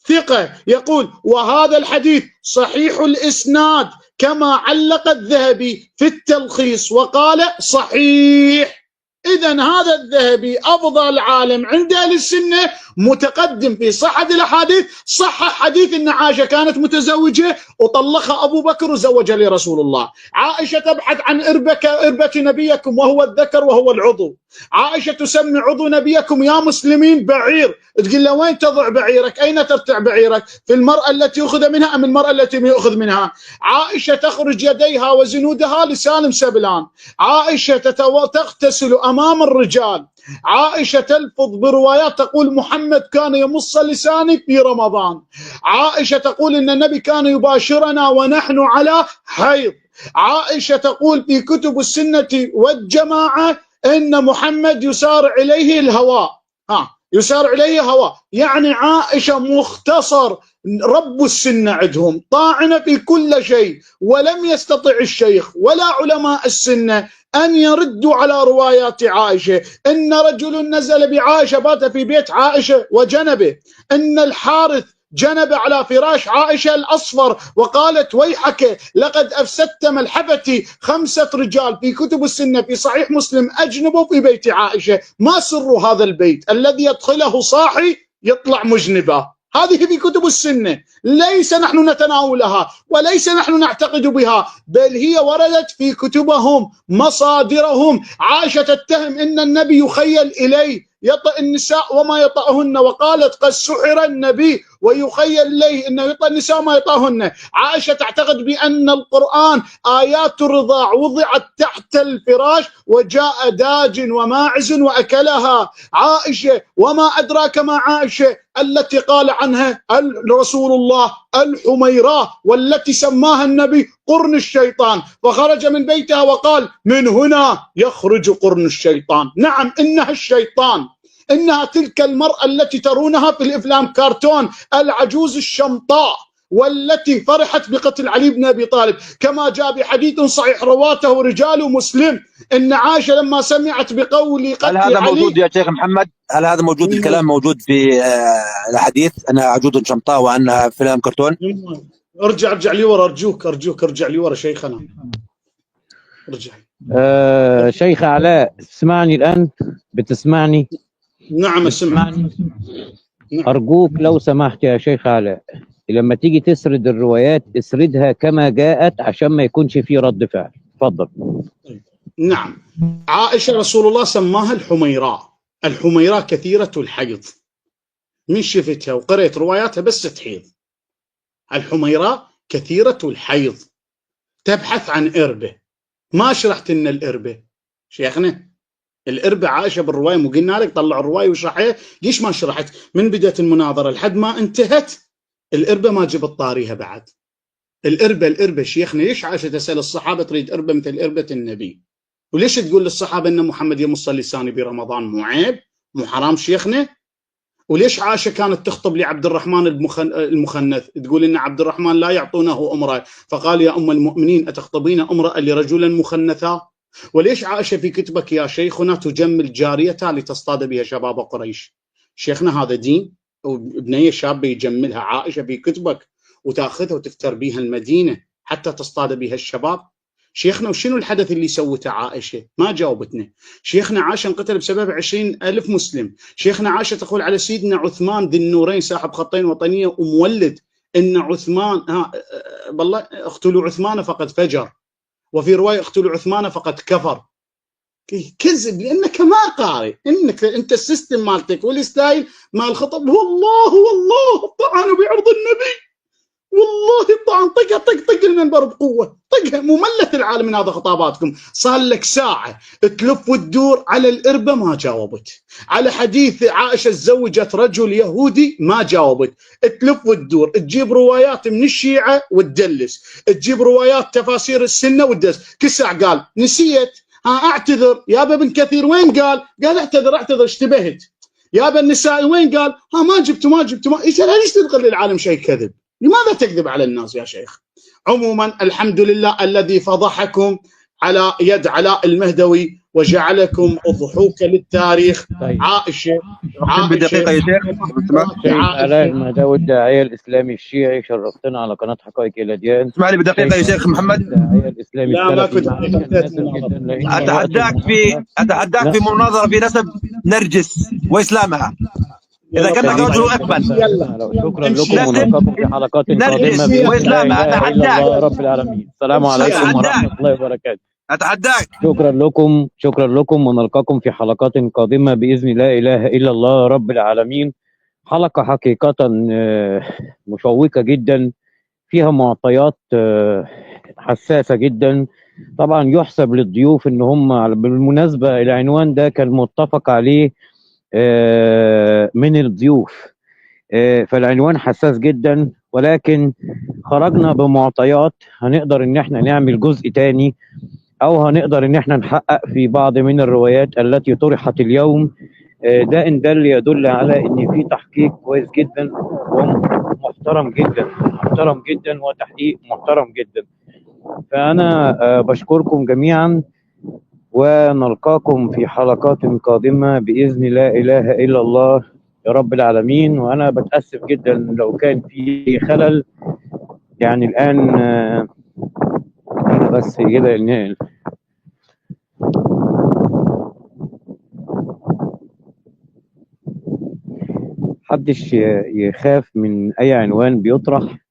ثقة، يقول وهذا الحديث صحيح الإسناد كما علق الذهبي في التلخيص وقال صحيح. إذن هذا الذهبي أفضل عالم عند أهل السنة، متقدم في صحة الأحاديث. صحح حديث أن عائشة كانت متزوجة وطلقها أبو بكر وزوج لرسول الله. عائشة تبحث عن إربة نبيكم وهو الذكر وهو العضو. عائشة تسمي عضو نبيكم يا مسلمين بعير، تقول له وين تضع بعيرك؟ أين ترتع بعيرك؟ في المرأة التي يأخذ منها أم المرأة التي يأخذ منها؟ عائشة تخرج يديها وزنودها لسالم سبلان. عائشة تغتسل أمام الرجال. عائشة تلفظ بروايات تقول محمد كان يمص لساني في رمضان. عائشة تقول إن النبي كان يباشرنا ونحن على حيض. عائشة تقول في كتب السنة والجماعة إن محمد يسارع إليه الهواء. يسار إليه هواه. يعني عائشة مختصر رب السنة عندهم طاعنة في كل شيء، ولم يستطع الشيخ ولا علماء السنة أن يردوا على روايات عائشة. إن رجل نزل بعائشة بات في بيت عائشة وجنبه، إن الحارث جنب على فراش عائشة الأصفر وقالت ويحك لقد أفسدت ملحفتي. 5 رجال في كتب السنة في صحيح مسلم أجنبوا في بيت عائشة. ما سر هذا البيت الذي يدخله صاحي يطلع مجنبا؟ هذه في كتب السنة، ليس نحن نتناولها وليس نحن نعتقد بها، بل هي وردت في كتبهم مصادرهم. عائشة تتهم إن النبي يخيل إليه يطأ النساء وما يطأهن، وقالت قد سحر النبي ويخيل إليه أنه يطأ النساء ما يطأهن. عائشة تعتقد بأن القرآن آيات الرضاع وضعت تحت الفراش وجاء داج وماعز وأكلها. عائشة وما أدراك ما عائشة التي قال عنها رسول الله الحميراء، والتي سماها النبي قرن الشيطان، فخرج من بيتها وقال من هنا يخرج قرن الشيطان. نعم إنها الشيطان، إنها تلك المرأة التي ترونها في الإفلام كارتون، العجوز الشمطاء، والتي فرحت بقتل علي بن أبي طالب، كما جاء بحديث صحيح رواته رجال مسلم إن عائشة لما سمعت بقول قتل علي. هل هذا موجود يا شيخ محمد؟ هل هذا موجود الكلام موجود في الحديث أنها عجوز شمطاء وأنها فيلم كرتون؟ ارجع لي ورا، أرجوك ارجع لي ورا شيخنا، ارجع. شيخ علاء تسمعني الآن؟ بتسمعني؟ نعم اسمعني. أرجوك لو سمحت يا شيخ علاء، لما تيجي تسرد الروايات اسردها كما جاءت عشان ما يكونش فيه رد فعل. اتفضل. نعم، عائشة رسول الله سماها الحميراء. الحميراء كثيرة الحيض، من شفتها وقرأت رواياتها بس تحيض. الحميراء كثيرة الحيض، تبحث عن إربة. ما شرحت إن الإربة شيخنا، الإربة عائشة بالرواية، مو قلنا لك طلع الرواية وشرحها؟ ليش ما شرحت من بداية المناظرة لحد ما انتهت؟ الإربة ما جبت طاريها بعد. الإربة شيخنا، ليش عائشة تسأل الصحابة تريد إربة مثل إربة النبي؟ وليش تقول للصحابة أن محمد يمص لساني برمضان؟ مو عيب؟ مو حرام شيخنا؟ وليش عائشة كانت تخطب لعبد الرحمن المخنث تقول إن عبد الرحمن لا يعطونه أمرأة، فقال يا أم المؤمنين أتخطبين أمرأة لرجلا مخنثا؟ وليش عائشة في كتبك يا شيخنا تجمل جاريتها لتصطاد بها شباب قريش؟ شيخنا هذا دين؟ وبنية شابة يجملها عائشة في كتبك وتاخذها وتفتر بها المدينة حتى تصطاد بها الشباب؟ شيخنا وشنو الحدث اللي سوته عائشة؟ ما جاوبتنا. شيخنا عائشة انقتل بسبب 20,000 مسلم. شيخنا عائشة تقول على سيدنا عثمان ذي النورين صاحب خطين وطنية ومولد إن عثمان بالله اقتلوا عثمان فقد فجر، وفي رواية اقتلوا عثمان فقد كفر. كذب، لأنك ما قارئ، إنك أنت السيستم مالتك والستايل مال خطب والله طعنوا بعرض النبي، والله طعن طق المنبر بقوة، طقها مملة العالم من هذا خطاباتكم. صار لك ساعة تلف وتدور على الإربة ما جاوبت، على حديث عائشة تزوجت رجل يهودي ما جاوبت، تلف وتدور تجيب روايات من الشيعة وتدلس، تجيب روايات تفاسير السنة وتدلس. كسع قال نسيت، اعتذر. يابا ابن كثير وين قال اعتذر اشتبهت. يابا النسائي وين قال ما جبت ليش تنقل للعالم شيء كذب؟ لماذا تكذب على الناس يا شيخ؟ عموما الحمد لله الذي فضحكم على يد علاء المهدوي وجعلكم أضحوك للتاريخ. طيب. عائشة بدقيقة يا شيخ. علاء المهدوي الداعية الإسلامي الشيعي، شرفتنا على قناة حقائق الأديان. اسمع لي بدقيقة يا شيخ محمد. الداعية الإسلامي لا ما السلفي. كنت أتحداك في مناظرة في نسب نرجس وإسلامها، إذا كان رجل أكمل. شكرا لكم ونلقاكم في حلقات قادمة بإذن الله إلا رب العالمين. السلام عليكم ورحمة الله وبركاته. أتحداك. شكرا لكم ونلقاكم في حلقات قادمة بإذن لا إله إلا الله رب العالمين. حلقة حقيقة مشوقة جدا، فيها معطيات حساسة جدا. طبعا يحسب للضيوف ان هم بالمناسبة العنوان ده كان متفق عليه من الضيوف، فالعنوان حساس جدا، ولكن خرجنا بمعطيات هنقدر ان احنا نعمل جزء تاني، او هنقدر ان احنا نحقق في بعض من الروايات التي طرحت اليوم ده إن دل يدل على إن في تحقيق كويس جدا ومحترم جدا، محترم جدا وتحقيق محترم جدا. فأنا بشكركم جميعا، ونلقاكم في حلقات قادمة بإذن لا إله إلا الله يا رب العالمين. وأنا بتأسف جدا لو كان في خلل، يعني الآن أنا بس كده إن محدش يخاف من أي عنوان بيطرح،